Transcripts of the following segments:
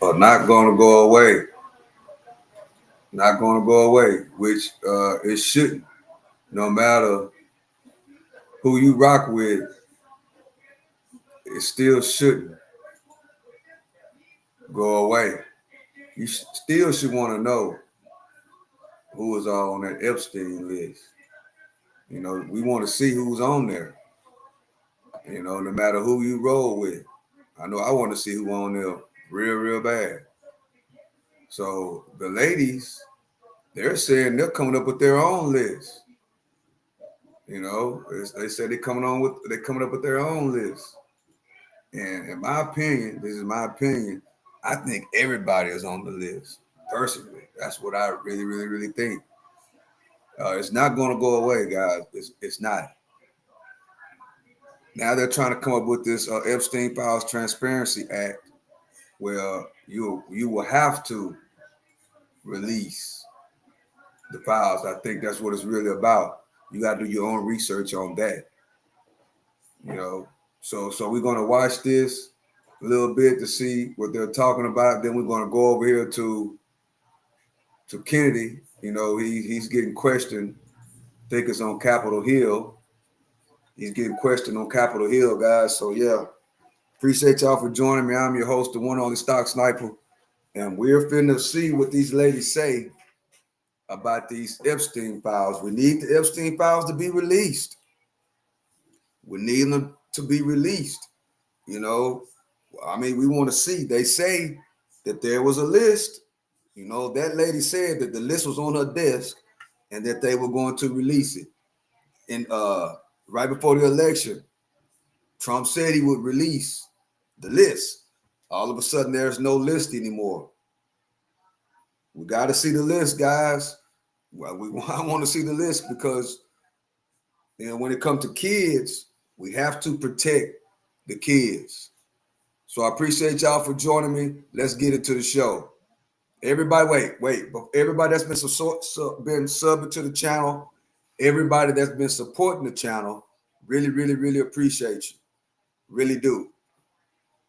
are not going to go away. Not going to go away, which it shouldn't. No matter who you rock with, it still shouldn't go away. You still should want to know who was on that Epstein list. You know, we want to see who's on there. You know, no matter who you roll with. I know I want to see who on there real bad. So the ladies, they're saying they're coming up with their own list. You know, they said they're coming up with their own list. And in my opinion, this is my opinion, I think everybody is on the list. Personally, that's what I really think. It's not going to go away, guys. It's not. Now they're trying to come up with this Epstein Files Transparency Act, where you will have to release the files. I think that's what it's really about. You got to do your own research on that. You know, so we're going to watch this a little bit to see what they're talking about. Then we're going to go over here to Kennedy. You know, he's getting questioned. I think it's on Capitol Hill. He's getting questioned on Capitol Hill, guys. So yeah, appreciate y'all for joining me. I'm your host, the one only Stock Sniper, and we're finna see what these ladies say about these Epstein files. We need the Epstein files to be released. We need them to be released. You know, I mean, we want to see. They say that there was a list. You know, that lady said that the list was on her desk and that they were going to release it. And right before the election, Trump said he would release the list. All of a sudden, there's no list anymore. We got to see the list, guys. Well, I want to see the list because, you know, when it comes to kids, we have to protect the kids. So I appreciate y'all for joining me. Let's get into the show. Everybody, wait. Everybody that's been subbing to the channel, everybody that's been supporting the channel, really appreciate you. Really do.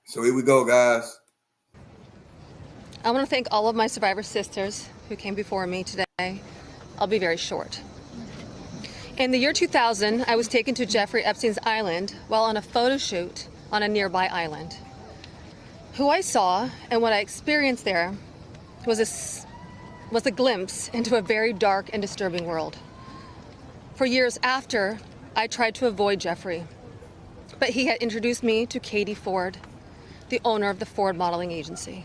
So here we go, guys. I want to thank all of my survivor sisters who came before me today. I'll be very short. In the year 2000, I was taken to Jeffrey Epstein's island while on a photo shoot on a nearby island. Who I saw and what I experienced there was a glimpse into a very dark and disturbing world. For years after, I tried to avoid Jeffrey, but he had introduced me to Katie Ford, the owner of the Ford Modeling Agency.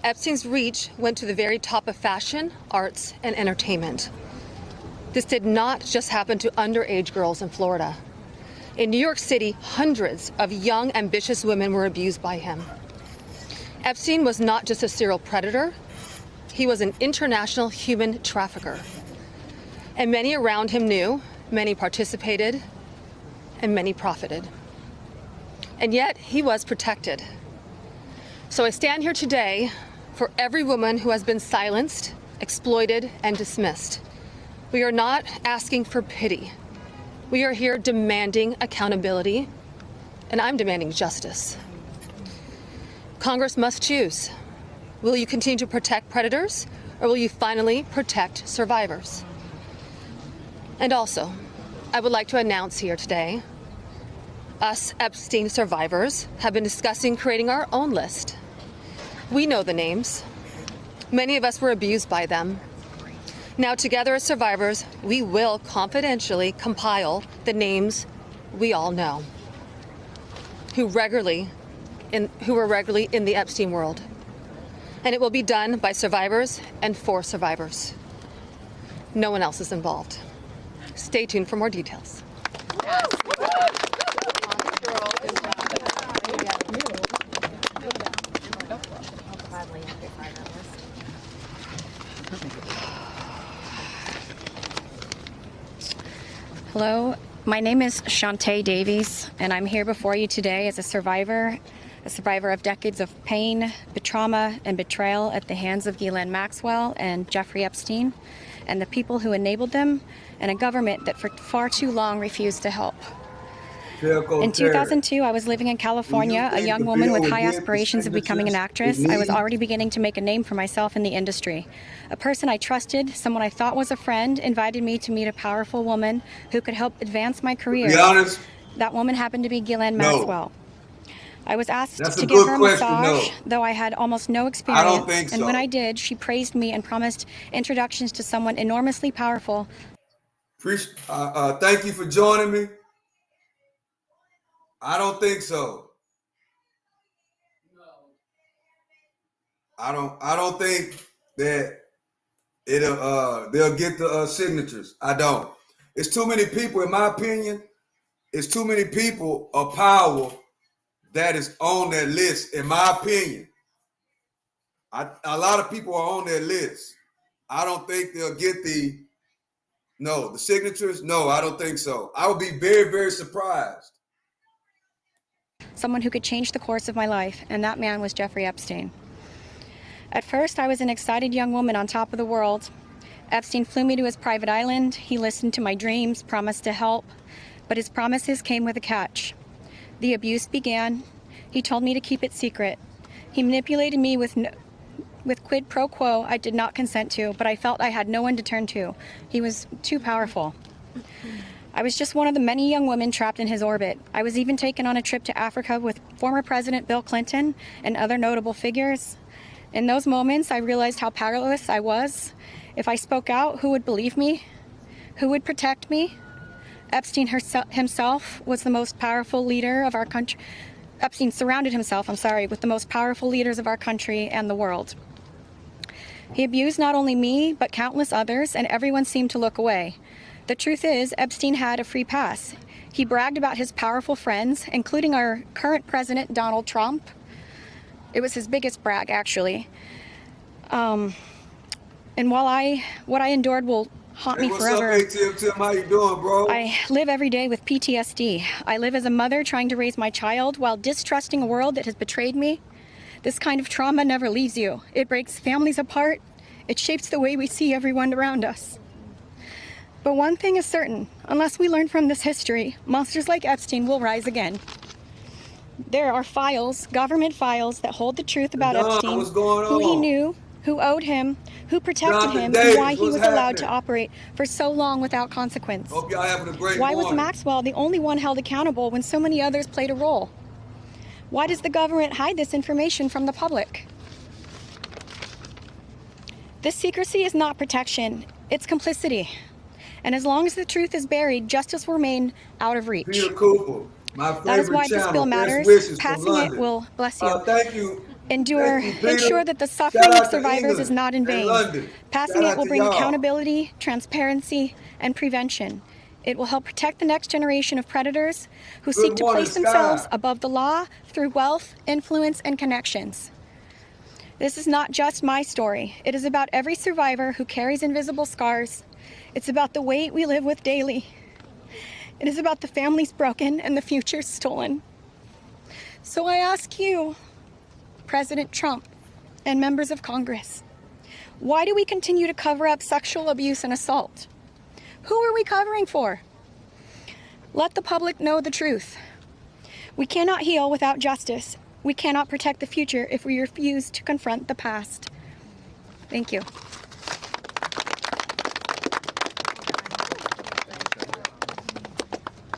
Epstein's reach went to the very top of fashion, arts, and entertainment. This did not just happen to underage girls in Florida. In New York City, hundreds of young, ambitious women were abused by him. Epstein was not just a serial predator, he was an international human trafficker. And many around him knew, many participated, and many profited. And yet, he was protected. So I stand here today for every woman who has been silenced, exploited, and dismissed. We are not asking for pity. We are here demanding accountability, and I'm demanding justice. Congress must choose. Will you continue to protect predators, or will you finally protect survivors? And also, I would like to announce here today, us Epstein survivors have been discussing creating our own list. We know the names. Many of us were abused by them. Now, together as survivors, we will confidentially compile the names we all know who were regularly in the Epstein world. And it will be done by survivors and for survivors. No one else is involved. Stay tuned for more details. Hello, my name is Shantae Davies, and I'm here before you today as a survivor of decades of pain, trauma, and betrayal at the hands of Ghislaine Maxwell and Jeffrey Epstein, and the people who enabled them, and a government that for far too long refused to help. In 2002, I was living in California, a young woman with high aspirations of becoming an actress. I was already beginning to make a name for myself in the industry. A person I trusted, someone I thought was a friend, invited me to meet a powerful woman who could help advance my career. To be honest, that woman happened to be Ghislaine no. Maxwell. I was asked That's to a give good her a question, massage, no. though I had almost no experience. I don't think so. And when I did, she praised me and promised introductions to someone enormously powerful. Thank you for joining me. I don't think so. I don't think that they'll get the signatures. I don't. It's too many people, in my opinion. It's too many people of power that is on that list, in my opinion. A lot of people are on that list. I don't think they'll get the signatures. No, I don't think so. I would be very, very surprised. Someone who could change the course of my life, and that man was Jeffrey Epstein. At first, I was an excited young woman on top of the world. Epstein flew me to his private island. He listened to my dreams, promised to help, but his promises came with a catch. The abuse began. He told me to keep it secret. He manipulated me with quid pro quo I did not consent to, but I felt I had no one to turn to. He was too powerful. I was just one of the many young women trapped in his orbit. I was even taken on a trip to Africa with former President Bill Clinton and other notable figures. In those moments, I realized how powerless I was. If I spoke out, who would believe me? Who would protect me? Epstein himself was the most powerful leader of our country. Epstein surrounded himself, with the most powerful leaders of our country and the world. He abused not only me, but countless others, and everyone seemed to look away. The truth is, Epstein had a free pass. He bragged about his powerful friends, including our current president, Donald Trump. It was his biggest brag, actually. And what I endured will haunt me forever. What's up, Tim? How you doing, bro? I live every day with PTSD. I live as a mother trying to raise my child while distrusting a world that has betrayed me. This kind of trauma never leaves you. It breaks families apart. It shapes the way we see everyone around us. But one thing is certain, unless we learn from this history, monsters like Epstein will rise again. There are files, government files, that hold the truth about Epstein, who he knew, who owed him, who protected him, and why he was allowed to operate for so long without consequence. Hope y'all having a great Why was morning. Maxwell the only one held accountable when so many others played a role? Why does the government hide this information from the public? This secrecy is not protection, it's complicity. And as long as the truth is buried, justice will remain out of reach. Peter Cooper, my favorite That is why this bill matters. Passing it will, bless you. Thank you. Ensure that the suffering of survivors is not in vain. Passing it will bring accountability, transparency, and prevention. It will help protect the next generation of predators who seek to place themselves above the law through wealth, influence, and connections. This is not just my story. It is about every survivor who carries invisible scars. It's about the weight we live with daily. It is about the families broken and the futures stolen. So I ask you, President Trump and members of Congress, why do we continue to cover up sexual abuse and assault? Who are we covering for? Let the public know the truth. We cannot heal without justice. We cannot protect the future if we refuse to confront the past. Thank you.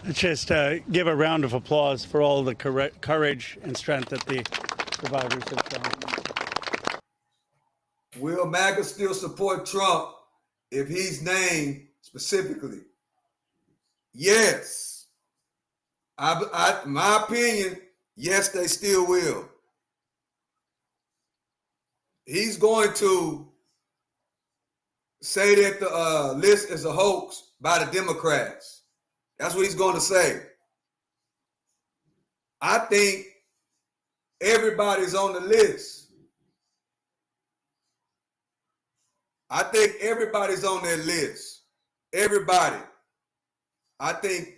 Let's just give a round of applause for all the courage and strength that the survivors have shown. Will MAGA still support Trump if he's named specifically? Yes. My opinion, yes, they still will. He's going to say that the list is a hoax by the Democrats. That's what he's going to say. I think everybody's on the list. I think everybody's on that list. Everybody. I think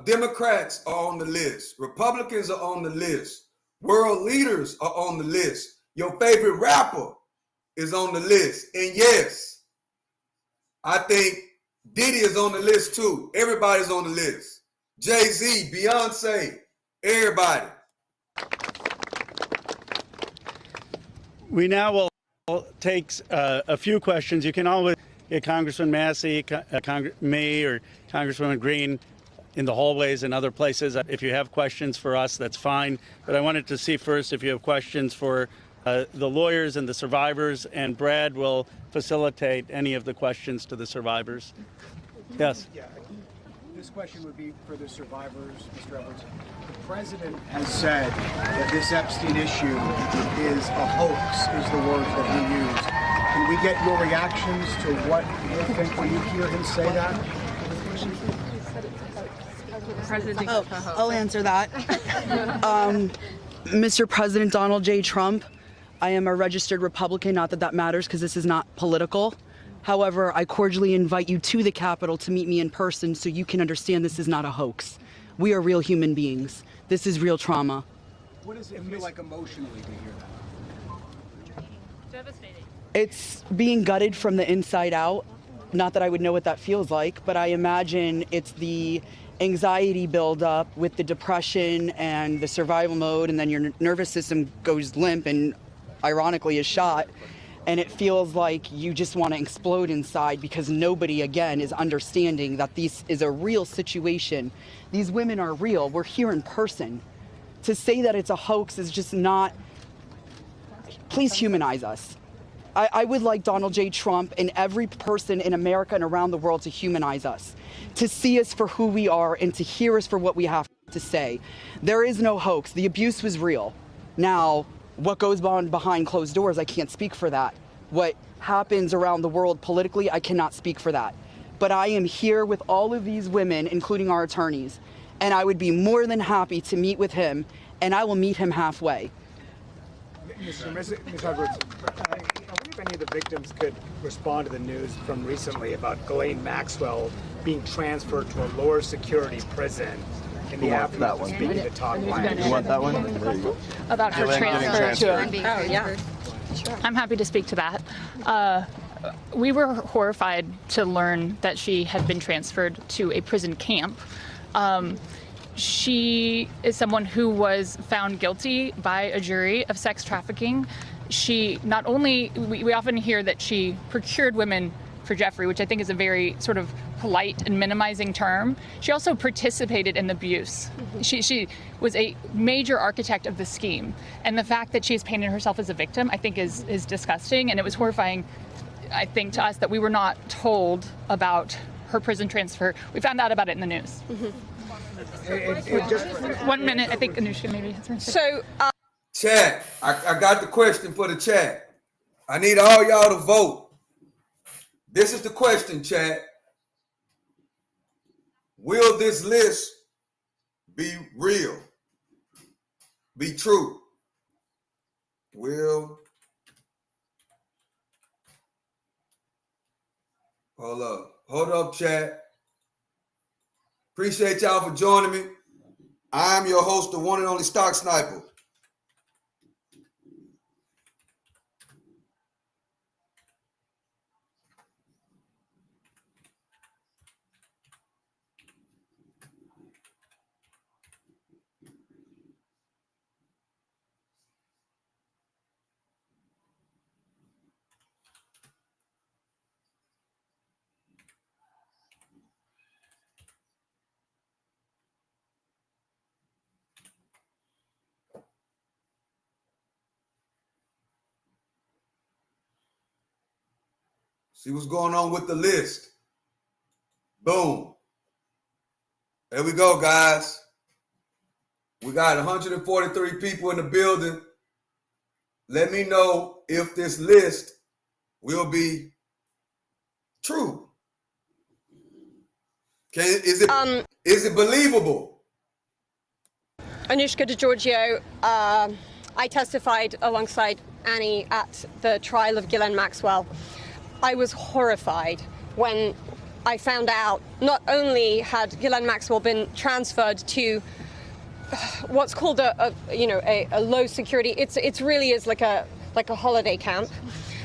Democrats are on the list. Republicans are on the list. World leaders are on the list. Your favorite rapper is on the list. And yes, I think Diddy is on the list too. Everybody's on the list. Jay-Z, Beyonce, everybody. We now will take a few questions. You can always get Congressman Massey, me, or Congresswoman Green in the hallways and other places. If you have questions for us, that's fine. But I wanted to see first if you have questions for the lawyers and the survivors, and Brad will facilitate any of the questions to the survivors. Yes. Yeah, this question would be for the survivors, Mr. Edwards. The president has said that this Epstein issue is a hoax, is the words that he used. Can we get your reactions to what you think when you hear him say that? I'll answer that. Mr. President Donald J. Trump, I am a registered Republican, not that that matters because this is not political. However, I cordially invite you to the Capitol to meet me in person so you can understand this is not a hoax. We are real human beings. This is real trauma. What does it feel like emotionally to hear that? Devastating. It's being gutted from the inside out. Not that I would know what that feels like, but I imagine it's the anxiety buildup with the depression and the survival mode, and then your nervous system goes limp and ironically is shot. And it feels like you just want to explode inside because nobody, again, is understanding that this is a real situation. These women are real. We're here in person. To say that it's a hoax is just not... Please humanize us. I would like Donald J. Trump and every person in America and around the world to humanize us, to see us for who we are and to hear us for what we have to say. There is no hoax. The abuse was real. Now, what goes on behind closed doors, I can't speak for that. What happens around the world politically, I cannot speak for that. But I am here with all of these women, including our attorneys, and I would be more than happy to meet with him, and I will meet him halfway. Ms. Edwards, I wonder if any of the victims could respond to the news from recently about Ghislaine Maxwell being transferred to a lower security prison in the aftermath of speaking to Todd Blanche. You want that one? There you go. About her transfer to Oh, yeah. I'm happy to speak to that. We were horrified to learn that she had been transferred to a prison camp. She is someone who was found guilty by a jury of sex trafficking. She not only, we often hear that she procured women for Jeffrey, which I think is a very sort of polite and minimizing term. She also participated in the abuse. She was a major architect of the scheme. And the fact that she's painted herself as a victim, I think is disgusting. And it was horrifying, I think, to us that we were not told about her prison transfer. We found out about it in the news. Just 1 minute, I think Anusha maybe has her. So, Chat, I got the question for the chat. I need all y'all to vote. This is the question, chat. Will this list be real? Be true? Hold up, chat. Appreciate y'all for joining me. I'm your host, the one and only Stock Sniper. See what's going on with the list. Boom. There we go, guys. We got 143 people in the building. Let me know if this list will be true. Is it believable? Anushka DiGiorgio, I testified alongside Annie at the trial of Ghislaine Maxwell. I was horrified when I found out not only had Ghislaine Maxwell been transferred to what's called a low security. It really is like a holiday camp,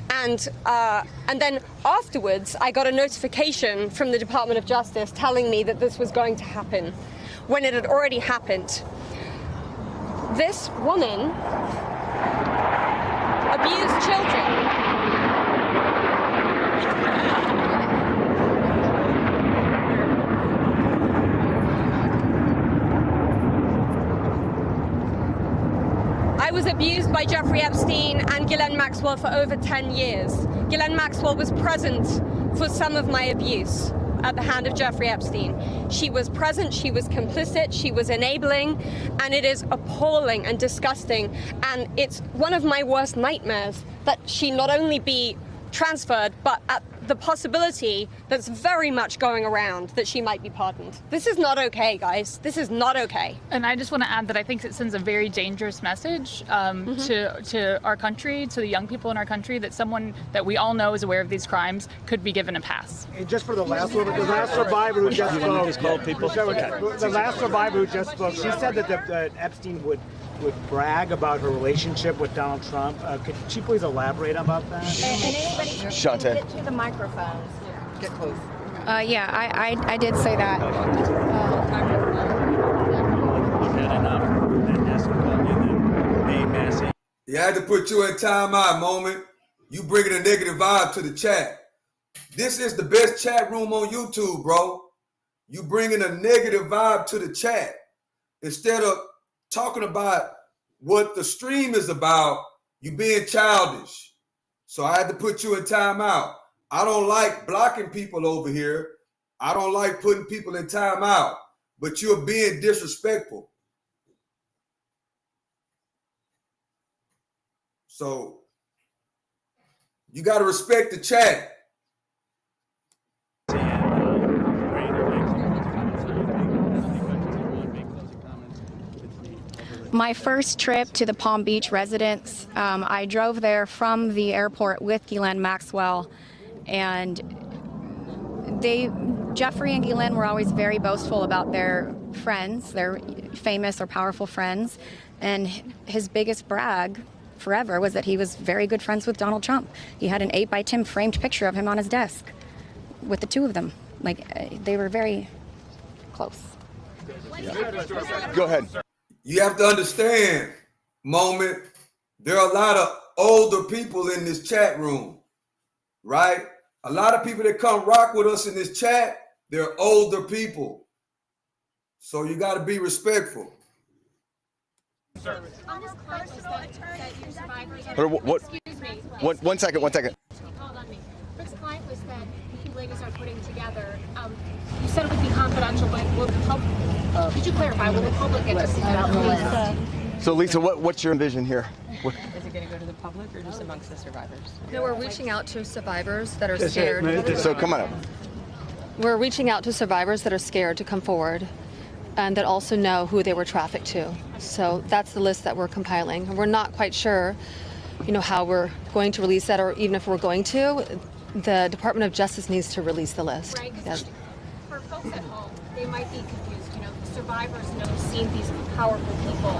and then afterwards I got a notification from the Department of Justice telling me that this was going to happen. when it had already happened. This woman abused children. I was abused by Jeffrey Epstein and Ghislaine Maxwell for over 10 years. Ghislaine Maxwell was present for some of my abuse at the hand of Jeffrey Epstein. She was present, she was complicit, she was enabling, and it is appalling and disgusting. And it's one of my worst nightmares that she not only be transferred, but at the possibility that's very much going around that she might be pardoned. This is not okay, guys. This is not okay. And I just want to add that I think it sends a very dangerous message to our country, to the young people in our country, that someone that we all know is aware of these crimes could be given a pass. And just for the last one, the last survivor who just spoke, the last survivor who just spoke, she said that Epstein would brag about her relationship with Donald Trump. Could she please elaborate about that? And anybody Shante. get to the microphones. Get close. Yeah, I did say that. You had to put you in timeout, Moment. You bringing a negative vibe to the chat. This is the best chat room on YouTube, bro. You bringing a negative vibe to the chat. Instead of talking about what the stream is about, you being childish. So I had to put you in timeout. I don't like blocking people over here. I don't like putting people in timeout, but you're being disrespectful. So you got to respect the chat. My first trip to the Palm Beach residence, I drove there from the airport with Ghislaine Maxwell, and Jeffrey and Ghislaine were always very boastful about their friends, their famous or powerful friends, and his biggest brag forever was that he was very good friends with Donald Trump. He had an 8x10 framed picture of him on his desk with the two of them. Like, they were very close. Go ahead. You have to understand, Moment, there are a lot of older people in this chat room, right? A lot of people that come rock with us in this chat, they're older people. So you got to be respectful. On his personal attorney, your survivors Or what? Excuse me. One second. She called on me. Rick's client was that the two ladies are putting together. You said it would be confidential, but will the public? Could you clarify? Will the public get to see that? So, Lisa, what's your vision here? Is it going to go to the public or just amongst the survivors? No, we're reaching out to survivors that are scared. So come on up. We're reaching out to survivors that are scared to come forward and that also know who they were trafficked to. So that's the list that we're compiling. And we're not quite sure, how we're going to release that, or even if we're going to. The Department of Justice needs to release the list. Right? Yes. For folks at home, they might be confused. Survivors know seen these powerful people.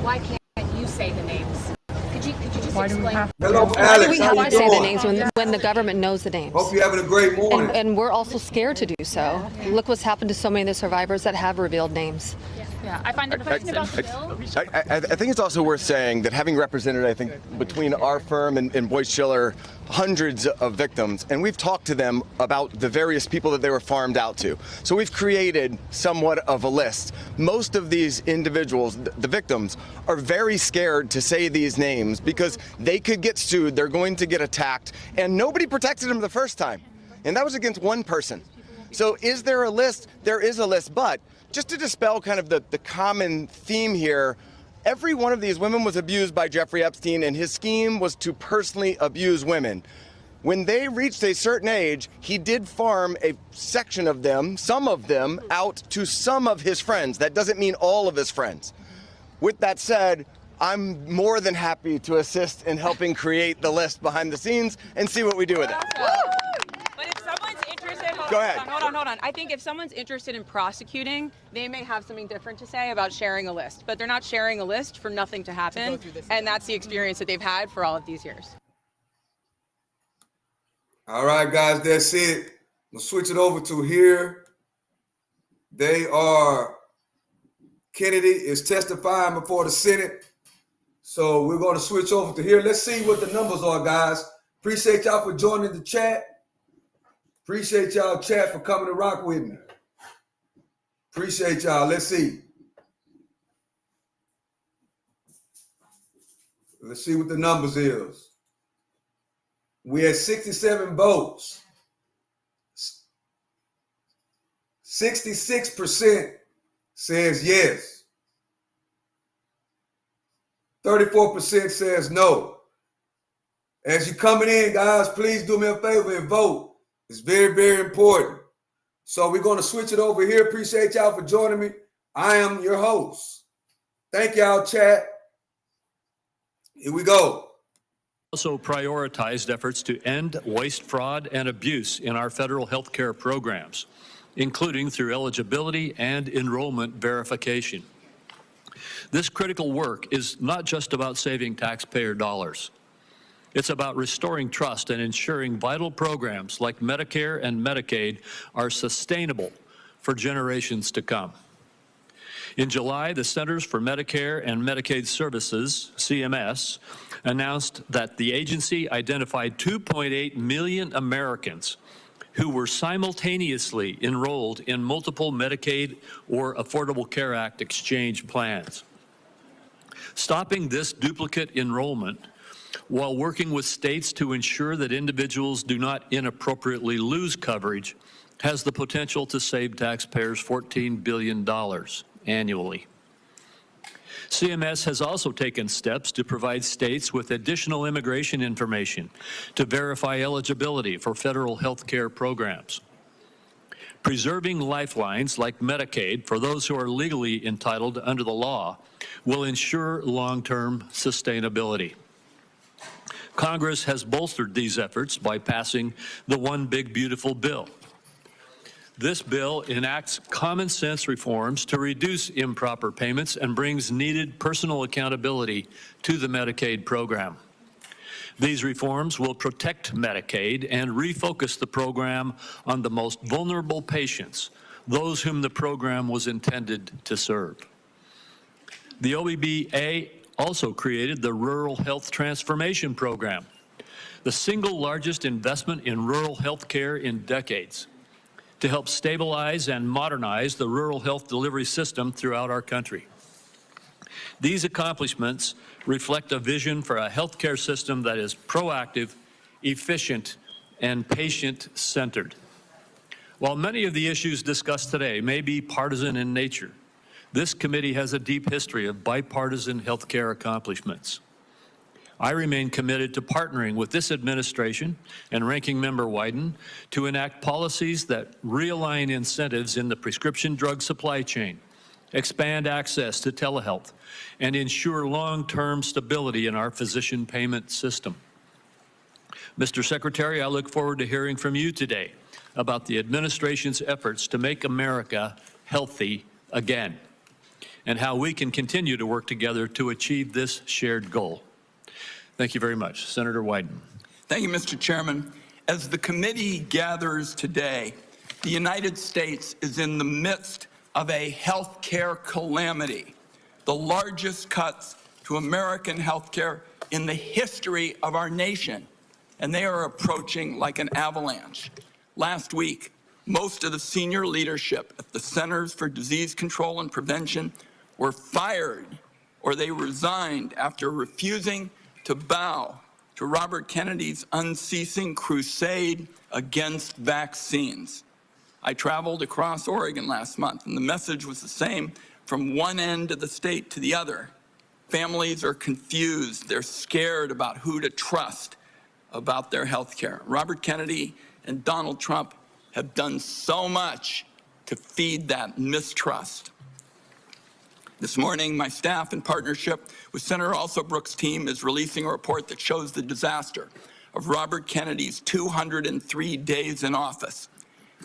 Why can't you say the names? Could you just explain? Hello, Why do Alex. we How have you to say the doing? names when the government knows the names? Hope you're having a great morning. And we're also scared to do so. Look what's happened to so many of the survivors that have revealed names. Yeah, I find it I think it's also worth saying that having represented, I think, between our firm and Boyce Schiller, hundreds of victims, and we've talked to them about the various people that they were farmed out to. So we've created somewhat of a list. Most of these individuals, the victims, are very scared to say these names because they could get sued, they're going to get attacked, and nobody protected them the first time. And that was against one person. So is there a list? There is a list, but just to dispel kind of the common theme here, every one of these women was abused by Jeffrey Epstein, and his scheme was to personally abuse women. When they reached a certain age, he did farm a section of them, some of them, out to some of his friends. That doesn't mean all of his friends. With that said, I'm more than happy to assist in helping create the list behind the scenes and see what we do with it. But if someone's interested, Go ahead. Hold on. I think if someone's interested in prosecuting, they may have something different to say about sharing a list. But they're not sharing a list for nothing to happen, and that's the experience that they've had for all of these years. All right, guys, that's it. We'll switch it over to here. They are Kennedy is testifying before the Senate. So we're going to switch over to here. Let's see what the numbers are, guys. Appreciate y'all for joining the chat. Appreciate y'all, chat, for coming to rock with me. Appreciate y'all. Let's see. Let's see what the numbers is. We had 67 votes. 66% says yes. 34% says no. As you're coming in, guys, please do me a favor and vote. It's very, very important. So we're going to switch it over here. Appreciate y'all for joining me. I am your host. Thank y'all, chat. Here we go. Also prioritized efforts to end waste, fraud, and abuse in our federal health care programs, including through eligibility and enrollment verification. This critical work is not just about saving taxpayer dollars. It's about restoring trust and ensuring vital programs like Medicare and Medicaid are sustainable for generations to come. In July, the Centers for Medicare and Medicaid Services, CMS, announced that the agency identified 2.8 million Americans who were simultaneously enrolled in multiple Medicaid or Affordable Care Act exchange plans. Stopping this duplicate enrollment while working with states to ensure that individuals do not inappropriately lose coverage has the potential to save taxpayers $14 billion annually. CMS has also taken steps to provide states with additional immigration information to verify eligibility for federal health care programs. Preserving lifelines like Medicaid for those who are legally entitled under the law will ensure long-term sustainability. Congress has bolstered these efforts by passing the One Big Beautiful Bill. This bill enacts common sense reforms to reduce improper payments and brings needed personal accountability to the Medicaid program. These reforms will protect Medicaid and refocus the program on the most vulnerable patients, those whom the program was intended to serve. The OBBA also created the Rural Health Transformation Program, the single largest investment in rural health care in decades, to help stabilize and modernize the rural health delivery system throughout our country. These accomplishments reflect a vision for a healthcare system that is proactive, efficient, and patient-centered. While many of the issues discussed today may be partisan in nature, this committee has a deep history of bipartisan healthcare accomplishments. I remain committed to partnering with this administration and Ranking Member Wyden to enact policies that realign incentives in the prescription drug supply chain, expand access to telehealth, and ensure long-term stability in our physician payment system. Mr. Secretary, I look forward to hearing from you today about the administration's efforts to make America healthy again, and how we can continue to work together to achieve this shared goal. Thank you very much. Senator Wyden. Thank you, Mr. Chairman. As the committee gathers today, the United States is in the midst of a health care calamity, the largest cuts to American health care in the history of our nation, and they are approaching like an avalanche. Last week, most of the senior leadership at the Centers for Disease Control and Prevention were fired or they resigned after refusing to bow to Robert Kennedy's unceasing crusade against vaccines. I traveled across Oregon last month, and the message was the same from one end of the state to the other. Families are confused. They're scared about who to trust about their health care. Robert Kennedy and Donald Trump have done so much to feed that mistrust. This morning, my staff, in partnership with Senator Alsobrooks' team, is releasing a report that shows the disaster of Robert Kennedy's 203 days in office.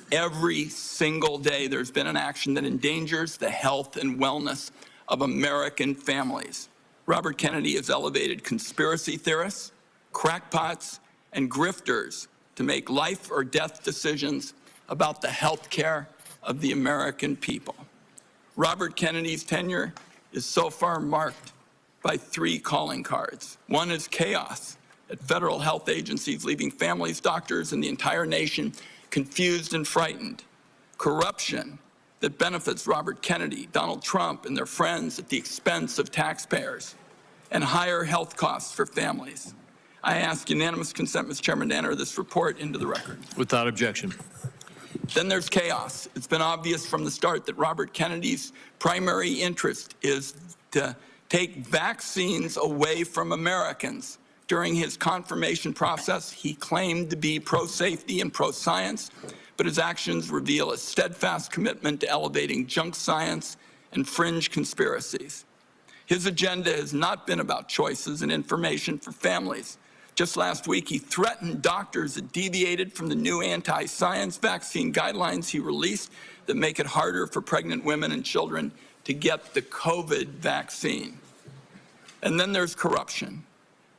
Every single day, there's been an action that endangers the health and wellness of American families. Robert Kennedy has elevated conspiracy theorists, crackpots, and grifters to make life or death decisions about the health care of the American people. Robert Kennedy's tenure is so far marked by 3 calling cards. One is chaos at federal health agencies, leaving families, doctors, and the entire nation confused and frightened. Corruption that benefits Robert Kennedy, Donald Trump, and their friends at the expense of taxpayers, and higher health costs for families. I ask unanimous consent, Mr. Chairman, to enter this report into the record. Without objection. Then there's chaos. It's been obvious from the start that Robert Kennedy's primary interest is to take vaccines away from Americans. During his confirmation process, he claimed to be pro-safety and pro-science, but his actions reveal a steadfast commitment to elevating junk science and fringe conspiracies. His agenda has not been about choices and information for families. Just last week, he threatened doctors that deviated from the new anti-science vaccine guidelines he released that make it harder for pregnant women and children to get the COVID vaccine. And then there's corruption.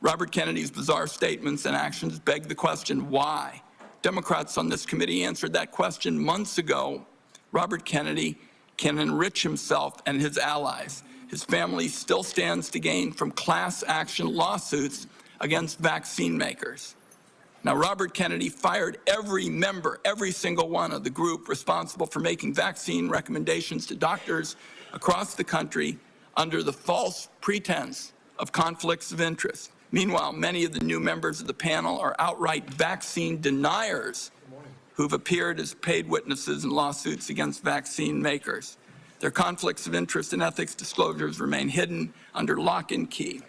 Robert Kennedy's bizarre statements and actions beg the question, why? Democrats on this committee answered that question months ago. Robert Kennedy can enrich himself and his allies. His family still stands to gain from class action lawsuits against vaccine makers. Now, Robert Kennedy fired every member, every single one of the group responsible for making vaccine recommendations to doctors across the country under the false pretense of conflicts of interest. Meanwhile, many of the new members of the panel are outright vaccine deniers who've appeared as paid witnesses in lawsuits against vaccine makers. Their conflicts of interest and ethics disclosures remain hidden under lock and key.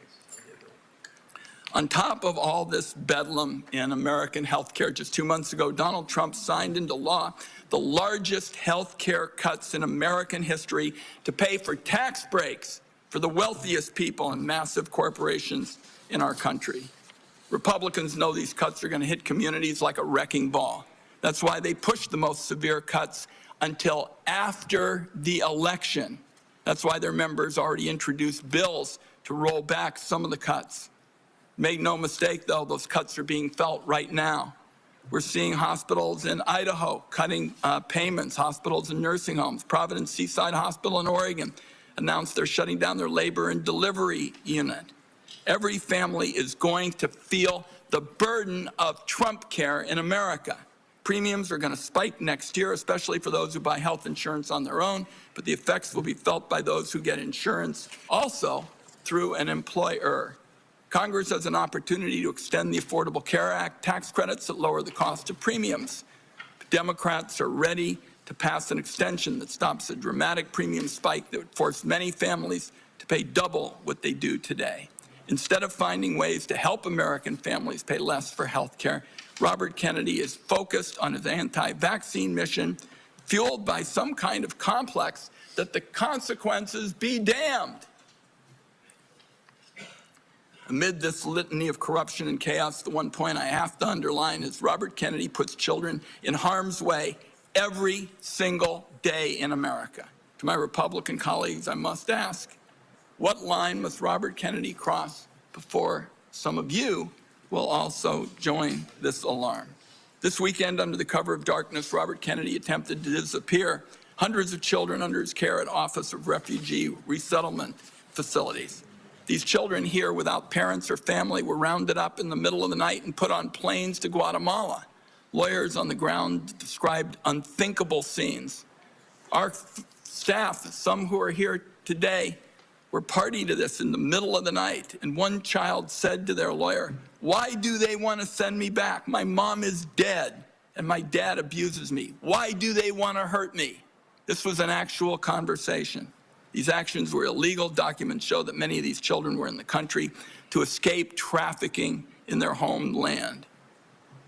On top of all this bedlam in American healthcare, just 2 months ago, Donald Trump signed into law the largest healthcare cuts in American history to pay for tax breaks for the wealthiest people and massive corporations in our country. Republicans know these cuts are going to hit communities like a wrecking ball. That's why they pushed the most severe cuts until after the election. That's why their members already introduced bills to roll back some of the cuts. Make no mistake, though, those cuts are being felt right now. We're seeing hospitals in Idaho cutting payments, hospitals and nursing homes. Providence Seaside Hospital in Oregon announced they're shutting down their labor and delivery unit. Every family is going to feel the burden of Trump care in America. Premiums are going to spike next year, especially for those who buy health insurance on their own, but the effects will be felt by those who get insurance also through an employer. Congress has an opportunity to extend the Affordable Care Act tax credits that lower the cost of premiums. Democrats are ready to pass an extension that stops a dramatic premium spike that would force many families to pay double what they do today. Instead of finding ways to help American families pay less for health care, Robert Kennedy is focused on his anti-vaccine mission, fueled by some kind of complex that the consequences be damned. Amid this litany of corruption and chaos, the one point I have to underline is Robert Kennedy puts children in harm's way every single day in America. To my Republican colleagues, I must ask, what line must Robert Kennedy cross before some of you will also join this alarm? This weekend, under the cover of darkness, Robert Kennedy attempted to disappear hundreds of children under his care at Office of Refugee Resettlement facilities. These children here without parents or family were rounded up in the middle of the night and put on planes to Guatemala. Lawyers on the ground described unthinkable scenes. Our staff, some who are here today, were party to this in the middle of the night, and one child said to their lawyer, "Why do they want to send me back? My mom is dead, and my dad abuses me. Why do they want to hurt me?" This was an actual conversation. These actions were illegal. Documents show that many of these children were in the country to escape trafficking in their homeland.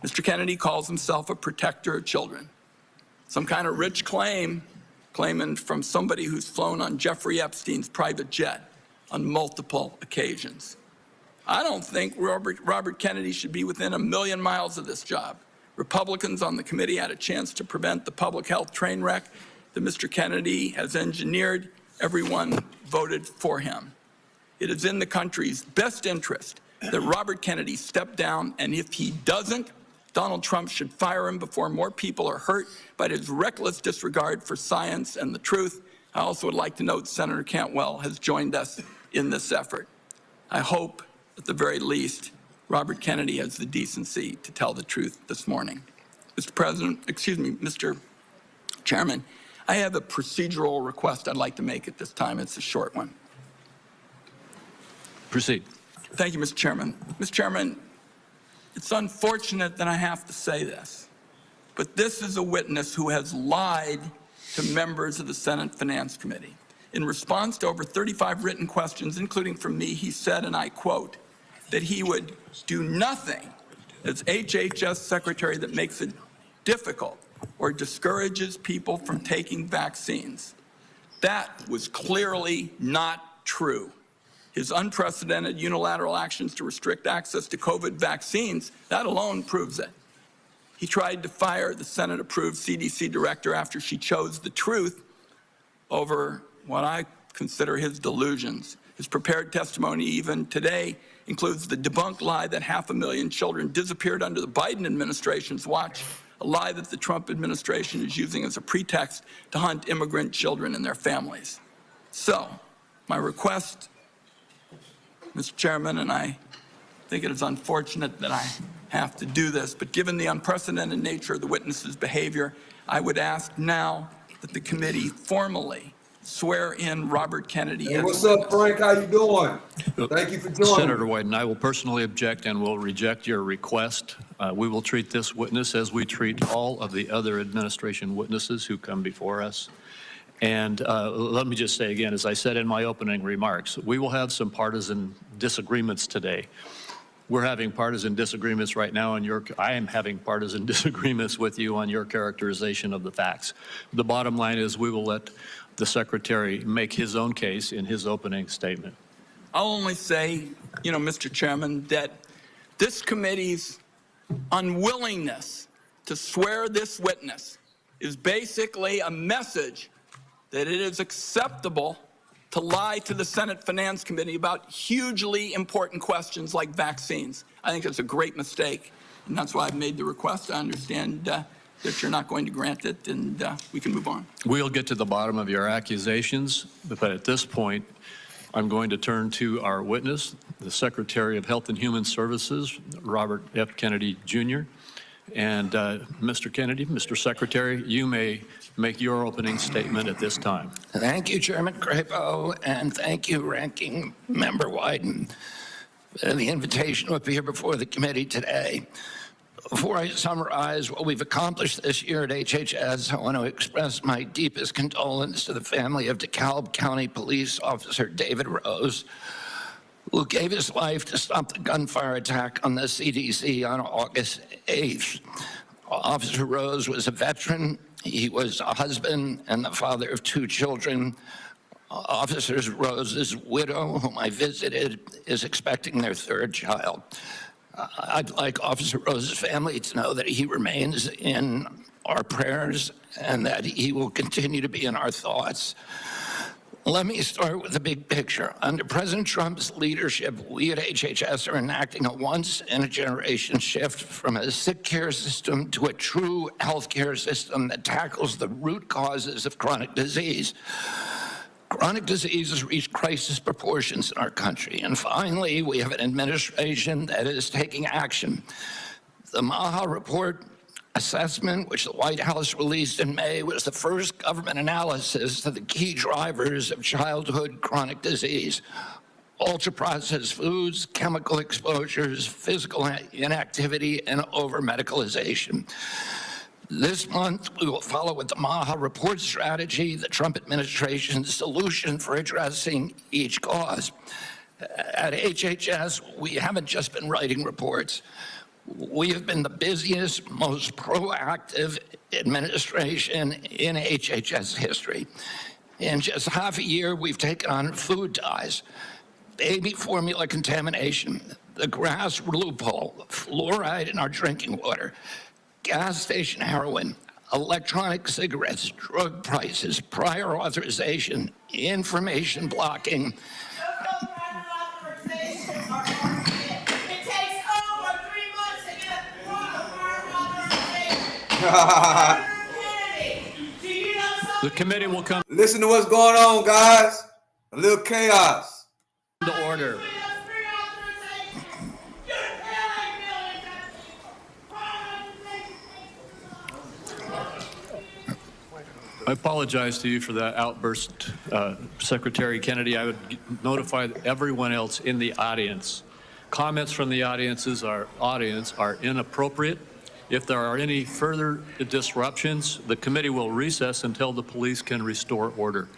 Mr. Kennedy calls himself a protector of children. Some kind of rich claiming from somebody who's flown on Jeffrey Epstein's private jet on multiple occasions. I don't think Robert Kennedy should be within a million miles of this job. Republicans on the committee had a chance to prevent the public health train wreck that Mr. Kennedy has engineered. Everyone voted for him. It is in the country's best interest that Robert Kennedy step down, and if he doesn't, Donald Trump should fire him before more people are hurt by his reckless disregard for science and the truth. I also would like to note Senator Cantwell has joined us in this effort. I hope, at the very least, Robert Kennedy has the decency to tell the truth this morning. Mr. Chairman, I have a procedural request I'd like to make at this time. It's a short one. Proceed. Thank you, Mr. Chairman. Mr. Chairman, it's unfortunate that I have to say this, but this is a witness who has lied to members of the Senate Finance Committee. In response to over 35 written questions, including from me, he said, and I quote, that he would do nothing as HHS Secretary that makes it difficult or discourages people from taking vaccines. That was clearly not true. His unprecedented unilateral actions to restrict access to COVID vaccines, that alone proves it. He tried to fire the Senate-approved CDC director after she chose the truth over what I consider his delusions. His prepared testimony even today includes the debunked lie that 500,000 children disappeared under the Biden administration's watch, a lie that the Trump administration is using as a pretext to hunt immigrant children and their families. So, my request, Mr. Chairman, and I think it is unfortunate that I have to do this, but given the unprecedented nature of the witness's behavior, I would ask now that the committee formally swear in Robert Kennedy. Hey, what's up, Frank? How you doing? Thank you for joining. Senator Wyden, I will personally object and will reject your request. We will treat this witness as we treat all of the other administration witnesses who come before us. And let me just say again, as I said in my opening remarks, we will have some partisan disagreements today. We're having partisan disagreements right now, and I am having partisan disagreements with you on your characterization of the facts. The bottom line is we will let the Secretary make his own case in his opening statement. I'll only say, Mr. Chairman, that this committee's unwillingness to swear this witness is basically a message that it is acceptable to lie to the Senate Finance Committee about hugely important questions like vaccines. I think it's a great mistake, and that's why I've made the request. I understand that you're not going to grant it, and we can move on. We'll get to the bottom of your accusations, but at this point, I'm going to turn to our witness, the Secretary of Health and Human Services, Robert F. Kennedy, Jr. And Mr. Kennedy, Mr. Secretary, you may make your opening statement at this time. Thank you, Chairman Crapo, and thank you, Ranking Member Wyden, for the invitation to appear before the committee today. Before I summarize what we've accomplished this year at HHS, I want to express my deepest condolence to the family of DeKalb County Police Officer David Rose, who gave his life to stop the gunfire attack on the CDC on August 8th. Officer Rose was a veteran. He was a husband and the father of 2 children. Officer Rose's widow, whom I visited, is expecting their 3rd child. I'd like Officer Rose's family to know that he remains in our prayers and that he will continue to be in our thoughts. Let me start with the big picture. Under President Trump's leadership, we at HHS are enacting a once-in-a-generation shift from a sick care system to a true healthcare system that tackles the root causes of chronic disease. Chronic diseases reach crisis proportions in our country. And finally, we have an administration that is taking action. The MAHA report assessment, which the White House released in May, was the first government analysis of the key drivers of childhood chronic disease: ultra-processed foods, chemical exposures, physical inactivity, and over-medicalization. This month, we will follow with the MAHA report strategy, the Trump administration's solution for addressing each cause. At HHS, we haven't just been writing reports. We have been the busiest, most proactive administration in HHS history. In just half a year, we've taken on food dyes, baby formula contamination, the grass loophole, fluoride in our drinking water, gas station heroin, electronic cigarettes, drug prices, prior authorization, information blocking. Do you know The committee will come Listen to what's going on, guys. A little chaos. to order. I apologize to you for that outburst, Secretary Kennedy. I would notify everyone else in the audience. Comments from the audience are inappropriate. If there are any further disruptions, the committee will recess until the police can restore order.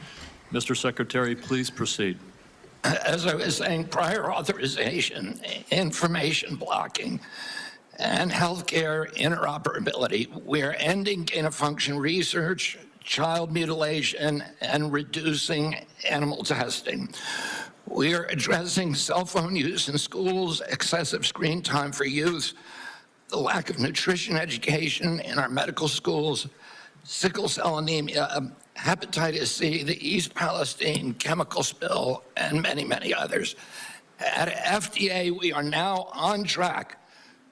Mr. Secretary, please proceed. As I was saying, prior authorization, information blocking, and healthcare interoperability. We are ending gain-of-function research, child mutilation, and reducing animal testing. We are addressing cell phone use in schools, excessive screen time for youth, the lack of nutrition education in our medical schools, sickle cell anemia, hepatitis C, the East Palestine chemical spill, and many, many others. At FDA, we are now on track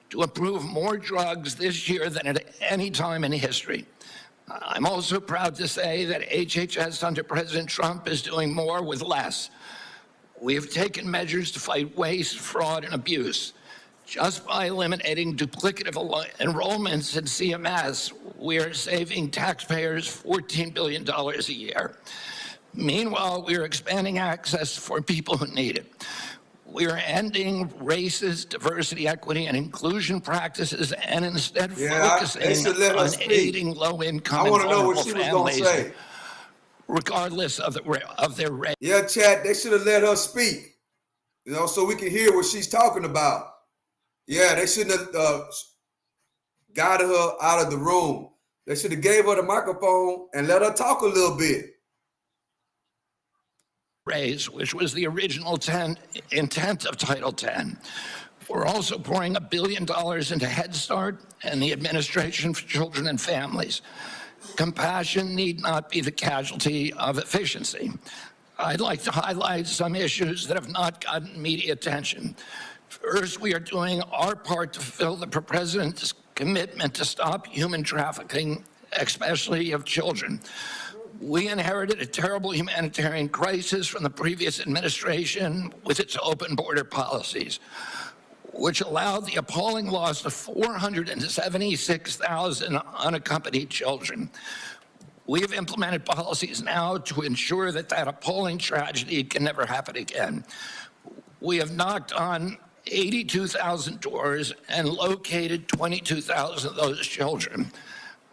to approve more drugs this year than at any time in history. I'm also proud to say that HHS under President Trump is doing more with less. We have taken measures to fight waste, fraud, and abuse. Just by eliminating duplicative enrollments in CMS, we are saving taxpayers $14 billion a year. Meanwhile, we are expanding access for people who need it. We are ending racist diversity, equity, and inclusion practices and instead focusing on aiding low-income and vulnerable families, regardless of their race. Yeah, Chad, they should have let her speak, so we can hear what she's talking about. Yeah, they shouldn't have guided her out of the room. They should have gave her the microphone and let her talk a little bit. Which was the original intent of Title X. We're also pouring $1 billion into Head Start and the Administration for Children and Families. Compassion need not be the casualty of efficiency. I'd like to highlight some issues that have not gotten media attention. First, we are doing our part to fulfill the President's commitment to stop human trafficking, especially of children. We inherited a terrible humanitarian crisis from the previous administration with its open border policies, which allowed the appalling loss of 476,000 unaccompanied children. We have implemented policies now to ensure that that appalling tragedy can never happen again. We have knocked on 82,000 doors and located 22,000 of those children.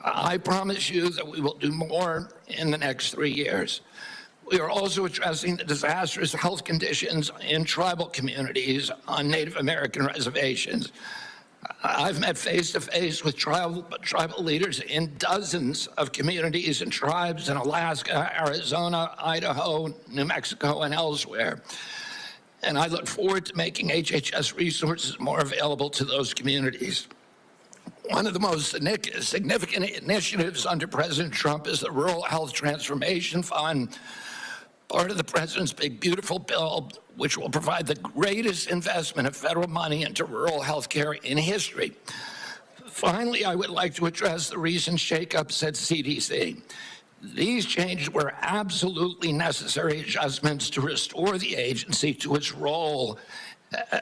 I promise you that we will do more in the next 3 years. We are also addressing the disastrous health conditions in tribal communities on Native American reservations. I've met face-to-face with tribal leaders in dozens of communities and tribes in Alaska, Arizona, Idaho, New Mexico, and elsewhere. And I look forward to making HHS resources more available to those communities. One of the most significant initiatives under President Trump is the Rural Health Transformation Fund, part of the President's Big Beautiful Bill, which will provide the greatest investment of federal money into rural health care in history. Finally, I would like to address the recent shakeups at CDC. These changes were absolutely necessary adjustments to restore the agency to its role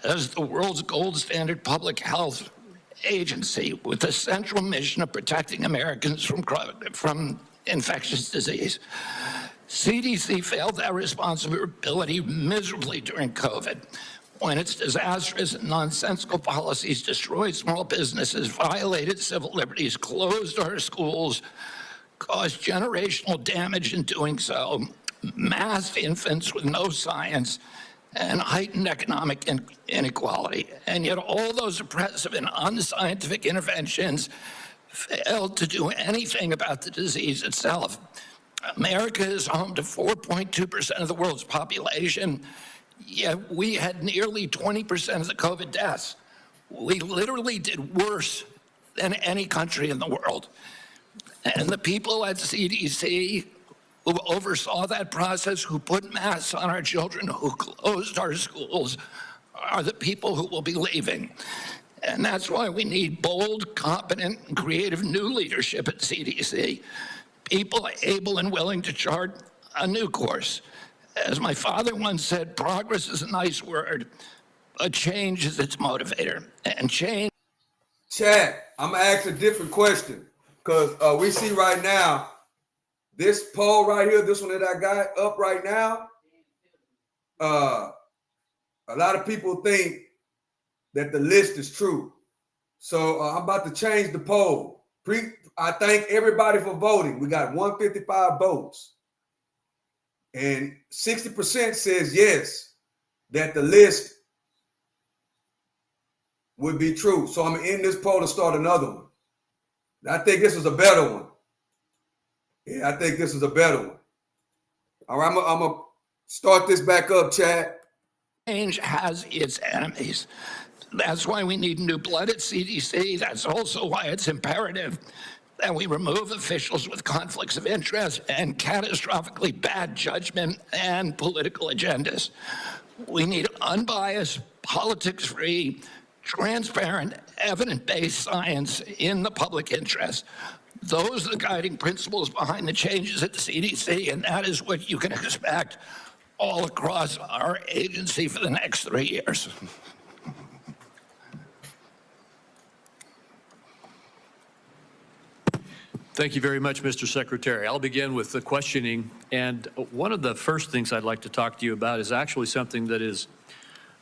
as the world's gold standard public health agency with the central mission of protecting Americans from infectious disease. CDC failed that responsibility miserably during COVID, when its disastrous and nonsensical policies destroyed small businesses, violated civil liberties, closed our schools, caused generational damage in doing so, massed infants with no science, and heightened economic inequality. And yet all those oppressive and unscientific interventions failed to do anything about the disease itself. America is home to 4.2% of the world's population, yet we had nearly 20% of the COVID deaths. We literally did worse than any country in the world. And the people at CDC who oversaw that process, who put masks on our children, who closed our schools, are the people who will be leaving. And that's why we need bold, competent, and creative new leadership at CDC. people able and willing to chart a new course. As my father once said, progress is a nice word, but change is its motivator. And change. Chad, I'm gonna ask a different question because we see right now this poll right here, this one that I got up right now. A lot of people think that the list is true, so I'm about to change the poll. I thank everybody for voting. We got 155 votes, and 60% says yes, that the list would be true. So I'm gonna end this poll and start another one. I think this is a better one. Yeah, I think this is a better one. All right, I'm gonna start this back up, Chad. Change has its enemies. That's why we need new blood at CDC. That's also why it's imperative that we remove officials with conflicts of interest and catastrophically bad judgment and political agendas. We need unbiased, politics-free, transparent, evidence-based science in the public interest. Those are the guiding principles behind the changes at the CDC, and that is what you can expect all across our agency for the next 3 years. Thank you very much, Mr. Secretary. I'll begin with the questioning. And one of the first things I'd like to talk to you about is actually something that is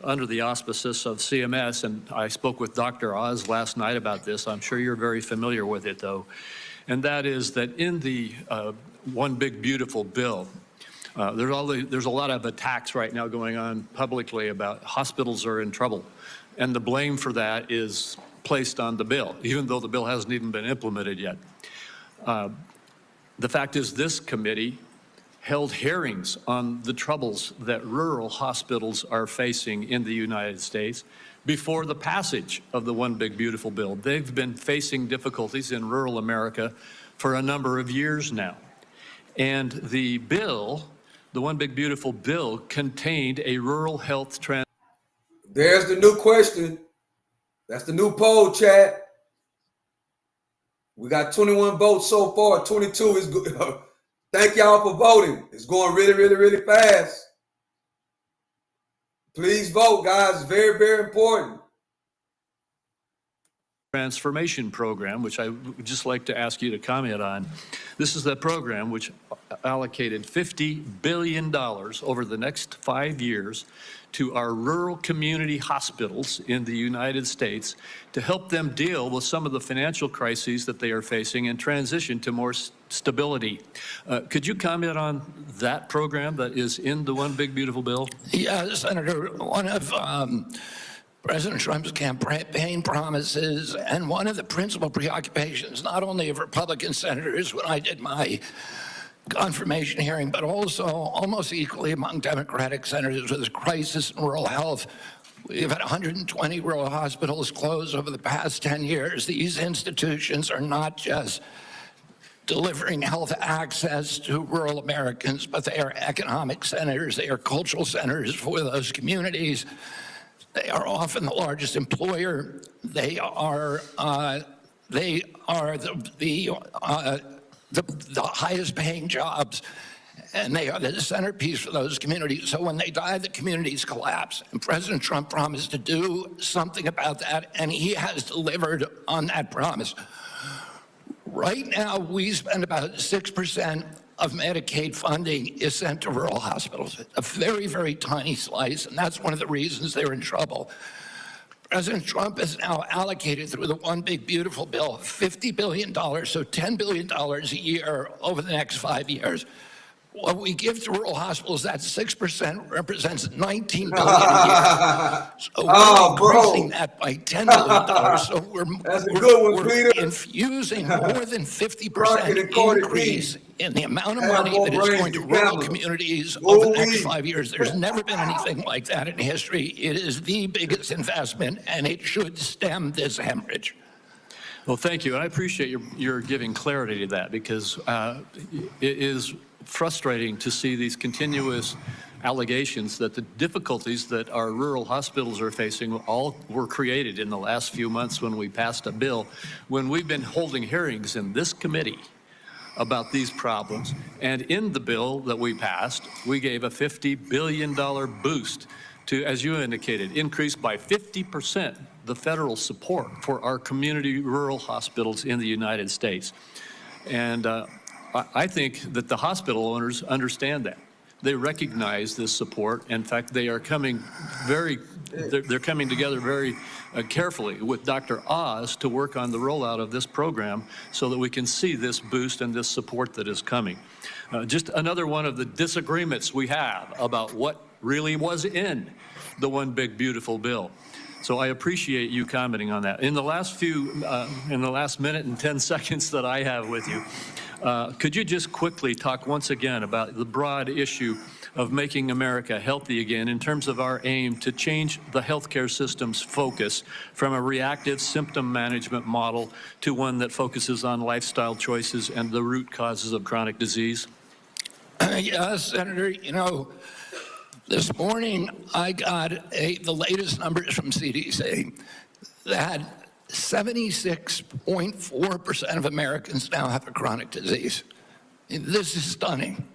under the auspices of CMS. And I spoke with Dr. Oz last night about this. I'm sure you're very familiar with it, though. And that is that in the One Big Beautiful Bill, there's a lot of attacks right now going on publicly about hospitals are in trouble. And the blame for that is placed on the bill, even though the bill hasn't even been implemented yet. The fact is this committee held hearings on the troubles that rural hospitals are facing in the United States before the passage of the One Big Beautiful Bill. They've been facing difficulties in rural America for a number of years now. And the bill, the One Big Beautiful Bill, contained a rural health trend. There's the new question. That's the new poll, Chad. We got 21 votes so far. 22 is good. Thank y'all for voting. It's going really, really, really fast. Please vote, guys. Very, very important. Transformation program, which I would just like to ask you to comment on. This is the program which allocated $50 billion over the next 5 years to our rural community hospitals in the United States to help them deal with some of the financial crises that they are facing and transition to more stability. Could you comment on that program that is in the One Big Beautiful Bill? Yeah, Senator, one of President Trump's campaign promises and one of the principal preoccupations, not only of Republican senators when I did my confirmation hearing, but also almost equally among Democratic senators, with the crisis in rural health. We've had 120 rural hospitals close over the past 10 years. These institutions are not just delivering health access to rural Americans, but they are economic centers, they are cultural centers for those communities. They are often the largest employer. They are the highest paying jobs, and they are the centerpiece for those communities. So when they die, the communities collapse. And President Trump promised to do something about that, and he has delivered on that promise. Right now, we spend about 6% of Medicaid funding is sent to rural hospitals, a very, very tiny slice, and that's one of the reasons they're in trouble. President Trump has now allocated through the One Big Beautiful Bill $50 billion, so $10 billion a year over the next 5 years. What we give to rural hospitals, that 6% represents $19 billion a year. So we're increasing that by $10 billion. So we're infusing more than 50% increase in the amount of money that is going to rural communities over the next 5 years. There's never been anything like that in history. It is the biggest investment, and it should stem this hemorrhage. Well, thank you. I appreciate your giving clarity to that, because it is frustrating to see these continuous allegations that the difficulties that our rural hospitals are facing all were created in the last few months when we passed a bill, when we've been holding hearings in this committee about these problems. And in the bill that we passed, we gave a $50 billion boost to, as you indicated, increase by 50% the federal support for our community rural hospitals in the United States. And I think that the hospital owners understand that. They recognize this support. In fact, they are coming they're coming together very carefully with Dr. Oz to work on the rollout of this program so that we can see this boost and this support that is coming. Just another one of the disagreements we have about what really was in the One Big Beautiful Bill. So I appreciate you commenting on that. In the last minute and 10 seconds that I have with you, could you just quickly talk once again about the broad issue of making America healthy again in terms of our aim to change the healthcare system's focus from a reactive symptom management model to one that focuses on lifestyle choices and the root causes of chronic disease? Yes, Senator, you know, this morning I got the latest numbers from CDC that 76.4% of Americans now have a chronic disease. This is stunning.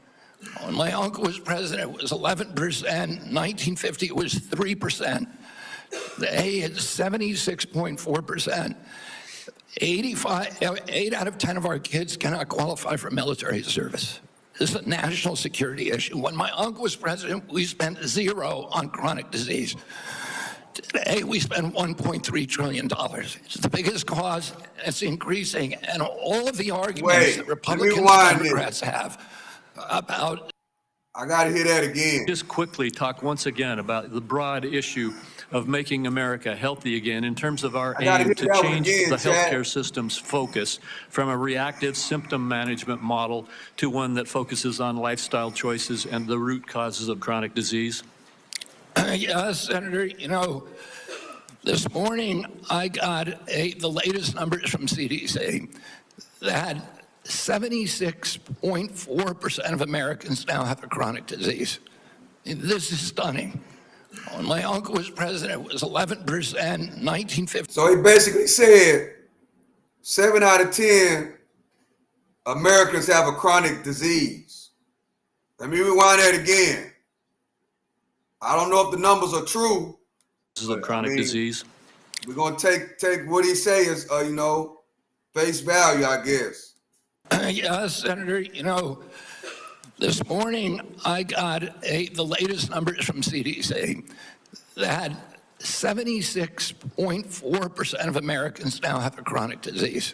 When my uncle was president, it was 11%. 1950, it was 3%. Today, it's 76.4%. 8 out of 10 of our kids cannot qualify for military service. This is a national security issue. When my uncle was president, we spent $0 on chronic disease. Today, we spend $1.3 trillion. It's the biggest cause. It's increasing. And all of the arguments that Republicans and Democrats have about... I got to hear that again. Just quickly talk once again about the broad issue of making America healthy again in terms of our aim to change the healthcare system's focus from a reactive symptom management model to one that focuses on lifestyle choices and the root causes of chronic disease. Yes, Senator, you know, this morning I got the latest numbers from CDC that 76.4% of Americans now have a chronic disease. This is stunning. When my uncle was president, it was 11%, 1950. So he basically said 7 out of 10 Americans have a chronic disease. Let me rewind that again. I don't know if the numbers are true. This is a chronic disease. We're going to take what he say as, face value, I guess. Yes, Senator, you know, this morning I got the latest numbers from CDC that 76.4% of Americans now have a chronic disease.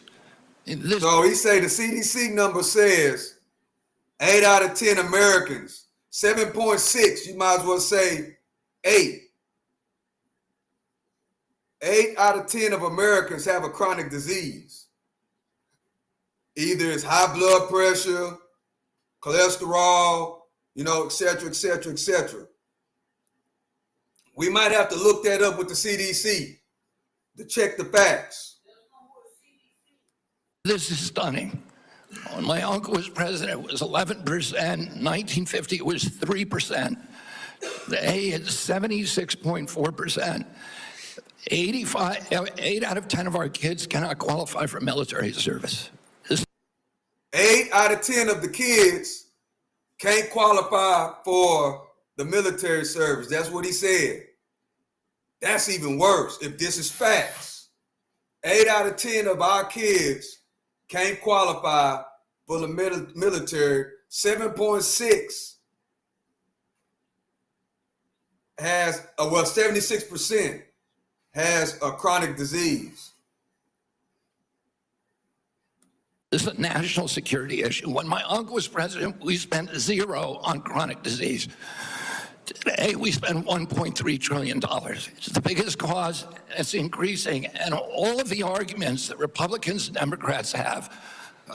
So he say the CDC number says 8 out of 10 Americans, 7.6, you might as well say 8. 8 out of 10 of Americans have a chronic disease. Either it's high blood pressure, cholesterol, et cetera, et cetera, et cetera. We might have to look that up with the CDC to check the facts. This is stunning. When my uncle was president, it was 11%. 1950, it was 3%. Today, it's 76.4%. 8 out of 10 of our kids cannot qualify for military service. 8 out of 10 of the kids can't qualify for the military service. That's what he said. That's even worse if this is facts. 8 out of 10 of our kids can't qualify for the military. 7.6 has, 76% has a chronic disease. This is a national security issue. When my uncle was president, we spent $0 on chronic disease. Today, we spend $1.3 trillion. It's the biggest cause. It's increasing. And all of the arguments that Republicans and Democrats have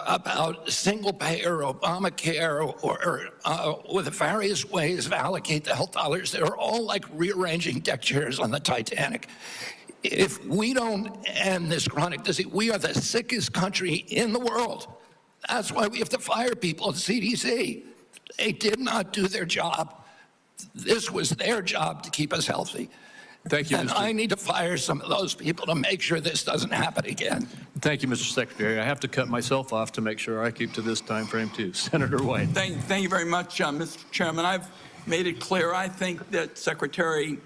about single-payer, Obamacare, or the various ways of allocate the health dollars, they're all like rearranging deck chairs on the Titanic. If we don't end this chronic disease, we are the sickest country in the world. That's why we have to fire people at CDC. They did not do their job. This was their job to keep us healthy. Thank you, and I need to fire some of those people to make sure this doesn't happen again. Thank you, Mr. Secretary. I have to cut myself off to make sure I keep to this time frame too. Senator White. Thank you very much, Mr. Chairman. I've made it clear I think that Secretary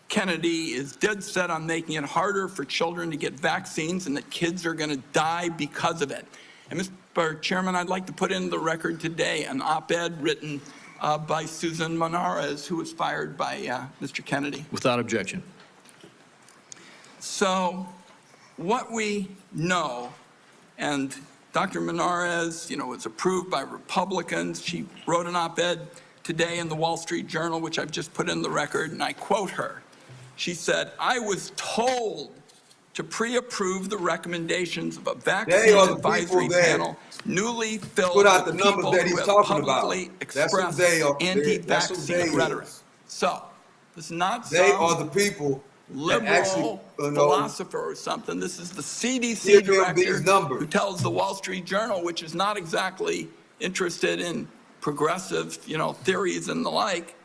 Kennedy is dead set on making it harder for children to get vaccines and that kids are going to die because of it. And Mr. Chairman, I'd like to put into the record today an op-ed written by Susan Monarez, who was fired by Mr. Kennedy. Without objection. So what we know, and Dr. Monarez, was approved by Republicans. She wrote an op-ed today in the Wall Street Journal, which I've just put in the record, and I quote her. She said, "I was told to pre-approve the recommendations of a vaccine advisory panel newly filled with people who have publicly expressed anti-vaccine rhetoric." So, this is not some liberal philosopher or something. This is the CDC director who tells the Wall Street Journal, which is not exactly interested in progressive, theories and the like,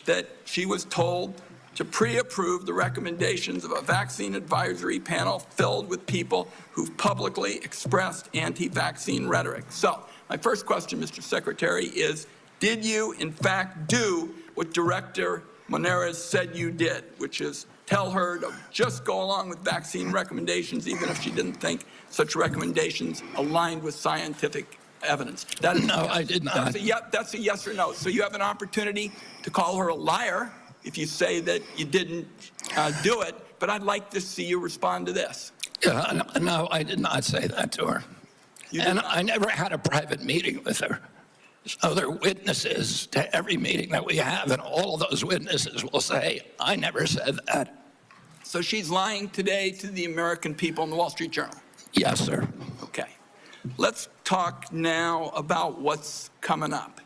that she was told to pre-approve the recommendations of a vaccine advisory panel filled with people who've publicly expressed anti-vaccine rhetoric. So, my first question, Mr. Secretary, is did you, in fact, do what Director Monarez said you did, which is tell her to just go along with vaccine recommendations, even if she didn't think such recommendations aligned with scientific evidence? No, I did not. That's a yes or no. So you have an opportunity to call her a liar if you say that you didn't do it, but I'd like to see you respond to this. No, I did not say that to her. And I never had a private meeting with her. So there are witnesses to every meeting that we have, and all of those witnesses will say, I never said that. So she's lying today to the American people in the Wall Street Journal? Yes, sir. Okay. Let's talk now about what's coming up,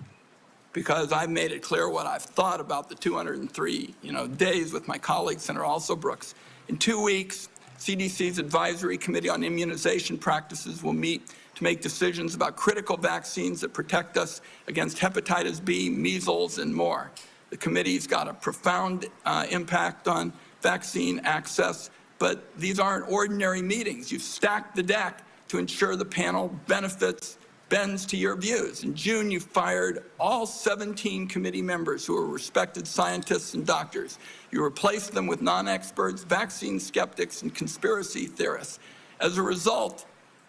because I've made it clear what I've thought about the 203 days with my colleague, Senator Also Brooks. In 2 weeks, CDC's Advisory Committee on Immunization Practices will meet to make decisions about critical vaccines that protect us against hepatitis B, measles, and more. The committee's got a profound impact on vaccine access, but these aren't ordinary meetings. You've stacked the deck to ensure the panel bends to your views. In June, you fired all 17 committee members who are respected scientists and doctors. You replaced them with non-experts, vaccine skeptics, and conspiracy theorists. As a result,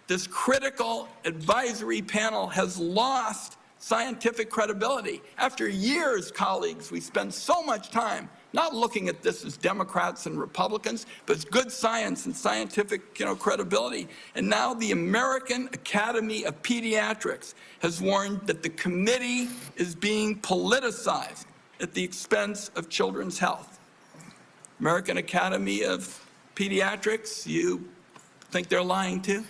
this critical advisory panel has lost scientific credibility. After years, colleagues, we spend so much time not looking at this as Democrats and Republicans, but as good science and scientific credibility. And now the American Academy of Pediatrics has warned that the committee is being politicized at the expense of children's health. American Academy of Pediatrics, you think they're lying too?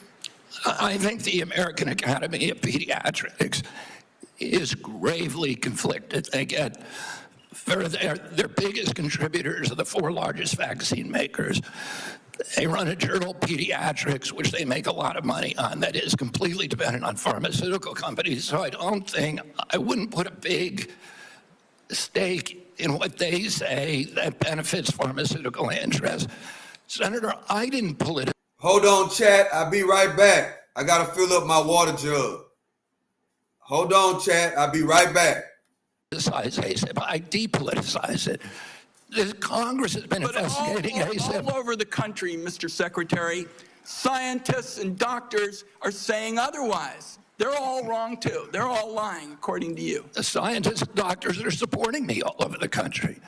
I think the American Academy of Pediatrics is gravely conflicted. They get their biggest contributors are the 4 largest vaccine makers. They run a journal, Pediatrics, which they make a lot of money on, that is completely dependent on pharmaceutical companies. So I wouldn't put a big stake in what they say that benefits pharmaceutical interests. Senator, I didn't politicize. Hold on, chat. I'll be right back. I got to fill up my water jug. Hold on, chat. I'll be right back. ASAP. I depoliticize it. The Congress has been investigating ASAP. All over the country, Mr. Secretary, scientists and doctors are saying otherwise. They're all wrong, too. They're all lying, according to you. The scientists and doctors are supporting me all over the country.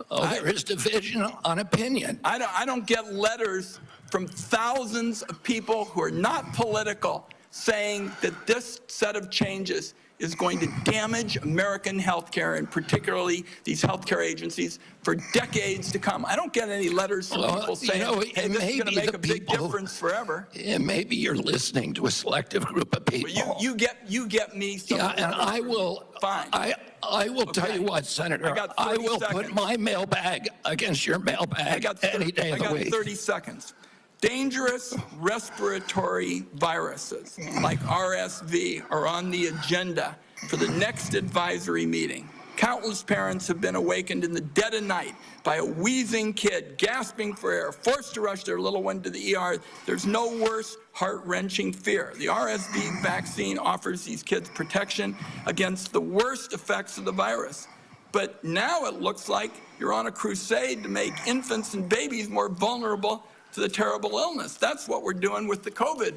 There is division on opinion. I don't get letters from thousands of people who are not political saying that this set of changes is going to damage American healthcare, and particularly these healthcare agencies, for decades to come. I don't get any letters from people saying, hey, this is going to make a big difference forever. Maybe you're listening to a selective group of people. Well, you get me. Yeah, and I will. Fine. I will tell you what, Senator. I will put my mailbag against your mailbag any day of the week. I got 30 seconds. Dangerous respiratory viruses like RSV are on the agenda for the next advisory meeting. Countless parents have been awakened in the dead of night by a wheezing kid gasping for air, forced to rush their little one to the ER. There's no worse heart-wrenching fear. The RSV vaccine offers these kids protection against the worst effects of the virus. But now it looks like you're on a crusade to make infants and babies more vulnerable to the terrible illness. That's what we're doing with the COVID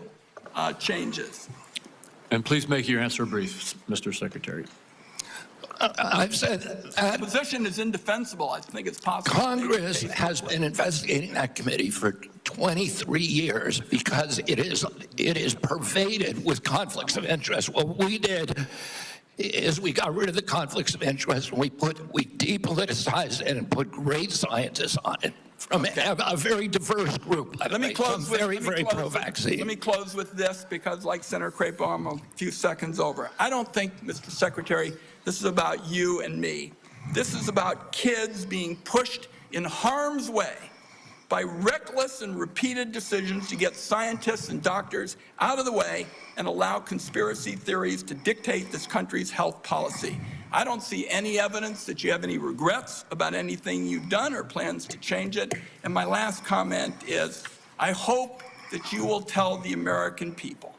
changes. And please make your answer brief, Mr. Secretary. I've said The position is indefensible. I think it's possible. Congress has been investigating that committee for 23 years because it is pervaded with conflicts of interest. What we did is we got rid of the conflicts of interest and we depoliticized it and put great scientists on it from a very diverse group. Let me close with very pro-vaccine. Let me close with this because, like Senator Crapo, I'm a few seconds over. I don't think, Mr. Secretary, this is about you and me. This is about kids being pushed in harm's way by reckless and repeated decisions to get scientists and doctors out of the way and allow conspiracy theories to dictate this country's health policy. I don't see any evidence that you have any regrets about anything you've done or plans to change it. And my last comment is, I hope that you will tell the American people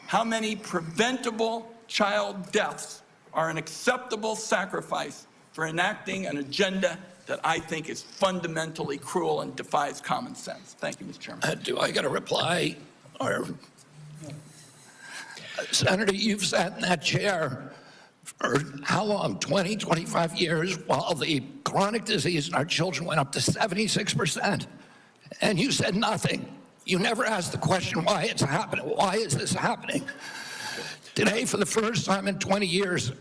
how many preventable child deaths are an acceptable sacrifice for enacting an agenda that I think is fundamentally cruel and defies common sense. Thank you, Mr. Chairman. Do I get a reply? Or, Senator, you've sat in that chair for how long? 20, 25 years, while the chronic disease in our children went up to 76%. And you said nothing. You never asked the question why it's happening. Why is this happening? Today, for the first time in 20 years,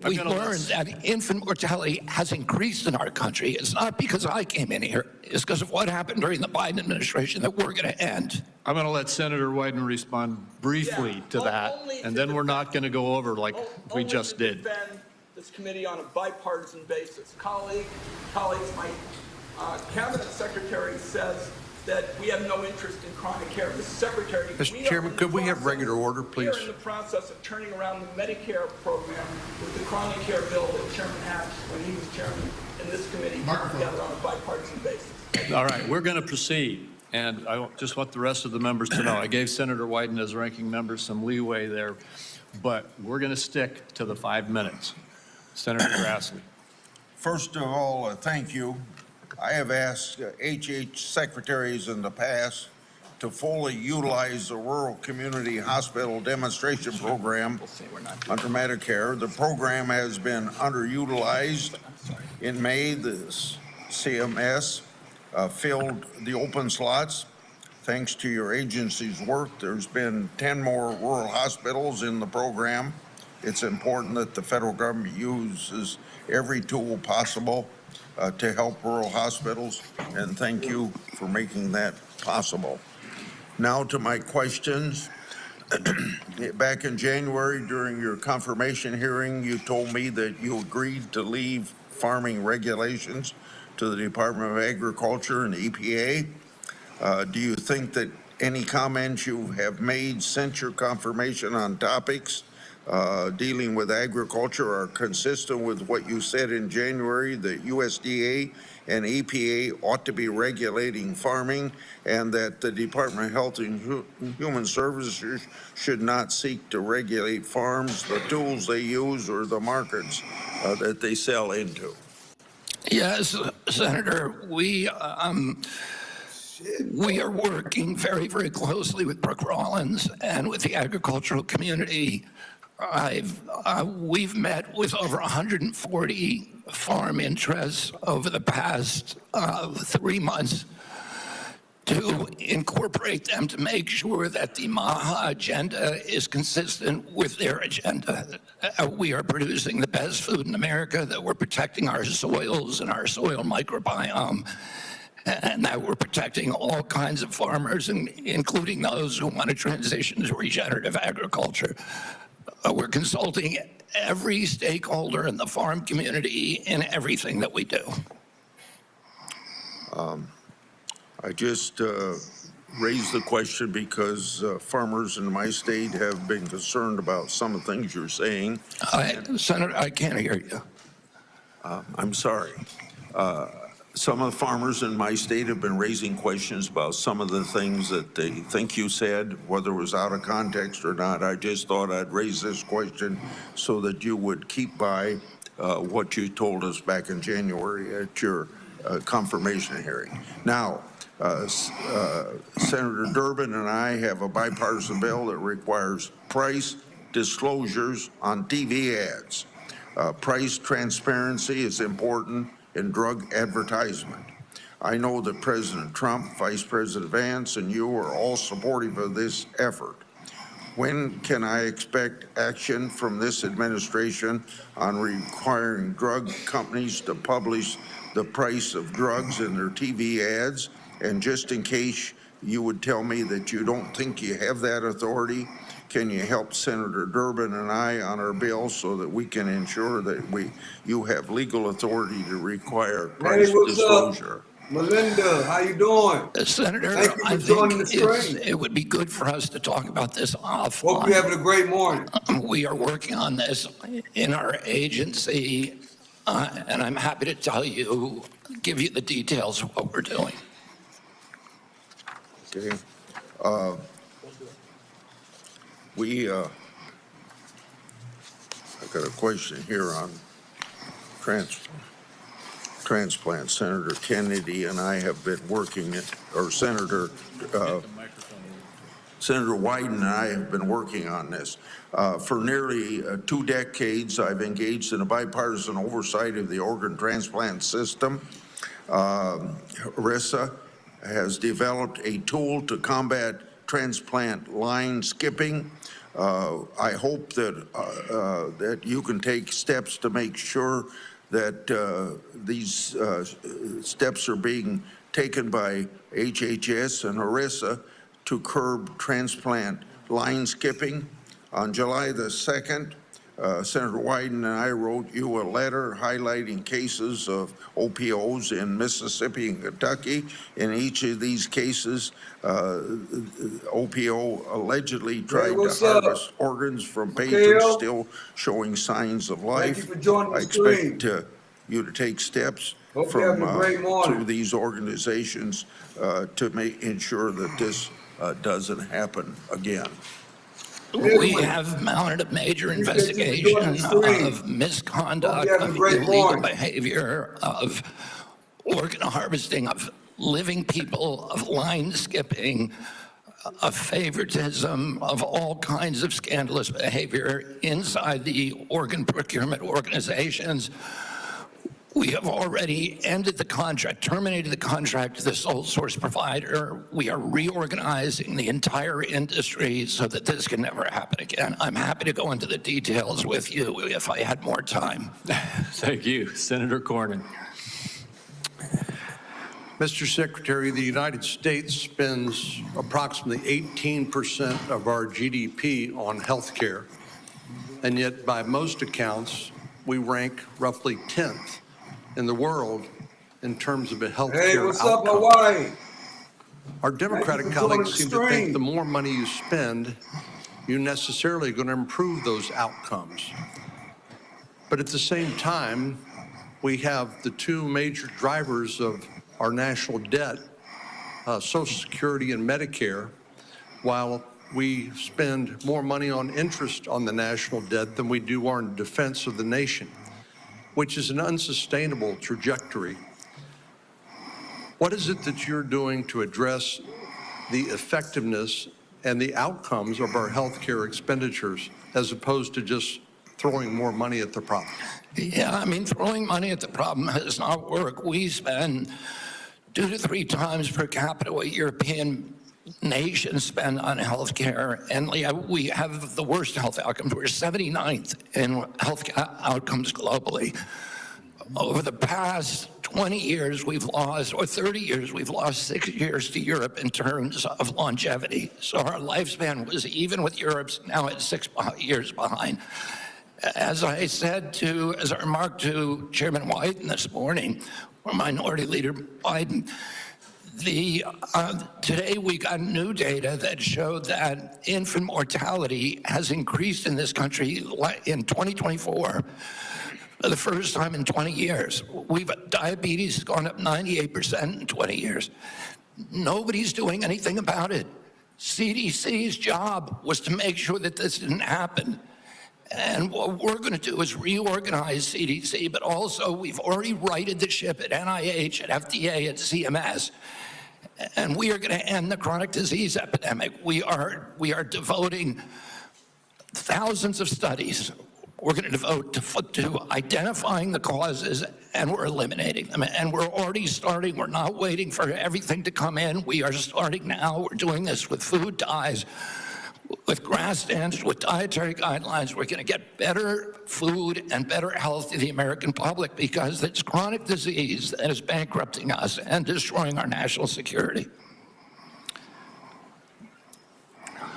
we learned that infant mortality has increased in our country. It's not because I came in here. It's because of what happened during the Biden administration that we're going to end. I'm going to let Senator Wyden respond briefly to that, and then we're not going to go over like we just did. Defend this committee on a bipartisan basis. Colleagues, my cabinet secretary says that we have no interest in chronic care. Mr. Secretary, Mr. Chairman, could we have regular order, please? We are in the process of turning around the Medicare program with the chronic care bill that Chairman Hatch, when he was chairman in this committee, put together on a bipartisan basis. All right, we're going to proceed. And I just want the rest of the members to know, I gave Senator Wyden as ranking member some leeway there, but we're going to stick to the 5 minutes. Senator Grassley. First of all, thank you. I have asked HH secretaries in the past to fully utilize the Rural Community Hospital Demonstration Program under Medicare. The program has been underutilized. In May, the CMS filled the open slots. Thanks to your agency's work, there's been 10 more rural hospitals in the program. It's important that the federal government uses every tool possible to help rural hospitals, and thank you for making that possible. Now to my questions. Back in January, during your confirmation hearing, you told me that you agreed to leave farming regulations to the Department of Agriculture and EPA. Do you think that any comments you have made since your confirmation on topics dealing with agriculture are consistent with what you said in January, that USDA and EPA ought to be regulating farming, and that the Department of Health and Human Services should not seek to regulate farms, the tools they use, or the markets that they sell into? Yes, Senator, we are working very, very closely with Brooke Rollins and with the agricultural community. We've met with over 140 farm interests over the past 3 months to incorporate them to make sure that the MAHA agenda is consistent with their agenda. We are producing the best food in America, that we're protecting our soils and our soil microbiome, and that we're protecting all kinds of farmers, including those who want to transition to regenerative agriculture. We're consulting every stakeholder in the farm community in everything that we do. I just raised the question because farmers in my state have been concerned about some of the things you're saying. Senator, I can't hear you. I'm sorry. Some of the farmers in my state have been raising questions about some of the things that they think you said, whether it was out of context or not. I just thought I'd raise this question so that you would keep by what you told us back in January at your confirmation hearing. Now, Senator Durbin and I have a bipartisan bill that requires price disclosures on TV ads. Price transparency is important in drug advertisement. I know that President Trump, Vice President Vance, and you are all supportive of this effort. When can I expect action from this administration on requiring drug companies to publish the price of drugs in their TV ads? And just in case you would tell me that you don't think you have that authority, can you help Senator Durbin and I on our bill so that we can ensure that you have legal authority to require price disclosure? Melinda, how you doing? Senator, Thank you for I joining the think stream. it would be good for us to talk about this offline. Hope you're having a great morning. We are working on this in our agency, and I'm happy to tell you, give you the details of what we're doing. Okay. I got a question here on transplant. Senator Kennedy and I have been working it, or Senator Wyden and I have been working on this. For nearly 2 decades, I've engaged in a bipartisan oversight of the organ transplant system. ERISA has developed a tool to combat transplant line skipping. I hope that you can take steps to make sure that these steps are being taken by HHS and ERISA to curb transplant line skipping. On July the 2nd, Senator Wyden and I wrote you a letter highlighting cases of OPOs in Mississippi and Kentucky. In each of these cases, OPO allegedly tried to harvest organs from patients still showing signs of life. Thank you for joining the I expect you to take steps through these organizations to ensure that this doesn't happen again. We have mounted a major investigation of misconduct, of illegal behavior, of organ harvesting, of living people, of line skipping, of favoritism, of all kinds of scandalous behavior inside the organ procurement organizations. We have already ended the contract, terminated the contract to the sole source provider. We are reorganizing the entire industry so that this can never happen again. I'm happy to go into the details with you if I had more time. Thank you. Senator Cornyn. Mr. Secretary, the United States spends approximately 18% of our GDP on health care, and yet by most accounts, we rank roughly 10th in the world in terms of a health care outcome. Hey, what's up, Hawaii? Our Democratic colleagues seem to think the more money you spend, you're necessarily going to improve those outcomes. But at the same time, we have the two major drivers of our national debt, Social Security and Medicare, while we spend more money on interest on the national debt than we do on defense of the nation, which is an unsustainable trajectory. What is it that you're doing to address the effectiveness and the outcomes of our healthcare expenditures as opposed to just throwing more money at the problem? Yeah, I mean, throwing money at the problem does not work. We spend 2 to 3 times per capita what European nations spend on health care, and we have the worst health outcomes. We're 79th in health outcomes globally. Over the past 20 years, we've lost, or 30 years, we've lost 6 years to Europe in terms of longevity. So our lifespan was even with Europe's, now it's 6 years behind. As I remarked to Chairman Wyden this morning, or Minority Leader Biden, today we got new data that showed that infant mortality has increased in this country in 2024 for the first time in 20 years. Diabetes has gone up 98% in 20 years. Nobody's doing anything about it. CDC's job was to make sure that this didn't happen. And what we're going to do is reorganize CDC, but also we've already righted the ship at NIH, at FDA, at CMS. And we are going to end the chronic disease epidemic. We are devoting thousands of studies. We're going to devote to identifying the causes, and we're eliminating them. And we're already starting. We're not waiting for everything to come in. We are starting now. We're doing this with food dyes, with grass standards, with dietary guidelines. We're going to get better food and better health to the American public because it's chronic disease that is bankrupting us and destroying our national security.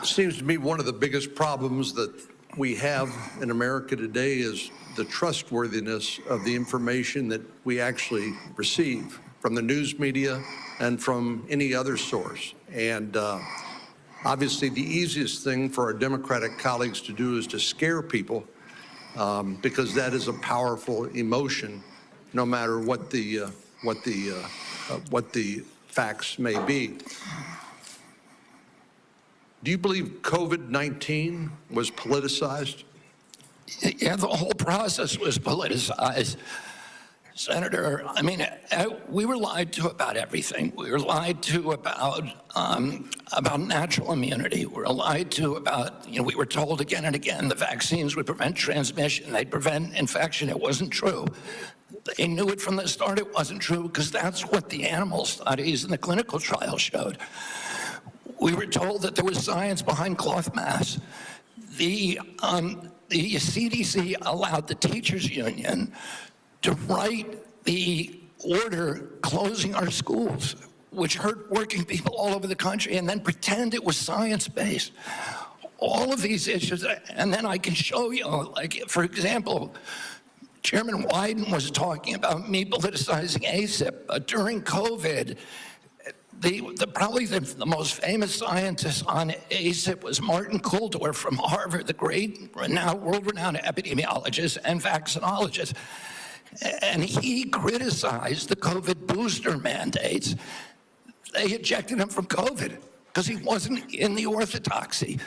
Seems to me one of the biggest problems that we have in America today is the trustworthiness of the information that we actually receive from the news media and from any other source. And obviously, the easiest thing for our Democratic colleagues to do is to scare people because that is a powerful emotion, no matter what the facts may be. Do you believe COVID-19 was politicized? Yeah, the whole process was politicized. Senator, I mean, we were lied to about everything. We were lied to about natural immunity. We were lied to about, we were told again and again the vaccines would prevent transmission, they'd prevent infection. It wasn't true. They knew it from the start it wasn't true because that's what the animal studies and the clinical trials showed. We were told that there was science behind cloth masks. The CDC allowed the teachers union to write the order closing our schools, which hurt working people all over the country, and then pretend it was science-based. All of these issues, and then I can show you, like, for example, Chairman Wyden was talking about me politicizing ACIP, but during COVID, probably the most famous scientist on ACIP was Martin Kulldorff from Harvard, the great world-renowned epidemiologist and vaccinologist. And he criticized the COVID booster mandates. They ejected him from COVID because he wasn't in the orthodoxy.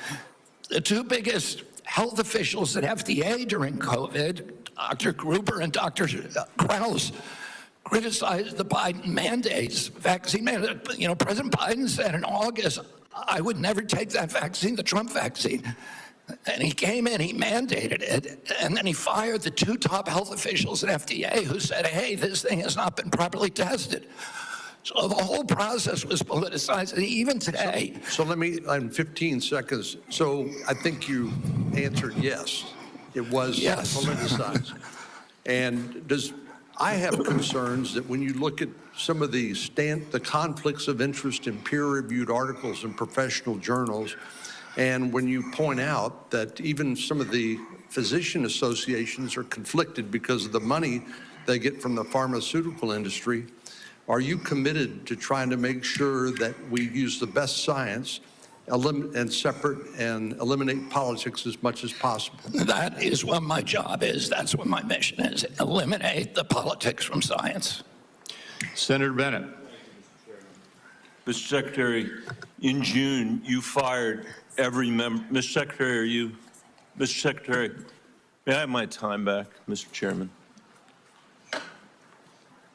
The two biggest health officials at FDA during COVID, Dr. Gruber and Dr. Krause, criticized the Biden mandates, vaccine mandates. President Biden said in August, I would never take that vaccine, the Trump vaccine. And he came in, he mandated it, and then he fired the two top health officials at FDA who said, hey, this thing has not been properly tested. So the whole process was politicized, and even today. So let me, in 15 seconds, so I think you answered yes. It was politicized. And I have concerns that when you look at some of the conflicts of interest in peer-reviewed articles in professional journals, and when you point out that even some of the physician associations are conflicted because of the money they get from the pharmaceutical industry, are you committed to trying to make sure that we use the best science and separate and eliminate politics as much as possible? That is what my job is. That's what my mission is. Eliminate the politics from science. Senator Bennett. Mr. Secretary, in June, you fired every member. Mr. Secretary, Mr. Secretary, may I have my time back, Mr. Chairman?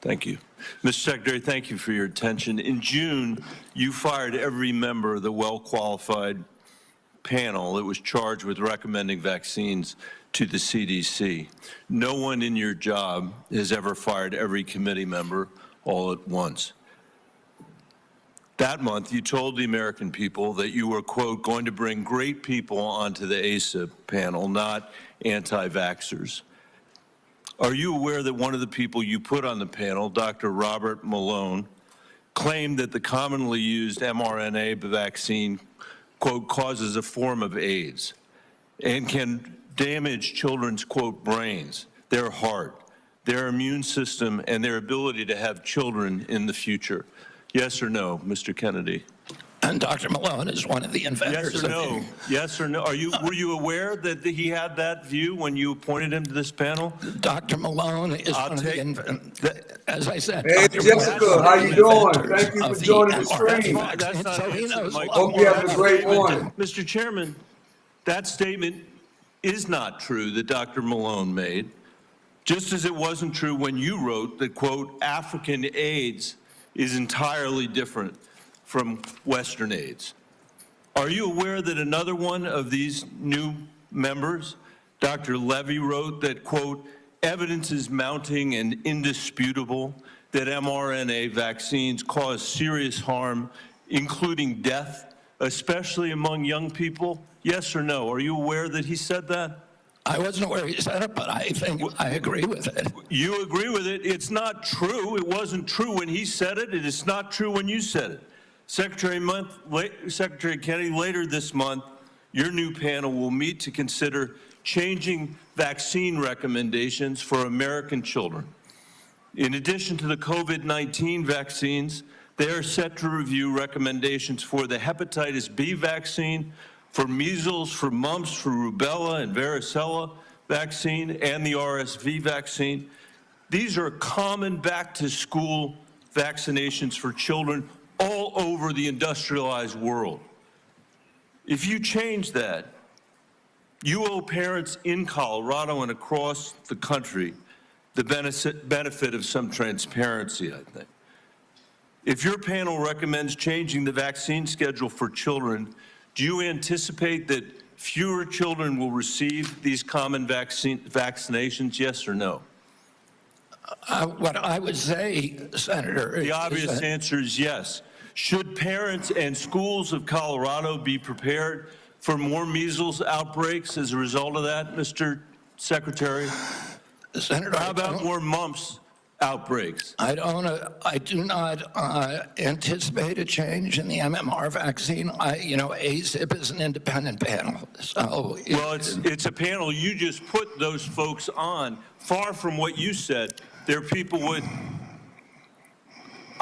Thank you. Mr. Secretary, thank you for your attention. In June, you fired every member of the well-qualified panel that was charged with recommending vaccines to the CDC. No one in your job has ever fired every committee member all at once. That month, you told the American people that you were, quote, going to bring great people onto the ACIP panel, not anti-vaxxers. Are you aware that one of the people you put on the panel, Dr. Robert Malone, claimed that the commonly used mRNA vaccine, quote, causes a form of AIDS and can damage children's, quote, brains, their heart, their immune system, and their ability to have children in the future? Yes or no, Mr. Kennedy? And Dr. Malone is one of the inventors. Yes or no? Yes or no? Were you aware that he had that view when you appointed him to this panel? Dr. Malone is one of the inventors. As I said, Hey, Dr. Jessica, how you doing? Thank you for joining the stream. That's not so he knows a lot Hope more you have about a great it than I do. morning. Mr. Chairman, that statement is not true that Dr. Malone made, just as it wasn't true when you wrote that, quote, African AIDS is entirely different from Western AIDS. Are you aware that another one of these new members, Dr. Levy, wrote that, quote, evidence is mounting and indisputable that mRNA vaccines cause serious harm, including death, especially among young people? Yes or no? Are you aware that he said that? I wasn't aware he said it, but I think I agree with it. You agree with it? It's not true. It wasn't true when he said it. It is not true when you said it. Secretary Kennedy, later this month, your new panel will meet to consider changing vaccine recommendations for American children. In addition to the COVID-19 vaccines, they are set to review recommendations for the hepatitis B vaccine, for measles, for mumps, for rubella and varicella vaccine, and the RSV vaccine. These are common back-to-school vaccinations for children all over the industrialized world. If you change that, you owe parents in Colorado and across the country the benefit of some transparency, I think. If your panel recommends changing the vaccine schedule for children, do you anticipate that fewer children will receive these common vaccinations, yes or no? What I would say, Senator, the obvious answer is yes. Should parents and schools of Colorado be prepared for more measles outbreaks as a result of that, Mr. Secretary? Senator, how about more mumps outbreaks? I do not anticipate a change in the MMR vaccine. ACIP is an independent panel. So well, it's a panel. You just put those folks on. Far from what you said, there are people with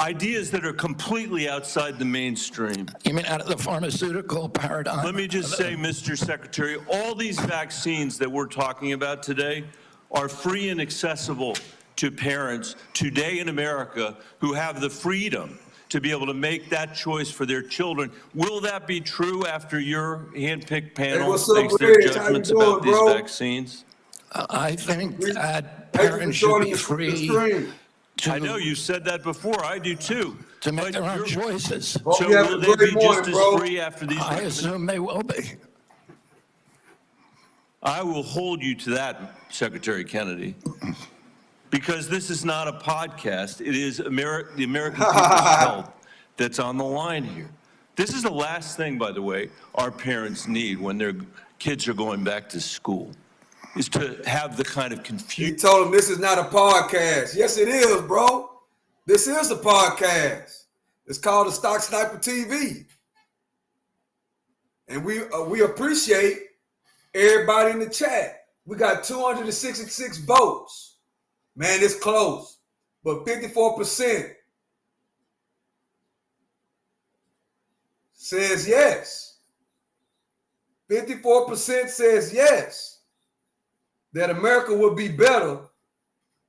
ideas that are completely outside the mainstream. You mean out of the pharmaceutical paradigm? Let me just say, Mr. Secretary, all these vaccines that we're talking about today are free and accessible to parents today in America who have the freedom to be able to make that choice for their children. Will that be true after your hand-picked panel makes their judgments about these vaccines? I think that parents should be free. I know you said that before. I do too. To make their own choices. So will they be just as free after these? I assume they will be. I will hold you to that, Secretary Kennedy, because this is not a podcast. It is the American people's health that's on the line here. This is the last thing, by the way, our parents need when their kids are going back to school, is to have the kind of confusion. He told him this is not a podcast. Yes, it is, bro. This is a podcast. It's called the Stock Sniper TV. And we appreciate everybody in the chat. We got 266 votes. Man, it's close. But 54% says yes. 54% says yes. That America would be better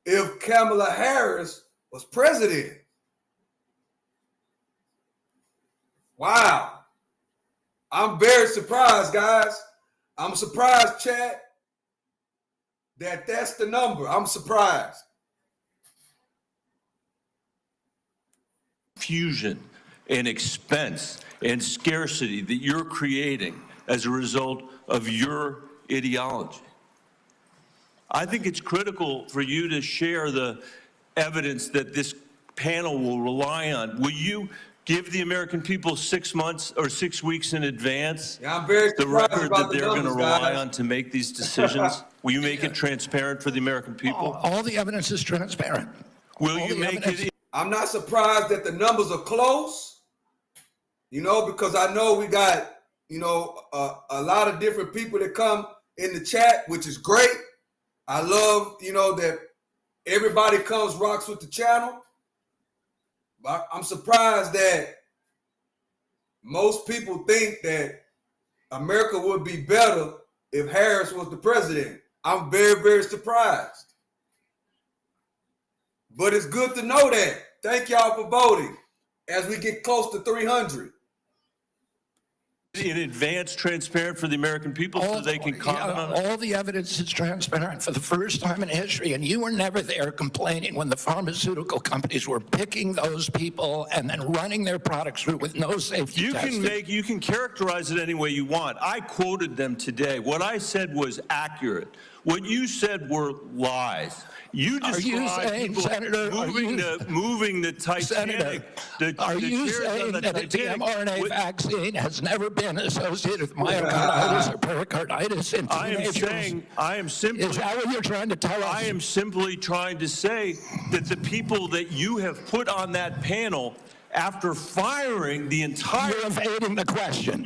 if Kamala Harris was president. Wow. I'm very surprised, guys. I'm surprised, chat, that that's the number. I'm surprised. Confusion and expense and scarcity that you're creating as a result of your ideology. I think it's critical for you to share the evidence that this panel will rely on. Will you give the American people 6 months or 6 weeks in advance the record that they're going to rely on to make these decisions? Will you make it transparent for the American people? All the evidence is transparent. Will you make it? I'm not surprised that the numbers are close, because I know we got, a lot of different people that come in the chat, which is great. I love, that everybody rocks with the channel. But I'm surprised that, most people think that America would be better if Harris was the president. I'm very, very surprised. But it's good to know that. Thank y'all for voting as we get close to 300. In advance, transparent for the American people so they can comment on it? All the evidence is transparent for the first time in history, and you were never there complaining when the pharmaceutical companies were picking those people and then running their products through with no safety testing. You can characterize it any way you want. I quoted them today. What I said was accurate. What you said were lies. You described people moving the Titanic. Are you saying that the mRNA vaccine has never been associated with myocarditis or pericarditis in teenagers? I am simply. Is that what you're trying to tell us? I am simply trying to say that the people that you have put on that panel, after firing the entire. You're evading the question.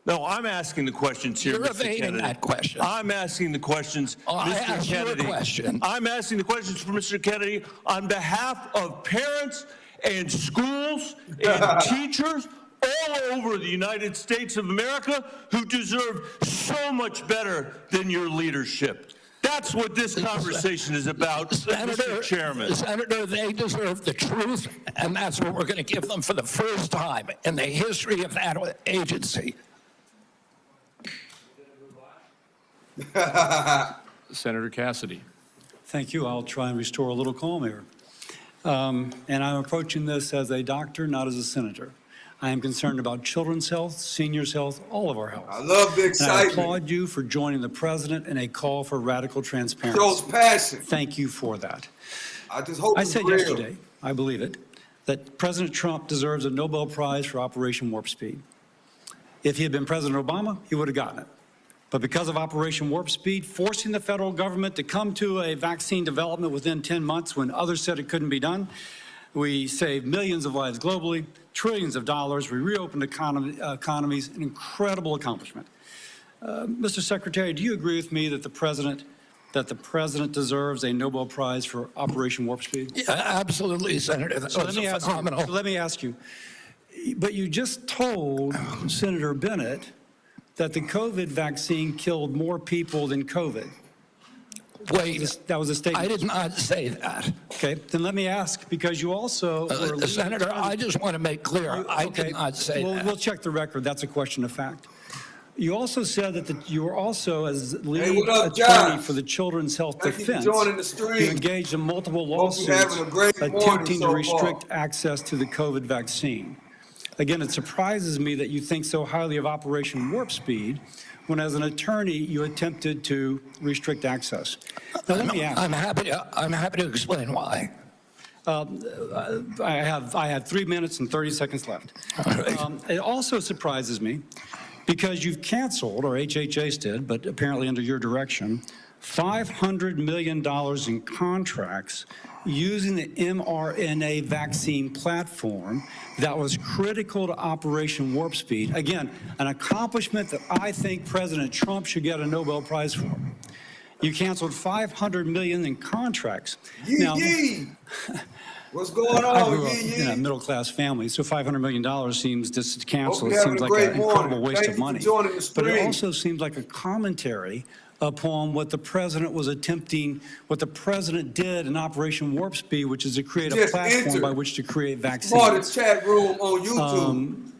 No, I'm asking the questions here, You're Mr. evading Kennedy. that question. I'm asking the questions, Mr. Kennedy. I'm asking the questions for Mr. Kennedy on behalf of parents and schools and teachers all over the United States of America who deserve so much better than your leadership. That's what this conversation is about, Mr. Chairman. Senator, they deserve the truth, and that's what we're going to give them for the first time in the history of that agency. Senator Cassidy. Thank you. I'll try and restore a little calm here. And I'm approaching this as a doctor, not as a senator. I am concerned about children's health, seniors' health, all of our health. I love the excitement. And I applaud you for joining the president in a call for radical transparency. Shows passion. Thank you for that. I just hope I it's said real. yesterday, I believe it, that President Trump deserves a Nobel Prize for Operation Warp Speed. If he had been President Obama, he would have gotten it. But because of Operation Warp Speed, forcing the federal government to come to a vaccine development within 10 months when others said it couldn't be done, we saved millions of lives globally, trillions of dollars. We reopened economies, an incredible accomplishment. Mr. Secretary, do you agree with me that the president deserves a Nobel Prize for Operation Warp Speed? Yeah, absolutely, Senator. That was phenomenal. Let me ask you, but you just told Senator Bennett that the COVID vaccine killed more people than COVID. Wait, that was a statement. I did not say that. Okay, then let me ask, because you also were Senator, I just want to make clear, I did not say that. We'll check the record. That's a question of fact. You also said that you were also, as lead attorney for the Children's Health Defense, you engaged in multiple lawsuits attempting to restrict access to the COVID vaccine. Again, it surprises me that you think so highly of Operation Warp Speed when, as an attorney, you attempted to restrict access. Now, let me ask. I'm happy to explain why. I have 3 minutes and 30 seconds left. It also surprises me because you've canceled, or HHS did, but apparently under your direction, $500 million in contracts using the mRNA vaccine platform that was critical to Operation Warp Speed. Again, an accomplishment that I think President Trump should get a Nobel Prize for. You canceled $500 million in contracts. Now, what's going on? I grew up in a middle-class family, so $500 million seems just to cancel. It seems like an incredible waste of money. But it also seems like a commentary upon what the president was attempting, what the president did in Operation Warp Speed, which is to create a platform by which to create vaccines. Smartest chat room on YouTube.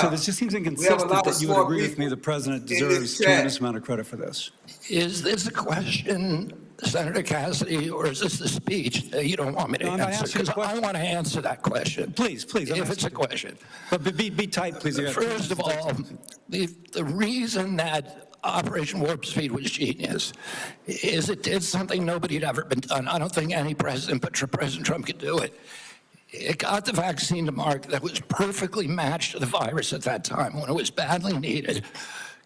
So this just seems inconsistent that you would agree with me the president deserves a tremendous amount of credit for this. Is this a question, Senator Cassidy, or is this a speech that you don't want me to answer? Because I want to answer that question. Please. If it's a question. But be tight, please. First of all, the reason that Operation Warp Speed was genius is it did something nobody had ever been done. I don't think any president but President Trump could do it. It got the vaccine to market that was perfectly matched to the virus at that time when it was badly needed,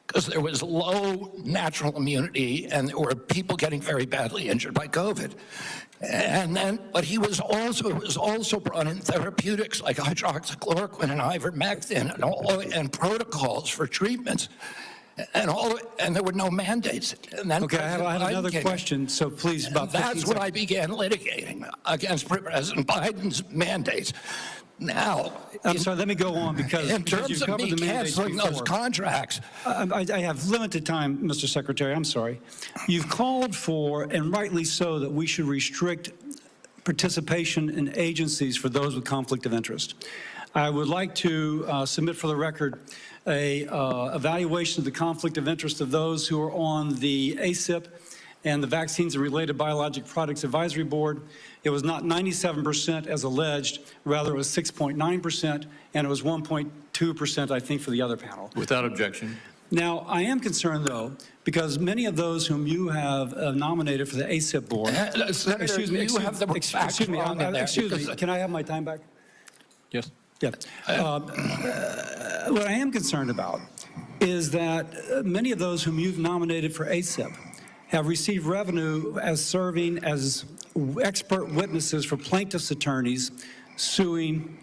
because there was low natural immunity and there were people getting very badly injured by COVID. And then, but it was also brought in therapeutics like hydroxychloroquine and ivermectin and protocols for treatments. And there were no mandates. And then okay, I have another question, so please, about 15 That's when I began litigating against President Biden's mandates. Now, sorry, let me go on because in terms you've of covered me the mandates canceling those before. contracts, I have limited time, Mr. Secretary. I'm sorry. You've called for, and rightly so, that we should restrict participation in agencies for those with conflict of interest. I would like to submit for the record a evaluation of the conflict of interest of those who are on the ACIP and the Vaccines and Related Biologic Products Advisory Board. It was not 97% as alleged, rather it was 6.9%, and it was 1.2%, I think, for the other panel. Without objection. Now, I am concerned, though, because many of those whom you have nominated for the ACIP board, Senator, excuse me, you have the facts wrong in there. excuse me, can I have my time back? Yes. Yeah. What I am concerned about is that many of those whom you've nominated for ACIP have received revenue as serving as expert witnesses for plaintiffs' attorneys suing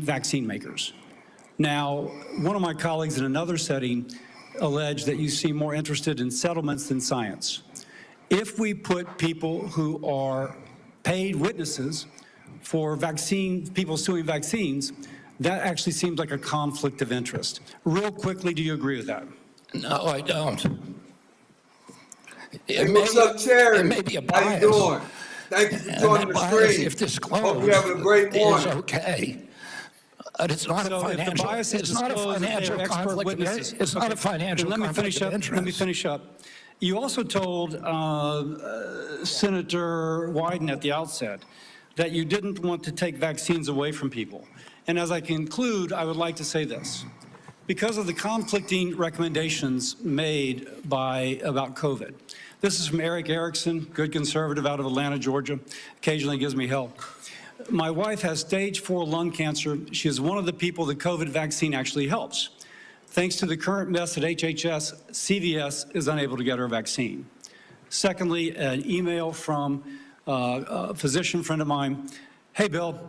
vaccine makers. Now, one of my colleagues in another setting alleged that you seem more interested in settlements than science. If we put people who are paid witnesses for people suing vaccines, that actually seems like a conflict of interest. Real quickly, do you agree with that? No, I don't. Hey, what's up, Cherry? It may be a How bias. you doing? Thank you for joining the stream. If disclosed, Hope you're having a great is morning. okay. But it's not a financial. It's not a financial conflict of interest. It's not a financial conflict of interest. Let me finish up. You also told Senator Wyden at the outset that you didn't want to take vaccines away from people. And as I conclude, I would like to say this. Because of the conflicting recommendations made about COVID. This is from Eric Erickson, good conservative out of Atlanta, Georgia, occasionally gives me help. My wife has stage 4 lung cancer. She is one of the people the COVID vaccine actually helps. Thanks to the current mess at HHS, CVS is unable to get her vaccine. Secondly, an email from a physician friend of mine. Hey, Bill,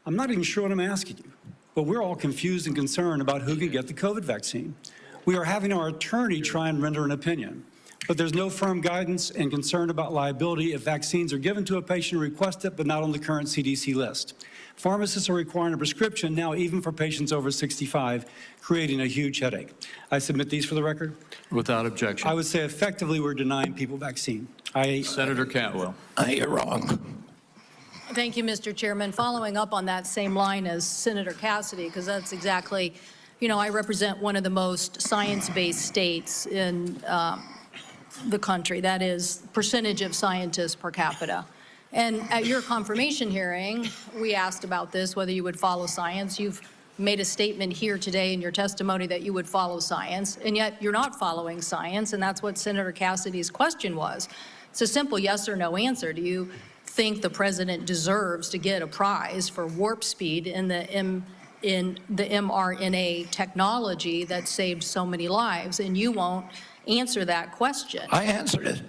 I'm not even sure what I'm asking you, but we're all confused and concerned about who can get the COVID vaccine. We are having our attorney try and render an opinion, but there's no firm guidance and concern about liability if vaccines are given to a patient who requests it, but not on the current CDC list. Pharmacists are requiring a prescription now even for patients over 65, creating a huge headache. I submit these for the record. Without objection. I would say effectively we're denying people vaccine. Senator Cantwell. You're wrong. Thank you, Mr. Chairman. Following up on that same line as Senator Cassidy, because that's exactly, I represent one of the most science-based states in the country. That is percentage of scientists per capita. And at your confirmation hearing, we asked about this, whether you would follow science. You've made a statement here today in your testimony that you would follow science, and yet you're not following science, and that's what Senator Cassidy's question was. It's a simple yes or no answer. Do you think the president deserves to get a prize for warp speed in the mRNA technology that saved so many lives? And you won't answer that question. I answered it.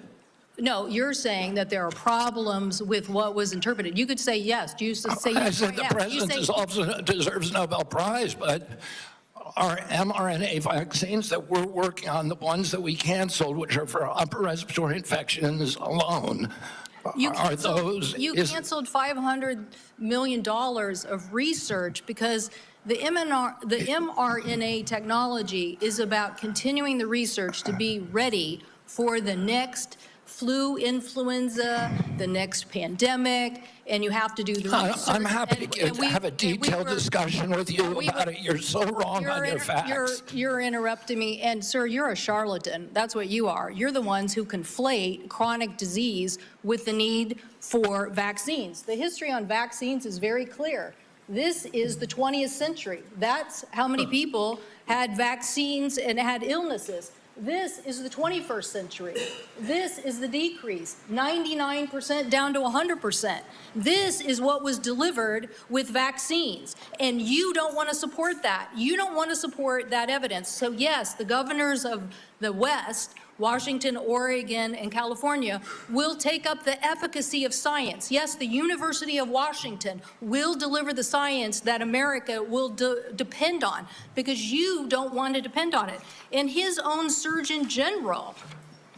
No, you're saying that there are problems with what was interpreted. You could say yes. Do you say yes? I said the president also deserves a Nobel Prize, but our mRNA vaccines that we're working on, the ones that we canceled, which are for upper respiratory infections alone, you are those... You canceled $500 million of research because the mRNA technology is about continuing the research to be ready for the next flu, influenza, the next pandemic, and you have to do the research. I'm happy to have a detailed discussion with you about it. You're so wrong on your facts. You're interrupting me, and sir, you're a charlatan. That's what you are. You're the ones who conflate chronic disease with the need for vaccines. The history on vaccines is very clear. This is the 20th century. That's how many people had vaccines and had illnesses. This is the 21st century. This is the decrease, 99% down to 100%. This is what was delivered with vaccines, and you don't want to support that. You don't want to support that evidence. So yes, the governors of the West, Washington, Oregon, and California, will take up the efficacy of science. Yes, the University of Washington will deliver the science that America will depend on, because you don't want to depend on it. And his own Surgeon General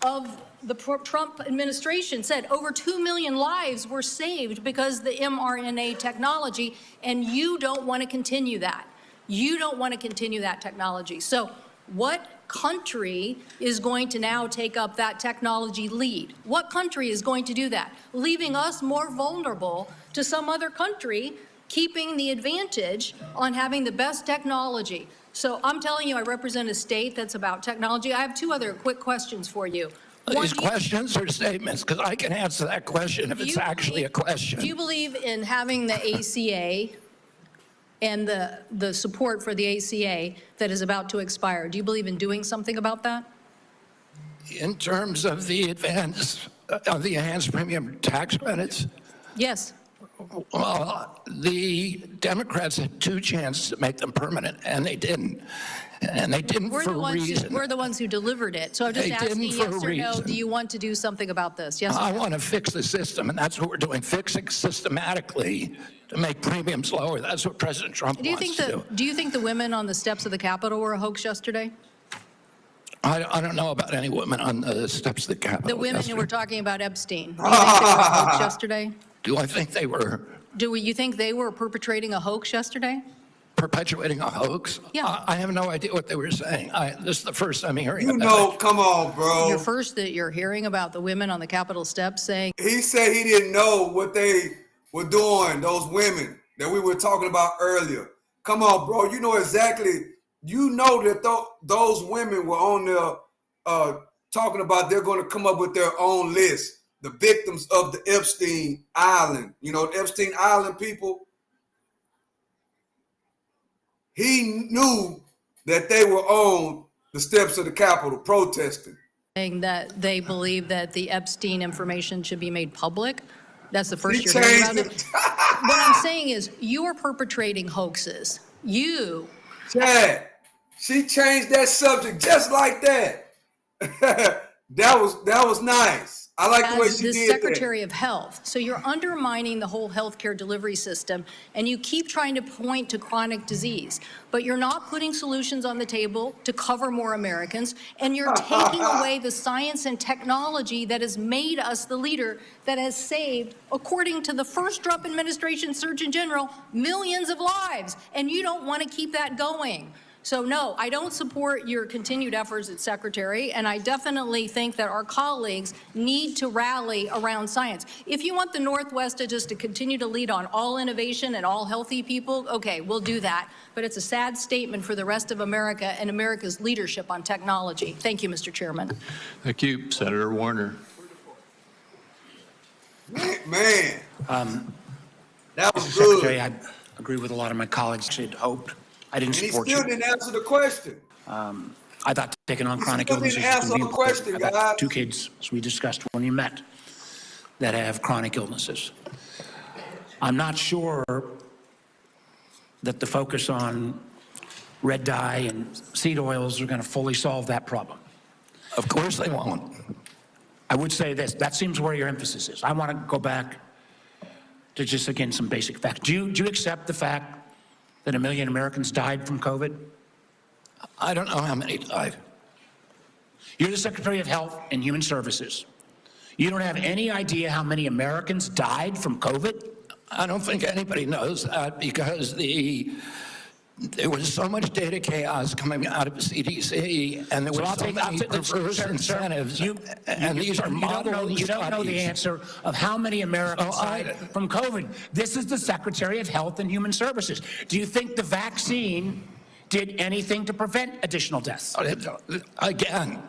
of the Trump administration said over 2 million lives were saved because of the mRNA technology, and you don't want to continue that. You don't want to continue that technology. So what country is going to now take up that technology lead? What country is going to do that? Leaving us more vulnerable to some other country, keeping the advantage on having the best technology. So I'm telling you, I represent a state that's about technology. I have two other quick questions for you. These questions or statements? Because I can answer that question if it's actually a question. Do you believe in having the ACA and the support for the ACA that is about to expire? Do you believe in doing something about that? In terms of the enhanced premium tax credits? Yes. Well, the Democrats had two chances to make them permanent, and they didn't. And they didn't for a reason. We're the ones who delivered it. So I'm just asking, yes or no, do you want to do something about this? Yes or no? I want to fix the system, and that's what we're doing, fixing systematically to make premiums lower. That's what President Trump wants to do. Do you think the women on the steps of the Capitol were a hoax yesterday? I don't know about any women on the steps of the Capitol. The women who were talking about Epstein. Do you think they were a hoax yesterday? Do I think they were? Do you think they were perpetrating a hoax yesterday? Perpetuating a hoax? Yeah. I have no idea what they were saying. This is the first I'm hearing You about know, it. come on, bro. You're first that you're hearing about the women on the Capitol steps saying. He said he didn't know what they were doing, those women that we were talking about earlier. Come on, bro. You know exactly. You know that those women were on there talking about they're going to come up with their own list. The victims of the Epstein Island. You know, Epstein Island people. He knew that they were on the steps of the Capitol protesting. Saying that they believe that the Epstein information should be made public. That's the first you're hearing about it. What I'm saying is you're perpetrating hoaxes. You. Chad, she changed that subject just like that. that was nice. I like the way she did that. As the Secretary of Health. So you're undermining the whole healthcare delivery system, and you keep trying to point to chronic disease, but you're not putting solutions on the table to cover more Americans, and you're taking away the science and technology that has made us the leader that has saved, according to the first Trump administration Surgeon General, millions of lives, and you don't want to keep that going. So no, I don't support your continued efforts as Secretary, and I definitely think that our colleagues need to rally around science. If you want the Northwest to continue to lead on all innovation and all healthy people, okay, we'll do that. But it's a sad statement for the rest of America and America's leadership on technology. Thank you, Mr. Chairman. Thank you, Senator Warner. Man, that was Secretary, good. I agree with a lot of my colleagues had hoped. I didn't And he support still you. didn't answer the question. I thought taking on chronic still illnesses didn't answer would be the question, important. I've got guys. 2 kids, as we discussed when you met, that have chronic illnesses. I'm not sure that the focus on red dye and seed oils are going to fully solve that problem. Of course they won't. I would say this, that seems where your emphasis is. I want to go back to just, again, some basic facts. Do you accept the fact that 1 million Americans died from COVID? I don't know how many died. You're the Secretary of Health and Human Services. You don't have any idea how many Americans died from COVID? I don't think anybody knows that because there was so much data chaos coming out of the CDC, and there were so many perverse incentives. And these are model You don't know the answer of how many Americans died from COVID. This is the Secretary of Health and Human Services. Do you think the vaccine did anything to prevent additional deaths? Again,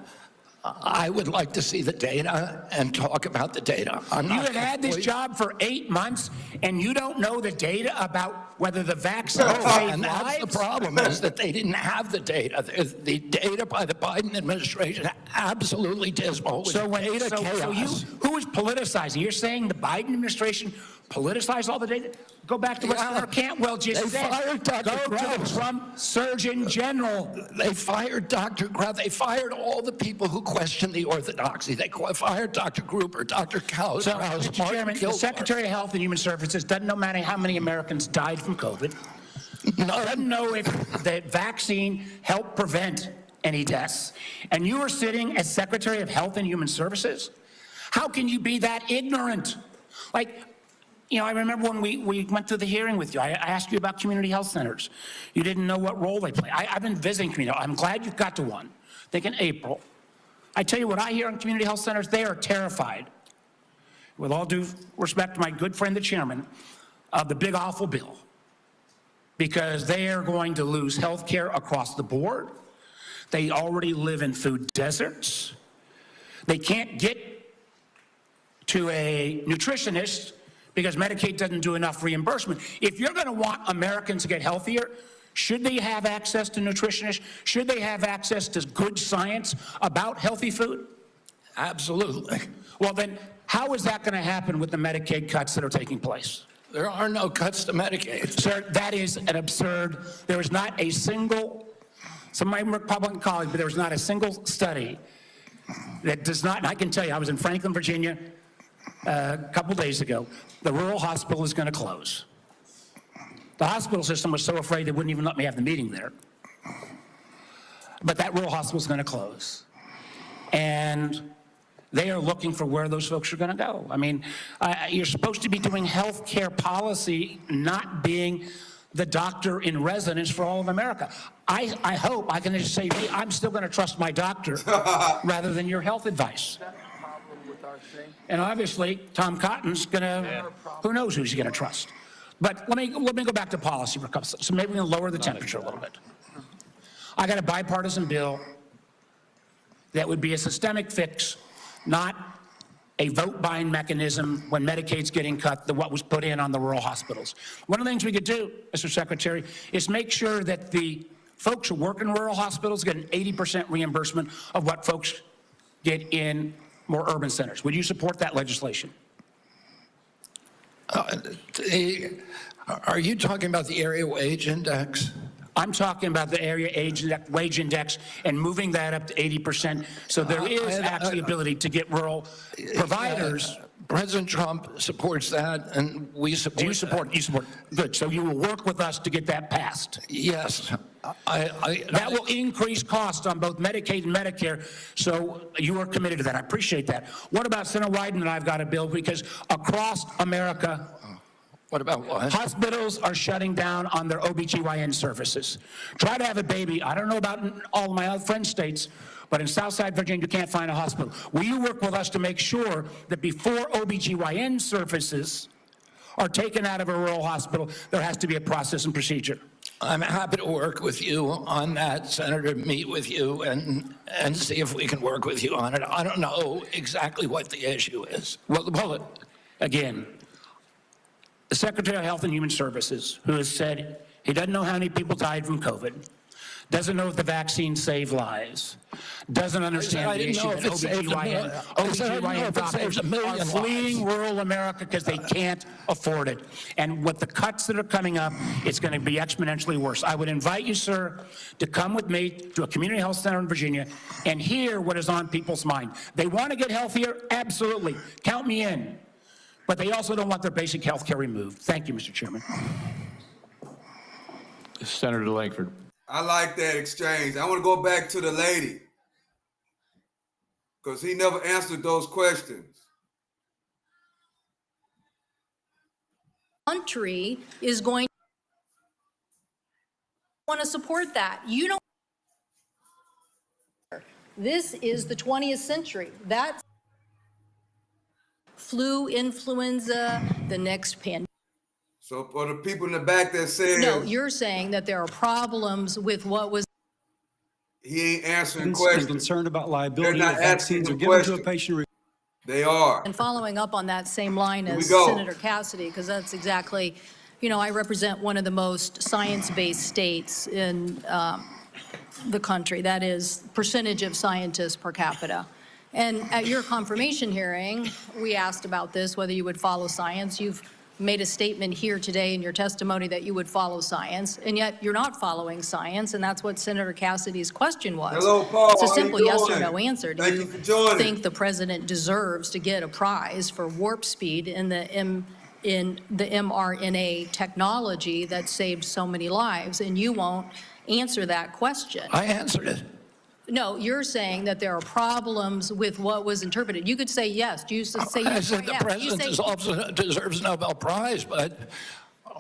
I would like to see the data and talk about the data. You have had this job for 8 months, and you don't know the data about whether the vaccine saved And that's lives? the problem, is that they didn't have the data. The data by the Biden administration absolutely dismal. So Data chaos. who is politicizing? You're saying the Biden administration politicized all the data? Go back to what Senator Cantwell just said. Fired Dr. Go to the Trump Surgeon General. They fired Dr. Kraut. They fired all the people who questioned the orthodoxy. They fired Dr. Gruber, Dr. Krause, So, Mr. Chairman, the Secretary of Health and Human Services doesn't know how many Americans died from COVID. Doesn't know if the vaccine helped prevent any deaths, and you are sitting as Secretary of Health and Human Services? How can you be that ignorant? Like, you know, I remember when we went through the hearing with you, I asked you about community health centers. You didn't know what role they play. I've been visiting community. I'm glad you got to one, I think in April. I tell you what I hear on community health centers, they are terrified, with all due respect to my good friend, the chairman, of the big awful bill, because they are going to lose health care across the board. They already live in food deserts. They can't get to a nutritionist because Medicaid doesn't do enough reimbursement. If you're going to want Americans to get healthier, should they have access to nutritionists? Should they have access to good science about healthy food? Absolutely. Well, then how is that going to happen with the Medicaid cuts that are taking place? There are no cuts to Medicaid. Sir, that is an absurd. There is not a single, some of my Republican colleagues, but there is not a single study that does not, and I can tell you, I was in Franklin, Virginia a couple days ago. The rural hospital is going to close. The hospital system was so afraid they wouldn't even let me have the meeting there. But that rural hospital is going to close. And they are looking for where those folks are going to go. I mean, you're supposed to be doing health care policy, not being the doctor in residence for all of America. I hope I can just say, hey, I'm still going to trust my doctor rather than your health advice. And obviously, Tom Cotton's going to, who knows who he's going to trust. But let me go back to policy for a couple, so maybe we can lower the temperature a little bit. I got a bipartisan bill that would be a systemic fix, not a vote-buying mechanism when Medicaid's getting cut, what was put in on the rural hospitals. One of the things we could do, Mr. Secretary, is make sure that the folks who work in rural hospitals get an 80% reimbursement of what folks get in more urban centers. Would you support that legislation? Are you talking about the area wage index? I'm talking about the area wage index and moving that up to 80%, so there is actually ability to get rural providers. President Trump supports that, and we support. Do you support? That. You support. Good. So you will work with us to get that passed. Yes. That will increase costs on both Medicaid and Medicare, so you are committed to that. I appreciate that. What about Senator Wyden and I've got a bill, because across America, what about what? Hospitals are shutting down on their OBGYN services. Try to have a baby. I don't know about all of my other friend states, but in Southside Virginia, you can't find a hospital. Will you work with us to make sure that before OBGYN services are taken out of a rural hospital, there has to be a process and procedure? I'm happy to work with you on that, Senator, meet with you and see if we can work with you on it. I don't know exactly what the issue is. Well, again, the Secretary of Health and Human Services, who has said he doesn't know how many people died from COVID, doesn't know if the vaccine saved lives, doesn't understand the issue that OBGYN doctors are fleeing rural America because they can't afford it. And with the cuts that are coming up, it's going to be exponentially worse. I would invite you, sir, to come with me to a community health center in Virginia and hear what is on people's mind. They want to get healthier? Absolutely. Count me in. But they also don't want their basic health care removed. Thank you, Mr. Chairman. Senator Langford. I like that exchange. I want to go back to the lady because he never answered those questions. Country is going to want to support that. You don't. This is the 20th century. That's flu, influenza, the next pandemic. So for the people in the back that said... No, you're saying that there are problems with what was... He ain't answering questions. Concerned about liability They're not if vaccines are given to a patient. They are. And following up on that same line as Senator Cassidy, because that's exactly, you know, I represent one of the most science-based states in the country. That is percentage of scientists per capita. And at your confirmation hearing, we asked about this, whether you would follow science. You've made a statement here today in your testimony that you would follow science, and yet you're not following science, and that's what Senator Cassidy's question was. Hello, Paul. It's a simple yes or no answer. Do you joining. think the president deserves to get a prize for warp speed in the mRNA technology that saved so many lives? And you won't answer that question. I answered it. No, you're saying that there are problems with what was interpreted. You could say yes. You used to say I said the yes. president also deserves a Nobel Prize, but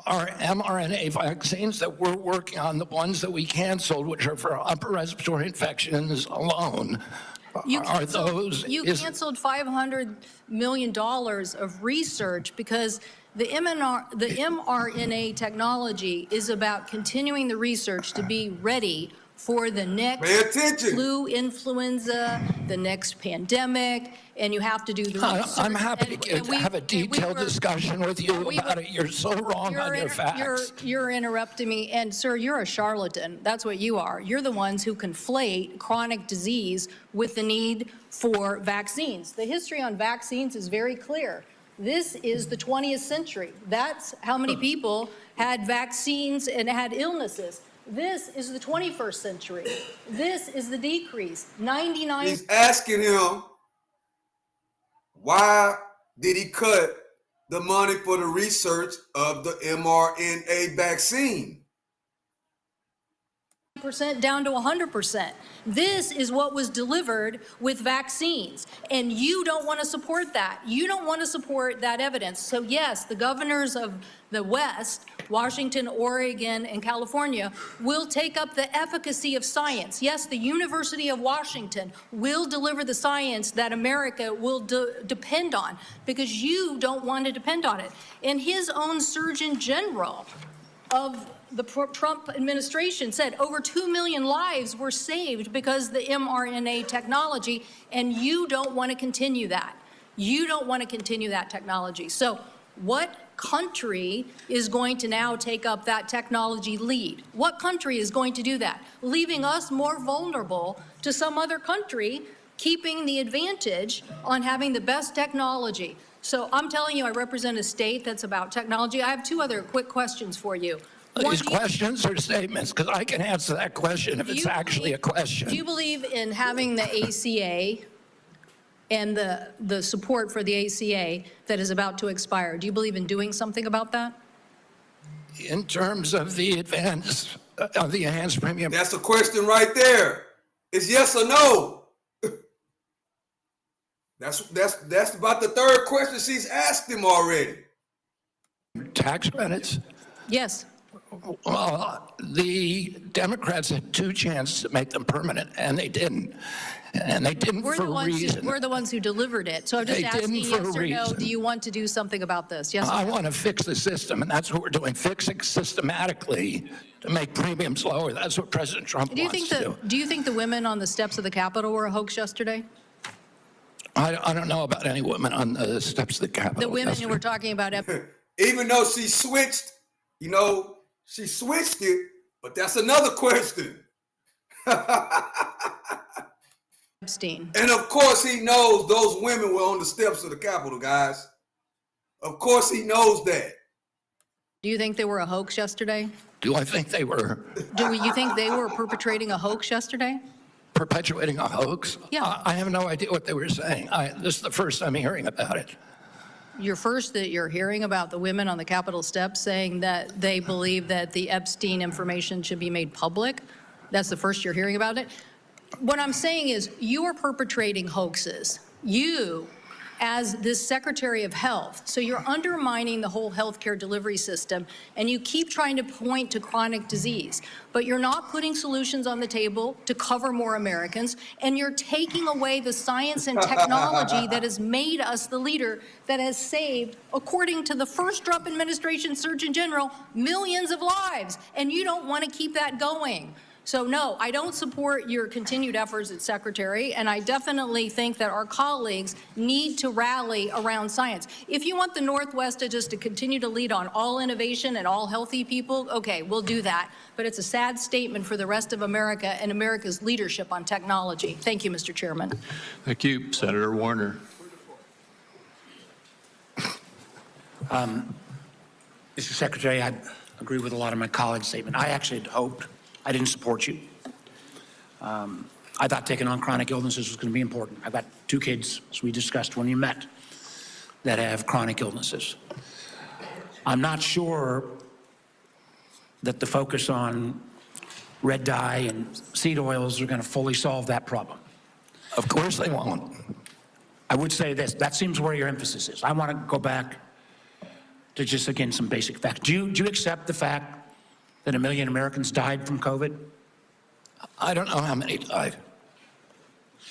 our mRNA vaccines that we're working on, the ones that we canceled, which are for upper respiratory infections alone, You are those... canceled $500 million of research because the mRNA technology is about continuing the research to be ready for the next flu, influenza, the next pandemic, and you have to do the research. I'm happy to have a detailed discussion with you about it. You're so wrong on your facts. You're interrupting me, and sir, you're a charlatan. That's what you are. You're the ones who conflate chronic disease with the need for vaccines. The history on vaccines is very clear. This is the 20th century. That's how many people had vaccines and had illnesses. This is the 21st century. This is the decrease. 99. He's asking him, why did he cut the money for the research of the mRNA vaccine? Down to 100%. This is what was delivered with vaccines, and you don't want to support that. You don't want to support that evidence. So yes, the governors of the West, Washington, Oregon, and California, will take up the efficacy of science. Yes, the University of Washington will deliver the science that America will depend on, because you don't want to depend on it. And his own Surgeon General of the Trump administration said over 2 million lives were saved because of the mRNA technology, and you don't want to continue that. You don't want to continue that technology. So what country is going to now take up that technology lead? What country is going to do that? Leaving us more vulnerable to some other country, keeping the advantage on having the best technology. So I'm telling you, I represent a state that's about technology. I have two other quick questions for you. These questions or statements? Because I can answer that question if it's actually a question. Do you believe in having the ACA and the support for the ACA that is about to expire? Do you believe in doing something about that? In terms of the enhanced premium. That's a question right there. It's yes or no. That's about the third question she's asked him already. Tax credits? Yes. Well, the Democrats had two chances to make them permanent, and they didn't. And they didn't for a reason. We're the ones who delivered it. So I'm just asking yes or no, do you want to do something about this? Yes or no? I want to fix the system, and that's what we're doing, fixing systematically to make premiums lower. That's what President Trump wants to do. Do you think the women on the steps of the Capitol were a hoax yesterday? I don't know about any women on the steps of the Capitol. The women who were talking about even though she switched, she switched it, but that's another question. Epstein. And of course he knows those women were on the steps of the Capitol, guys. Of course he knows that. Do you think they were a hoax yesterday? Do I think they were? Do you think they were perpetrating a hoax yesterday? Perpetuating a hoax? Yeah. I have no idea what they were saying. This is the first I'm hearing about it. You're hearing about the women on the Capitol steps saying that they believe that the Epstein information should be made public. That's the first you're hearing about it. What I'm saying is you are perpetrating hoaxes. You, as this Secretary of Health, so you're undermining the whole healthcare delivery system, and you keep trying to point to chronic disease, but you're not putting solutions on the table to cover more Americans, and you're taking away the science and technology that has made us the leader that has saved, according to the first Trump administration Surgeon General, millions of lives, and you don't want to keep that going. So no, I don't support your continued efforts as Secretary, and I definitely think that our colleagues need to rally around science. If you want the Northwest to continue to lead on all innovation and all healthy people, okay, we'll do that. But it's a sad statement for the rest of America and America's leadership on technology. Thank you, Mr. Chairman. Thank you, Senator Warner. Mr. Secretary, I agree with a lot of my colleagues' statement. I actually had hoped I didn't support you. I thought taking on chronic illnesses was going to be important. I've got two kids, as we discussed when you met, that have chronic illnesses. I'm not sure that the focus on red dye and seed oils are going to fully solve that problem. Of course they won't. I would say this, that seems where your emphasis is. I want to go back to just, again, some basic facts. Do you accept the fact that 1 million Americans died from COVID? I don't know how many died.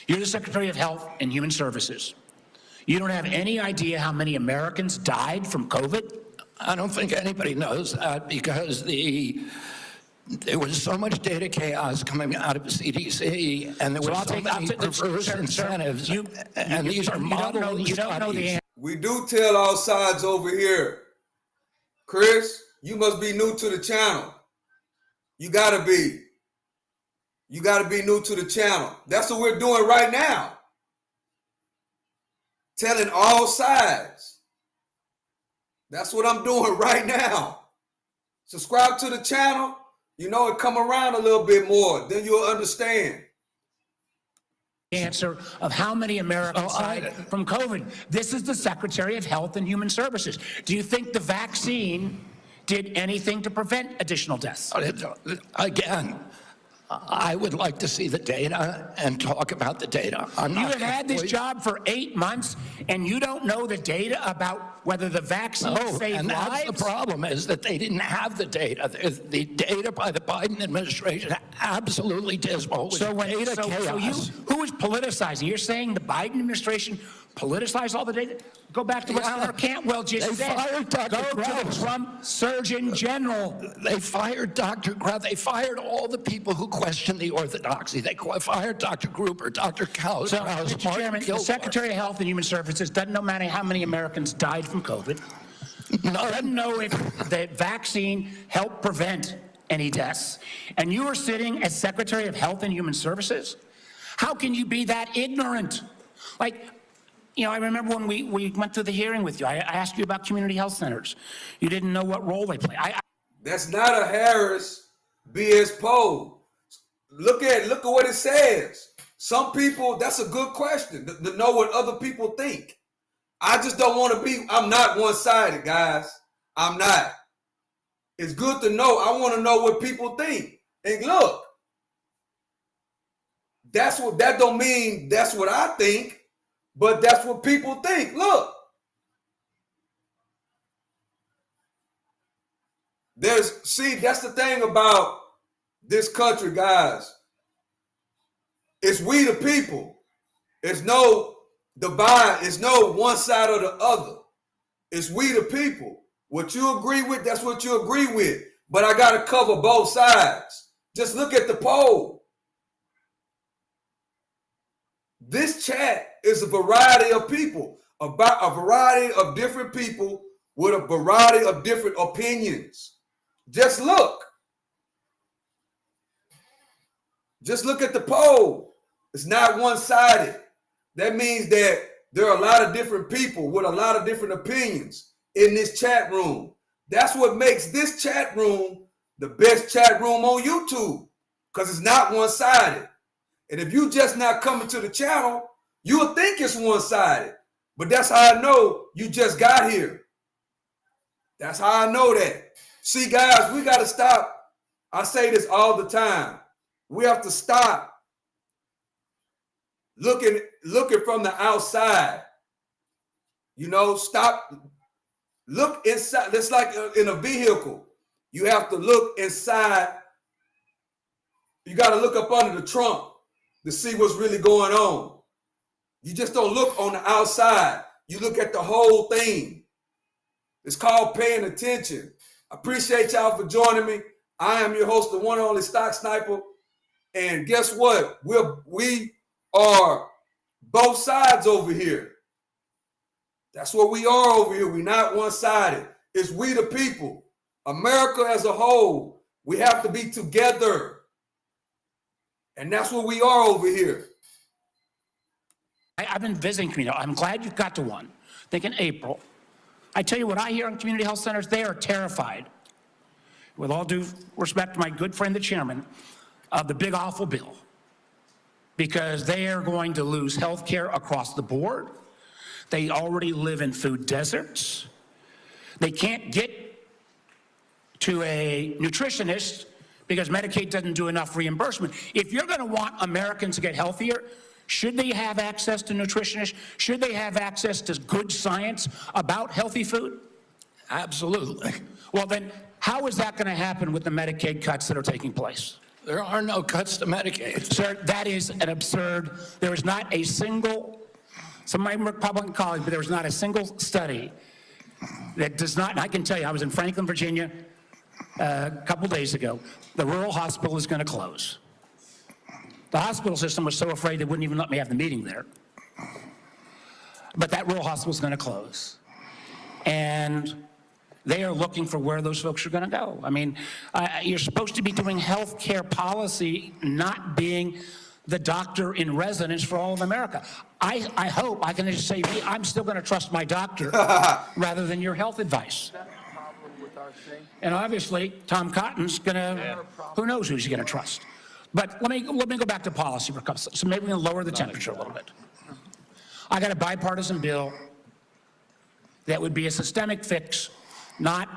You're the Secretary of Health and Human Services. You don't have any idea how many Americans died from COVID? I don't think anybody knows that because there was so much data chaos coming out of CDC, and there were so many perverse incentives, and these are modeled studies. We do tell all sides over here. Chris, you must be new to the channel. You gotta be. You gotta be new to the channel. That's what we're doing right now. Telling all sides. That's what I'm doing right now. Subscribe to the channel. You know, it come around a little bit more. Then you'll understand. Answer of how many Americans died from COVID. This is the Secretary of Health and Human Services. Do you think the vaccine did anything to prevent additional deaths? Again, I would like to see the data and talk about the data. You have had this job for 8 months, and you don't know the data about whether the vaccine saved lives? That's the problem, is that they didn't have the data. The data by the Biden administration absolutely dismal. So who is politicizing? You're saying the Biden administration politicized all the data? Go back to what Senator Cantwell just said. Fired Dr. Go to the Trump Surgeon General. They fired Dr. Krauss. They fired all the people who questioned the orthodoxy. They fired Dr. Gruber, Dr. Krauss. So, Mr. Chairman, the Secretary of Health and Human Services doesn't know how many Americans died from COVID. Doesn't know if the vaccine helped prevent any deaths. And you are sitting as Secretary of Health and Human Services? How can you be that ignorant? Like, you know, I remember when we went through the hearing with you, I asked you about community health centers. You didn't know what role they play. That's not a Harris BS poll. Look at what it says. Some people, that's a good question, to know what other people think. I just don't want to be, I'm not one-sided, guys. I'm not. It's good to know. I want to know what people think. And look, that don't mean that's what I think. But that's what people think. Look. That's the thing about this country, guys. It's we the people. It's no divide. It's no one side or the other. It's we the people. What you agree with, that's what you agree with. But I got to cover both sides. Just look at the poll. This chat is a variety of people, about a variety of different people with a variety of different opinions. Just look. Just look at the poll. It's not one-sided. That means that there are a lot of different people with a lot of different opinions in this chat room. That's what makes this chat room the best chat room on YouTube, because it's not one-sided. And if you just not coming to the channel, you'll think it's one-sided. But that's how I know you just got here. That's how I know that. See, guys, we got to stop. I say this all the time. We have to stop looking from the outside. You know, stop. Look inside. It's like in a vehicle. You have to look inside. You got to look up under the trunk to see what's really going on. You just don't look on the outside. You look at the whole thing. It's called paying attention. I appreciate y'all for joining me. I am your host, the one and only Stock Sniper. And guess what? We are both sides over here. That's what we are over here. We're not one-sided. It's we the people. America as a whole. We have to be together. And that's what we are over here. I've been visiting community. I'm glad you got to one. I think in April. I tell you what I hear in community health centers, they are terrified, with all due respect to my good friend, the chairman, of the big awful bill, because they are going to lose health care across the board. They already live in food deserts. They can't get to a nutritionist because Medicaid doesn't do enough reimbursement. If you're going to want Americans to get healthier, should they have access to nutritionists? Should they have access to good science about healthy food? Absolutely. Well, then how is that going to happen with the Medicaid cuts that are taking place? There are no cuts to Medicaid. Sir, that is an absurd. There is not a single, some of my Republican colleagues, but there is not a single study that does not, and I can tell you, I was in Franklin, Virginia a couple days ago. The rural hospital is going to close. The hospital system was so afraid they wouldn't even let me have the meeting there. But that rural hospital is going to close. And they are looking for where those folks are going to go. I mean, you're supposed to be doing health care policy, not being the doctor in residence for all of America. I hope I can just say, I'm still going to trust my doctor rather than your health advice. And obviously, Tom Cotton's going to, who knows who he's going to trust. But let me go back to policy for a couple, so maybe we can lower the temperature a little bit. I got a bipartisan bill that would be a systemic fix, not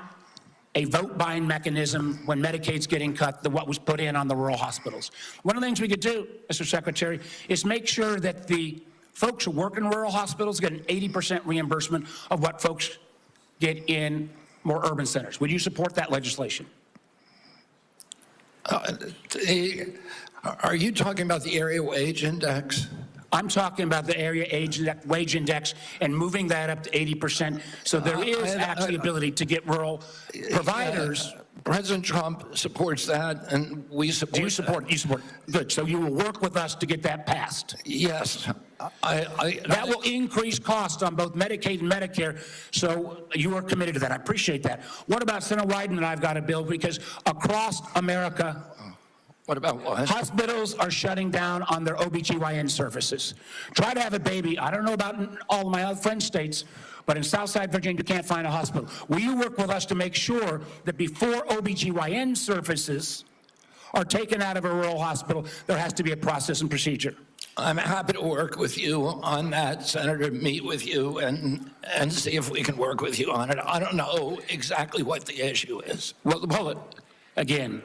a vote-buying mechanism when Medicaid's getting cut, what was put in on the rural hospitals. One of the things we could do, Mr. Secretary, is make sure that the folks who work in rural hospitals get an 80% reimbursement of what folks get in more urban centers. Would you support that legislation? Are you talking about the area wage index? I'm talking about the area wage index and moving that up to 80%. So there is actually ability to get rural providers. President Trump supports that, and we support. Do you support? You support? Good. So you will work with us to get that passed. Yes. That will increase costs on both Medicaid and Medicare. So you are committed to that. I appreciate that. What about Senator Wyden and I've got a bill because across America, what about what? Hospitals are shutting down on their OBGYN services. Try to have a baby. I don't know about all of my other friend states, but in Southside Virginia, you can't find a hospital. Will you work with us to make sure that before OBGYN services are taken out of a rural hospital, there has to be a process and procedure? I'm happy to work with you on that, Senator, meet with you and see if we can work with you on it. I don't know exactly what the issue is. Well, again,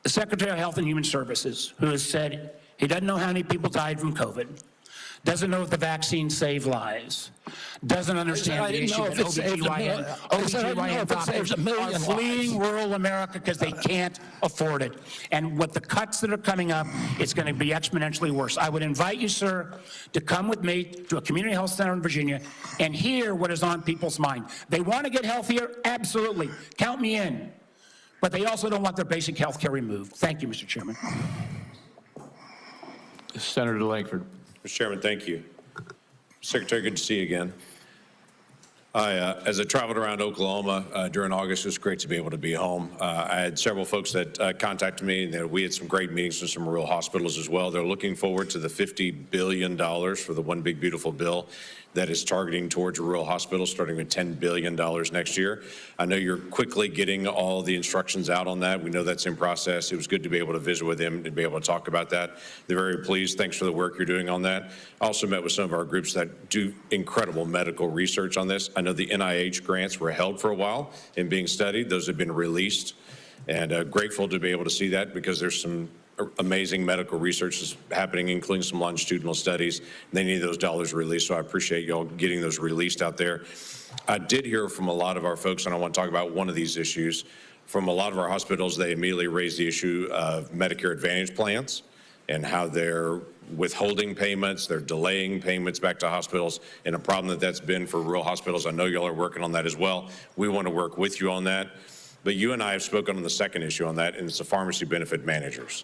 the Secretary of Health and Human Services, who has said he doesn't know how many people died from COVID, doesn't know if the vaccine saved lives, doesn't understand the issue that OBGYN doctors are fleeing rural America because they can't afford it. And with the cuts that are coming up, it's going to be exponentially worse. I would invite you, sir, to come with me to a community health center in Virginia and hear what is on people's mind. They want to get healthier? Absolutely. Count me in. But they also don't want their basic health care removed. Thank you, Mr. Chairman. Senator Langford. Mr. Chairman, thank you. Secretary, good to see you again. As I traveled around Oklahoma during August, it was great to be able to be home. I had several folks that contacted me, and we had some great meetings with some rural hospitals as well. They're looking forward to the $50 billion for the One Big Beautiful Bill that is targeting towards rural hospitals, starting with $10 billion next year. I know you're quickly getting all the instructions out on that. We know that's in process. It was good to be able to visit with them and be able to talk about that. They're very pleased. Thanks for the work you're doing on that. I also met with some of our groups that do incredible medical research on this. I know the NIH grants were held for a while and being studied. Those have been released, and grateful to be able to see that because there's some amazing medical research is happening, including some longitudinal studies. They need those dollars released, so I appreciate y'all getting those released out there. I did hear from a lot of our folks, and I want to talk about one of these issues. From a lot of our hospitals, they immediately raised the issue of Medicare Advantage plans and how they're withholding payments, they're delaying payments back to hospitals, and a problem that's been for rural hospitals. I know y'all are working on that as well. We want to work with you on that. But you and I have spoken on the second issue on that, and it's the pharmacy benefit managers.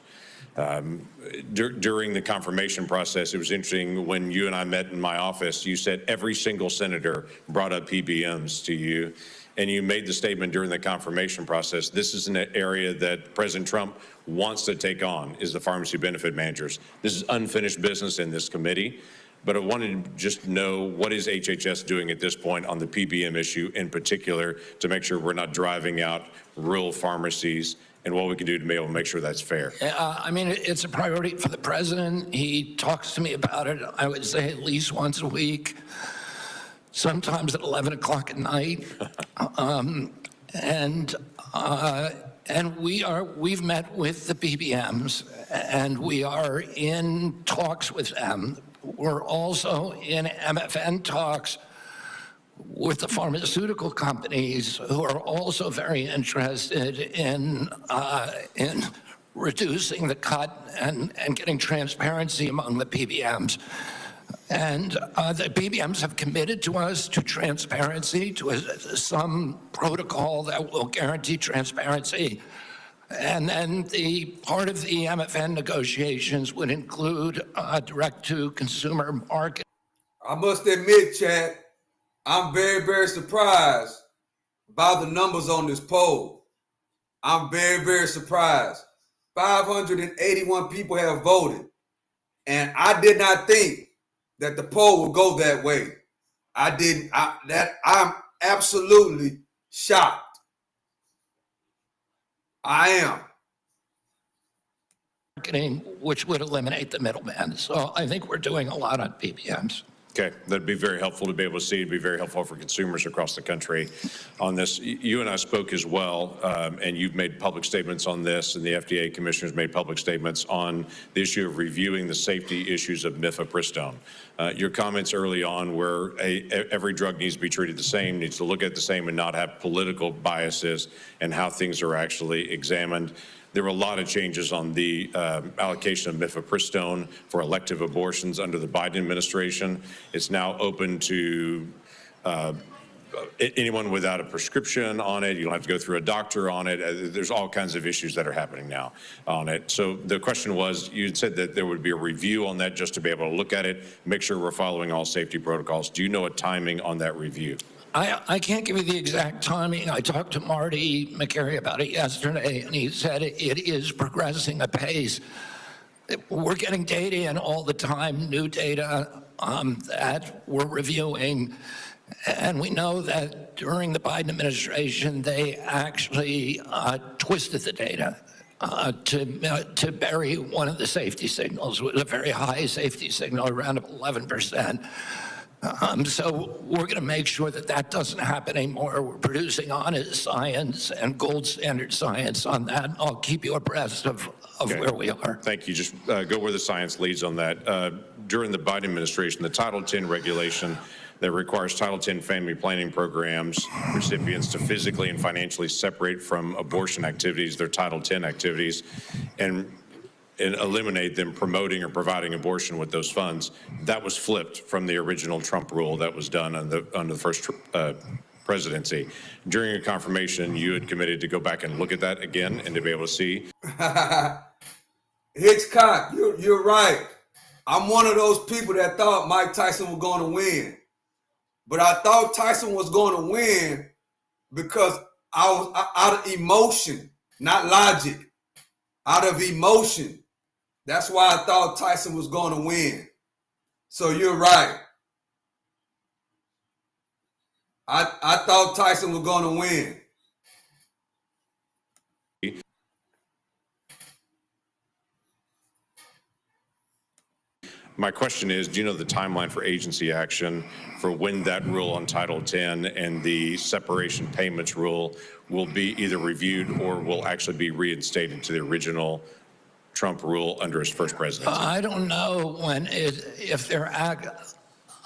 During the confirmation process, it was interesting when you and I met in my office, you said every single senator brought up PBMs to you, and you made the statement during the confirmation process, this is an area that President Trump wants to take on, is the pharmacy benefit managers. This is unfinished business in this committee. But I wanted to just know, what is HHS doing at this point on the PBM issue in particular to make sure we're not driving out rural pharmacies, and what we can do to be able to make sure that's fair? I mean, it's a priority for the president. He talks to me about it, I would say, at least once a week, sometimes at 11 o'clock at night. And we've met with the PBMs, and we are in talks with them. We're also in MFN talks with the pharmaceutical companies, who are also very interested in reducing the cut and getting transparency among the PBMs. And the PBMs have committed to us to transparency, to some protocol that will guarantee transparency. And then the part of the MFN negotiations would include direct-to-consumer market. I must admit, Chad, I'm very, very surprised by the numbers on this poll. I'm very, very surprised. 581 people have voted, and I did not think that the poll would go that way. I'm absolutely shocked. I am. Marketing, which would eliminate the middleman. So I think we're doing a lot on PBMs. Okay, that'd be very helpful to be able to see. It'd be very helpful for consumers across the country on this. You and I spoke as well, and you've made public statements on this, and the FDA commissioners made public statements on the issue of reviewing the safety issues of mifepristone. Your comments early on were every drug needs to be treated the same, needs to look at the same, and not have political biases and how things are actually examined. There were a lot of changes on the allocation of mifepristone for elective abortions under the Biden administration. It's now open to anyone without a prescription on it. You don't have to go through a doctor on it. There's all kinds of issues that are happening now on it. So the question was, you said that there would be a review on that just to be able to look at it, make sure we're following all safety protocols. Do you know a timing on that review? I can't give you the exact timing. I talked to Marty McCary about it yesterday, and he said it is progressing apace. We're getting data in all the time, new data that we're reviewing. And we know that during the Biden administration, they actually twisted the data to bury one of the safety signals, with a very high safety signal, around 11%. So we're going to make sure that that doesn't happen anymore. We're producing honest science and gold standard science on that. I'll keep you abreast of where we are. Thank you. Just go where the science leads on that. During the Biden administration, the Title X regulation that requires Title X family planning programs recipients to physically and financially separate from abortion activities, their Title X activities, and eliminate them promoting or providing abortion with those funds. That was flipped from the original Trump rule that was done under the first presidency. During your confirmation, you had committed to go back and look at that again and to be able to see. Hitchcock, you're right. I'm one of those people that thought Mike Tyson was going to win. But I thought Tyson was going to win because I was out of emotion, not logic. Out of emotion. That's why I thought Tyson was going to win. So you're right. I thought Tyson was going to win. My question is, do you know the timeline for agency action for when that rule on Title X and the separation payments rule will be either reviewed or will actually be reinstated to the original Trump rule under his first presidency? I don't know if they're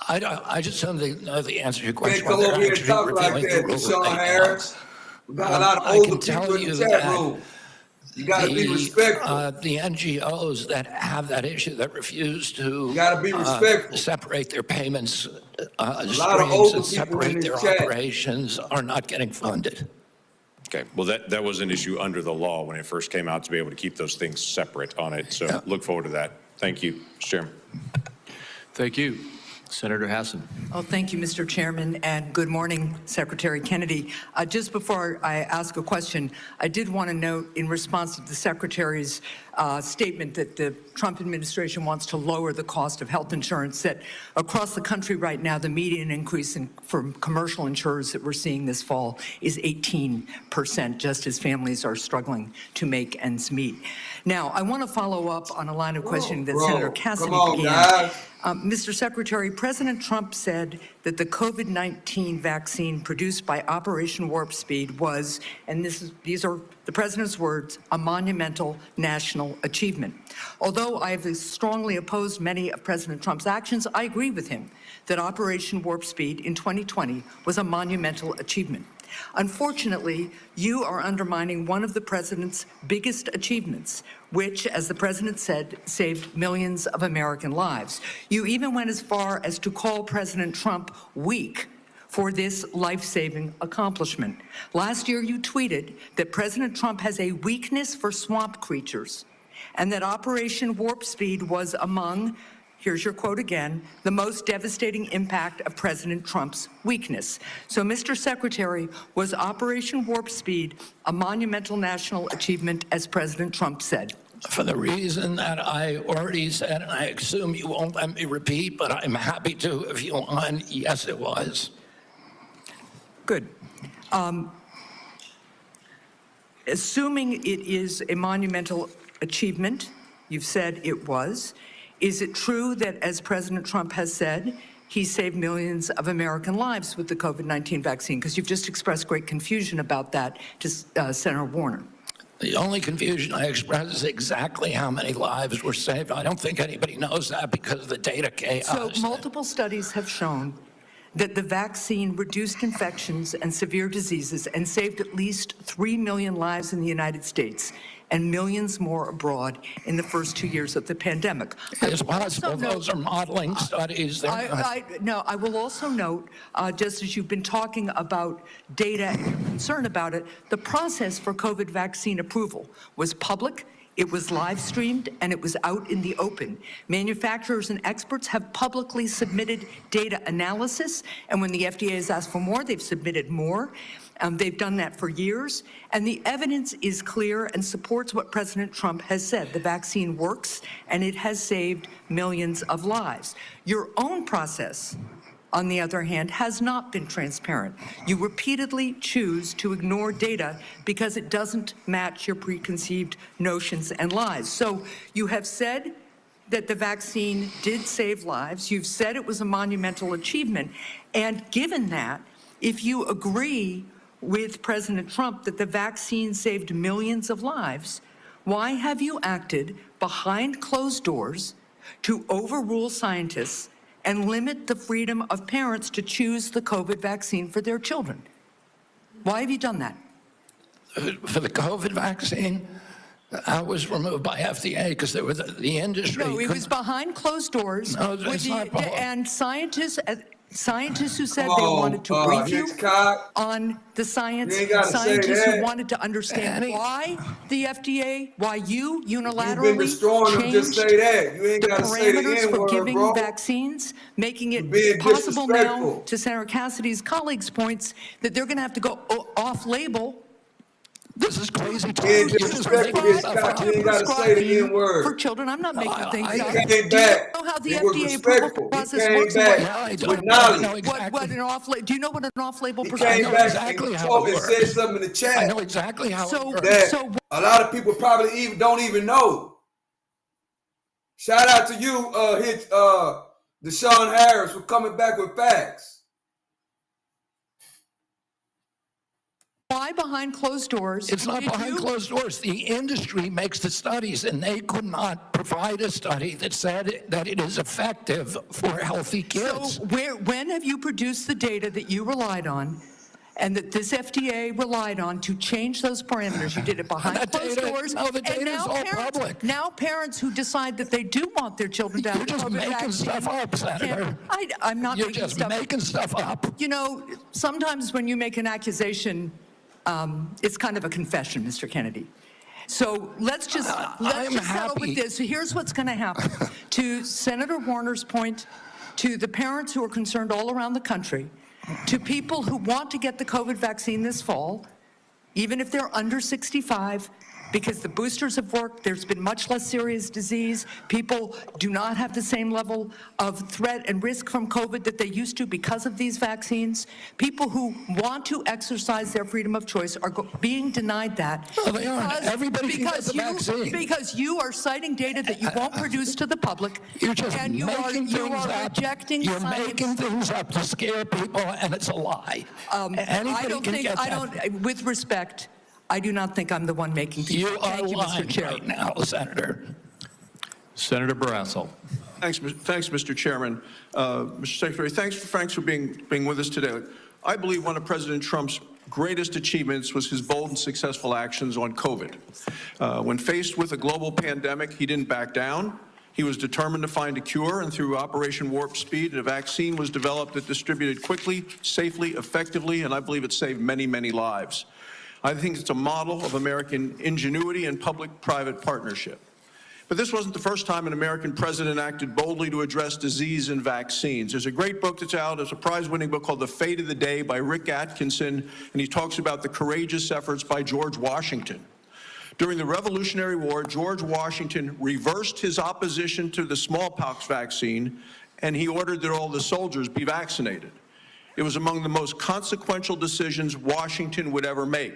I just don't know the answer to your question. Come over here and talk like that, Sean Harris. We got a lot of older people in the chat room. You got to be respectful. The NGOs that have that issue, that refuse to be respectful. Separate their payments streams and separate their operations, are not getting funded. Okay, well, that was an issue under the law when it first came out, to be able to keep those things separate on it. So look forward to that. Thank you, Mr. Chairman. Thank you. Senator Hassan. Oh, thank you, Mr. Chairman, and good morning, Secretary Kennedy. Just before I ask a question, I did want to note, in response to the Secretary's statement that the Trump administration wants to lower the cost of health insurance, that across the country right now, the median increase for commercial insurers that we're seeing this fall is 18%, just as families are struggling to make ends meet. Now, I want to follow up on a line of questioning that Senator Cassidy began. Mr. Secretary, President Trump said that the COVID-19 vaccine produced by Operation Warp Speed was, and these are the president's words, a monumental national achievement. Although I have strongly opposed many of President Trump's actions, I agree with him that Operation Warp Speed in 2020 was a monumental achievement. Unfortunately, you are undermining one of the president's biggest achievements, which, as the president said, saved millions of American lives. You even went as far as to call President Trump weak for this life-saving accomplishment. Last year, you tweeted that President Trump has a weakness for swamp creatures and that Operation Warp Speed was among, here's your quote again, the most devastating impact of President Trump's weakness. So, Mr. Secretary, was Operation Warp Speed a monumental national achievement, as President Trump said? For the reason that I already said, and I assume you won't let me repeat, but I'm happy to if you want, yes, it was. Good. Assuming it is a monumental achievement, you've said it was, is it true that, as President Trump has said, he saved millions of American lives with the COVID-19 vaccine? Because you've just expressed great confusion about that to Senator Warner. The only confusion I express is exactly how many lives were saved. I don't think anybody knows that because of the data chaos. So multiple studies have shown that the vaccine reduced infections and severe diseases and saved at least 3 million lives in the United States and millions more abroad in the first 2 years of the pandemic. It's possible those are modeling studies. I will also note, just as you've been talking about data and your concern about it, the process for COVID vaccine approval was public, it was live streamed, and it was out in the open. Manufacturers and experts have publicly submitted data analysis, and when the FDA has asked for more, they've submitted more. They've done that for years, and the evidence is clear and supports what President Trump has said. The vaccine works, and it has saved millions of lives. Your own process, on the other hand, has not been transparent. You repeatedly choose to ignore data because it doesn't match your preconceived notions and lies. So you have said that the vaccine did save lives. You've said it was a monumental achievement. And given that, if you agree with President Trump that the vaccine saved millions of lives, why have you acted behind closed doors to overrule scientists and limit the freedom of parents to choose the COVID vaccine for their children? Why have you done that? For the COVID vaccine, I was removed by FDA because there was the industry. No, it was behind closed doors. No, it's not public. And scientists who said they wanted to brief you on the science, scientists who wanted to understand why the FDA, why you unilaterally changed the parameters for giving vaccines, making it possible now, to Senator Cassidy's colleagues' points, that they're going to have to go off-label. This is crazy. You ain't got to say the N-word. For children, I'm not making things up. He came back. Do you know how the It was FDA approval respectful. process He works? came back with knowledge. What an off-label? Do you know what an off-label He process came is? back exactly and how it told and said something in the chat. I know exactly how it works. That a lot of people probably don't even know. Shout out to you, Deshaun Harris, for coming back with facts. Why behind closed doors? It's not behind closed doors. The industry makes the studies, and they could not provide a study that said that it is effective for healthy kids. So when have you produced the data that you relied on and that this FDA relied on to change those parameters? You did it behind closed doors. No, the data is all public. Now parents who decide that they do want their children to have You're just making stuff up, Senator. I'm not making stuff up. You're just making stuff up. You know, sometimes when you make an accusation, it's kind of a confession, Mr. Kennedy. So let's just settle with this. So here's what's going to happen. To Senator Warner's point, to the parents who are concerned all around the country, to people who want to get the COVID vaccine this fall, even if they're under 65, because the boosters have worked. There's been much less serious disease. People do not have the same level of threat and risk from COVID that they used to because of these vaccines. People who want to exercise their freedom of choice are being denied that. Well, they aren't. Everybody can get the vaccine. Because you are citing data that you won't produce to the public. You're just and you are rejecting You're science. making things up to scare people, and it's a lie. With respect, I do not think I'm the one making things. You are Thank you, lying Mr. Chair. right now, Senator. Senator Barrasso. Thanks, Mr. Chairman. Mr. Secretary, thanks for being with us today. I believe one of President Trump's greatest achievements was his bold and successful actions on COVID. When faced with a global pandemic, he didn't back down. He was determined to find a cure, and through Operation Warp Speed, a vaccine was developed that distributed quickly, safely, effectively, and I believe it saved many, many lives. I think it's a model of American ingenuity and public-private partnership. But this wasn't the first time an American president acted boldly to address disease and vaccines. There's a great book that's out, it's a prize-winning book called The Fate of the Day by Rick Atkinson, and he talks about the courageous efforts by George Washington. During the Revolutionary War, George Washington reversed his opposition to the smallpox vaccine, and he ordered that all the soldiers be vaccinated. It was among the most consequential decisions Washington would ever make.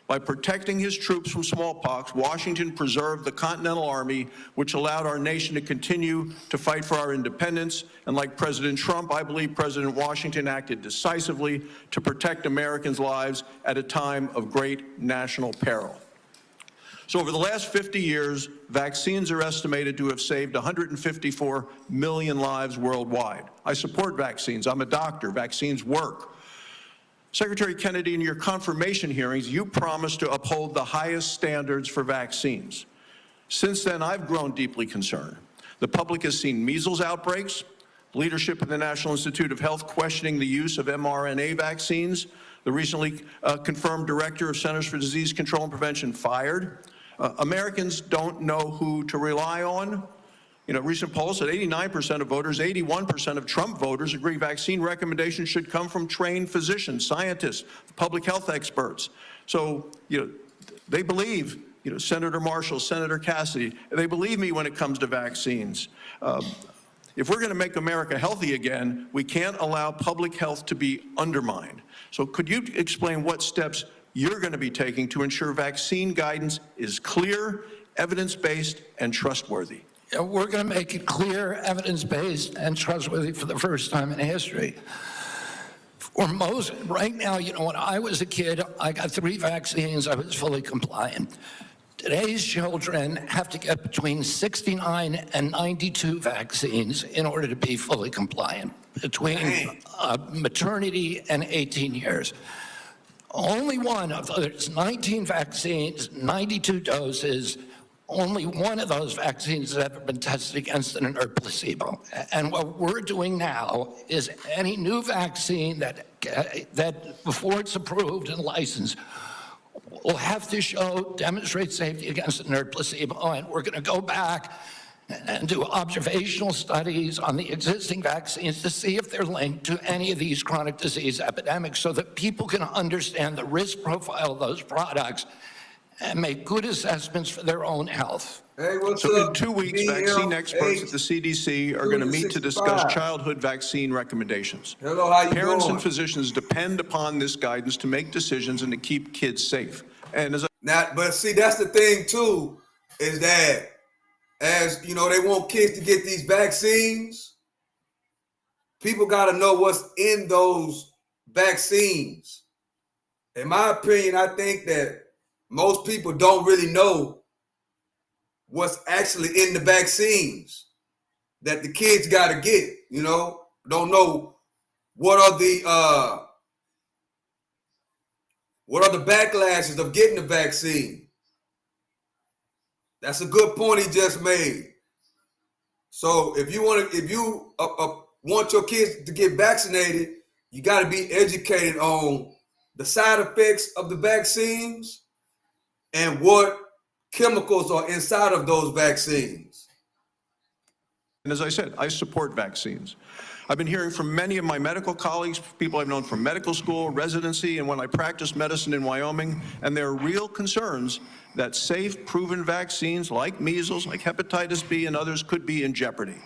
By protecting his troops from smallpox, Washington preserved the Continental Army, which allowed our nation to continue to fight for our independence. And like President Trump, I believe President Washington acted decisively to protect Americans' lives at a time of great national peril. So over the last 50 years, vaccines are estimated to have saved 154 million lives worldwide. I support vaccines. I'm a doctor. Vaccines work. Secretary Kennedy, in your confirmation hearings, you promised to uphold the highest standards for vaccines. Since then, I've grown deeply concerned. The public has seen measles outbreaks, leadership of the National Institute of Health questioning the use of mRNA vaccines, the recently confirmed director of Centers for Disease Control and Prevention fired. Americans don't know who to rely on. You know, recent polls said 89% of voters, 81% of Trump voters agree vaccine recommendations should come from trained physicians, scientists, public health experts. So, you know, they believe, you know, Senator Marshall, Senator Cassidy, they believe me when it comes to vaccines. If we're going to make America healthy again, we can't allow public health to be undermined. So could you explain what steps you're going to be taking to ensure vaccine guidance is clear, evidence-based, and trustworthy? Yeah, we're going to make it clear, evidence-based, and trustworthy for the first time in history. For most, right now, you know, when I was a kid, I got 3 vaccines, I was fully compliant. Today's children have to get between 69 and 92 vaccines in order to be fully compliant, between maternity and 18 years. Only one of those 19 vaccines, 92 doses, only one of those vaccines has ever been tested against an inert placebo. And what we're doing now is any new vaccine that before it's approved and licensed will have to demonstrate safety against an inert placebo. And we're going to go back and do observational studies on the existing vaccines to see if they're linked to any of these chronic disease epidemics so that people can understand the risk profile of those products and make good assessments for their own health. Hey, what's so up? In 2 weeks, vaccine experts at the CDC are going to meet to discuss childhood vaccine recommendations. Hello, how you Parents doing? and physicians depend upon this guidance to make decisions and to keep kids safe. And as but see, that's the thing too, is that as you know, they want kids to get these vaccines. People got to know what's in those vaccines. In my opinion, I think that most people don't really know what's actually in the vaccines that the kids got to get. You know, don't know what are the backlashes of getting the vaccine. That's a good point he just made. So if you want your kids to get vaccinated, you got to be educated on the side effects of the vaccines and what chemicals are inside of those vaccines. And as I said, I support vaccines. I've been hearing from many of my medical colleagues, people I've known from medical school, residency, and when I practiced medicine in Wyoming, and there are real concerns that safe, proven vaccines like measles, like hepatitis B and others could be in jeopardy.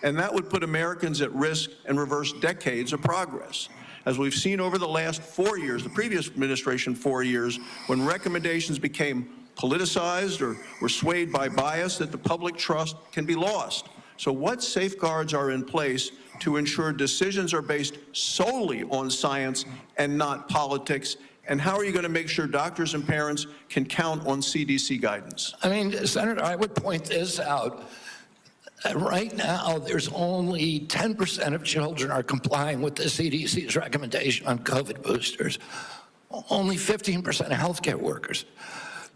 And that would put Americans at risk and reverse decades of progress. As we've seen over the last 4 years, the previous administration 4 years, when recommendations became politicized or were swayed by bias, that the public trust can be lost. So what safeguards are in place to ensure decisions are based solely on science and not politics? And how are you going to make sure doctors and parents can count on CDC guidance? I mean, Senator, I would point this out. Right now, there's only 10% of children are complying with the CDC's recommendation on COVID boosters. Only 15% of healthcare workers.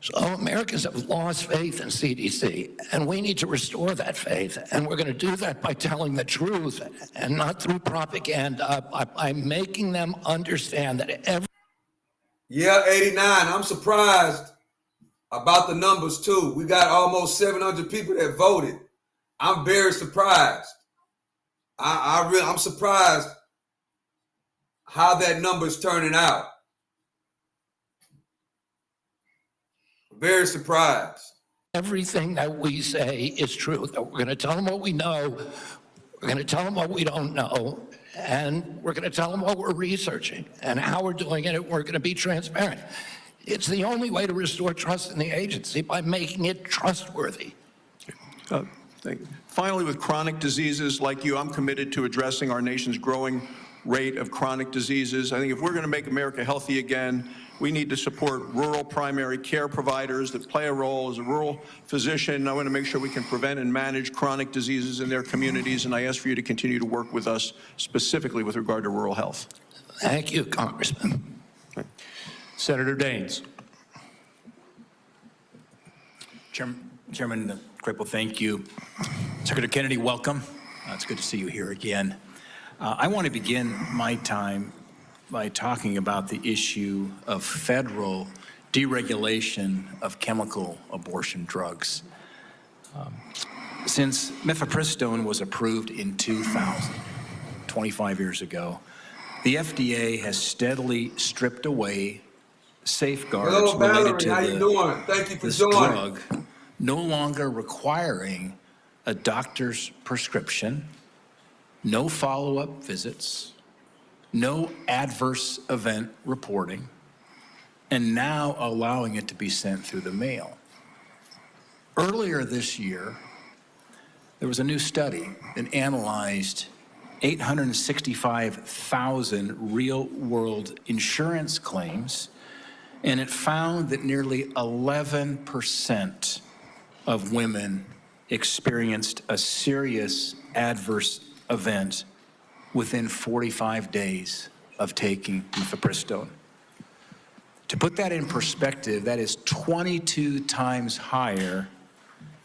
So Americans have lost faith in CDC, and we need to restore that faith. And we're going to do that by telling the truth and not through propaganda, by making them understand that every... Yeah, 89. I'm surprised about the numbers too. We got almost 700 people that voted. I'm very surprised. I'm surprised how that number's turning out. Very surprised. Everything that we say is true. We're going to tell them what we know. We're going to tell them what we don't know. And we're going to tell them what we're researching and how we're doing it. And we're going to be transparent. It's the only way to restore trust in the agency, by making it trustworthy. Thank you. Finally, with chronic diseases like you, I'm committed to addressing our nation's growing rate of chronic diseases. I think if we're going to make America healthy again, we need to support rural primary care providers that play a role. As a rural physician, I want to make sure we can prevent and manage chronic diseases in their communities, and I ask for you to continue to work with us specifically with regard to rural health. Thank you, Congressman. Senator Daines. Chairman Crapo, thank you. Secretary Kennedy, welcome. It's good to see you here again. I want to begin my time by talking about the issue of federal deregulation of chemical abortion drugs. Since mifepristone was approved in 2000, 25 years ago, the FDA has steadily stripped away safeguards related to this drug, no longer requiring a doctor's prescription, no follow-up visits, no adverse event reporting, and now allowing it to be sent through the mail. Earlier this year, there was a new study that analyzed 865,000 real-world insurance claims, and it found that nearly 11% of women experienced a serious adverse event within 45 days of taking mifepristone. To put that in perspective, that is 22 times higher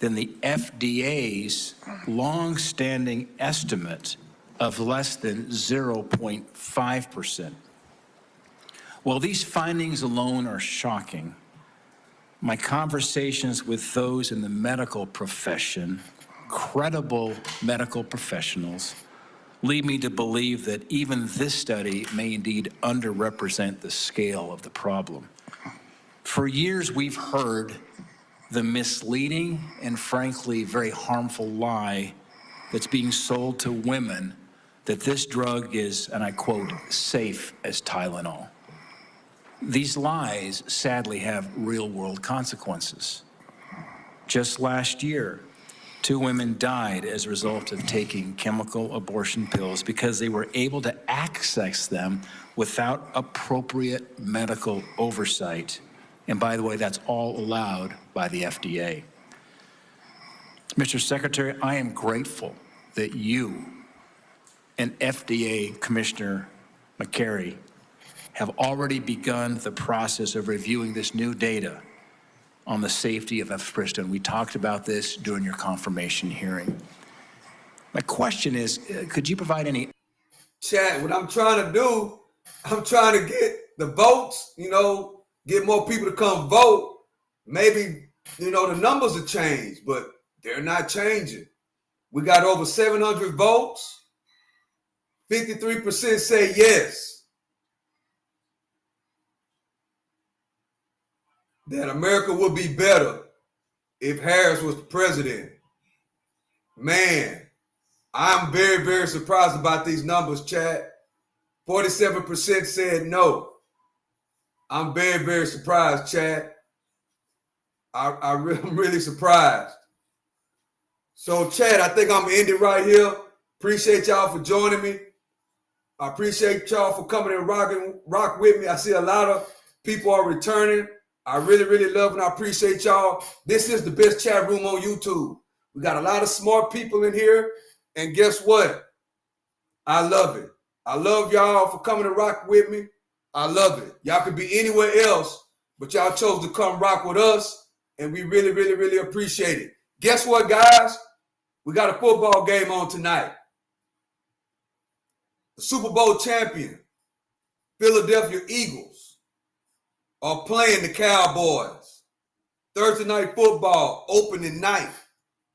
than the FDA's long-standing estimate of less than 0.5%. While these findings alone are shocking, my conversations with those in the medical profession, credible medical professionals, lead me to believe that even this study may indeed underrepresent the scale of the problem. For years, we've heard the misleading and frankly very harmful lie that's being sold to women that this drug is, and I quote, safe as Tylenol. These lies sadly have real-world consequences. Just last year, 2 women died as a result of taking chemical abortion pills because they were able to access them without appropriate medical oversight. And by the way, that's all allowed by the FDA. Mr. Secretary, I am grateful that you and FDA Commissioner McCary have already begun the process of reviewing this new data on the safety of mifepristone. We talked about this during your confirmation hearing. My question is, could you provide any... Chat, what I'm trying to do, I'm trying to get the votes, get more people to come vote. Maybe, the numbers will change, but they're not changing. We got over 700 votes. 53% say yes. That America would be better if Harris was the president. Man, I'm very, very surprised about these numbers, Chad. 47% said no. I'm very, very surprised, Chad. I'm really surprised. So, Chad, I think I'm going to end it right here. Appreciate y'all for joining me. I appreciate y'all for coming and rock with me. I see a lot of people are returning. I really, really love and I appreciate y'all. This is the best chat room on YouTube. We got a lot of smart people in here. And guess what? I love it. I love y'all for coming to rock with me. I love it. Y'all could be anywhere else, but y'all chose to come rock with us. And we really, really, really appreciate it. Guess what, guys? We got a football game on tonight. The Super Bowl champion, Philadelphia Eagles, are playing the Cowboys. Thursday night football, opening night.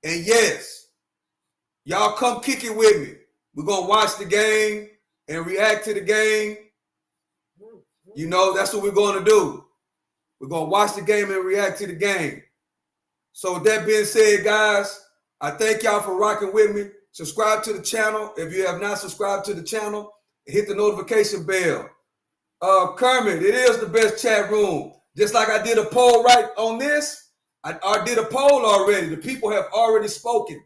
And yes, y'all come kick it with me. We're going to watch the game and react to the game. You know, that's what we're going to do. We're going to watch the game and react to the game. So with that being said, guys, I thank y'all for rocking with me. Subscribe to the channel if you have not subscribed to the channel. And hit the notification bell. Kermit, it is the best chat room. Just like I did a poll right on this, I did a poll already. The people have already spoken.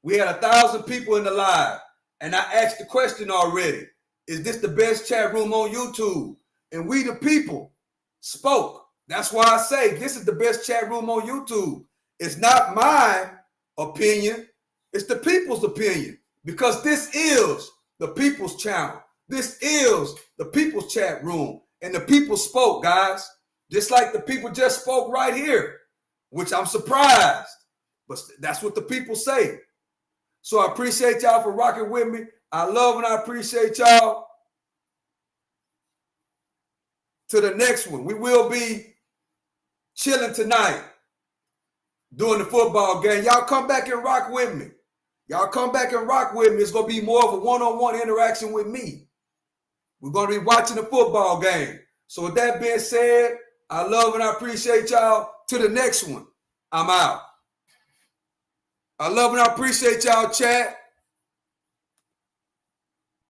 We had 1,000 people in the live. And I asked the question already. Is this the best chat room on YouTube? And we, the people, spoke. That's why I say this is the best chat room on YouTube. It's not my opinion. It's the people's opinion. Because this is the people's channel. This is the people's chat room. And the people spoke, guys. Just like the people just spoke right here. Which I'm surprised. But that's what the people say. So I appreciate y'all for rocking with me. I love and I appreciate y'all. To the next one. We will be chilling tonight during the football game. Y'all come back and rock with me. Y'all come back and rock with me. It's going to be more of a one-on-one interaction with me. We're going to be watching the football game. So with that being said, I love and I appreciate y'all. To the next one, I'm out. I love and I appreciate y'all, chat.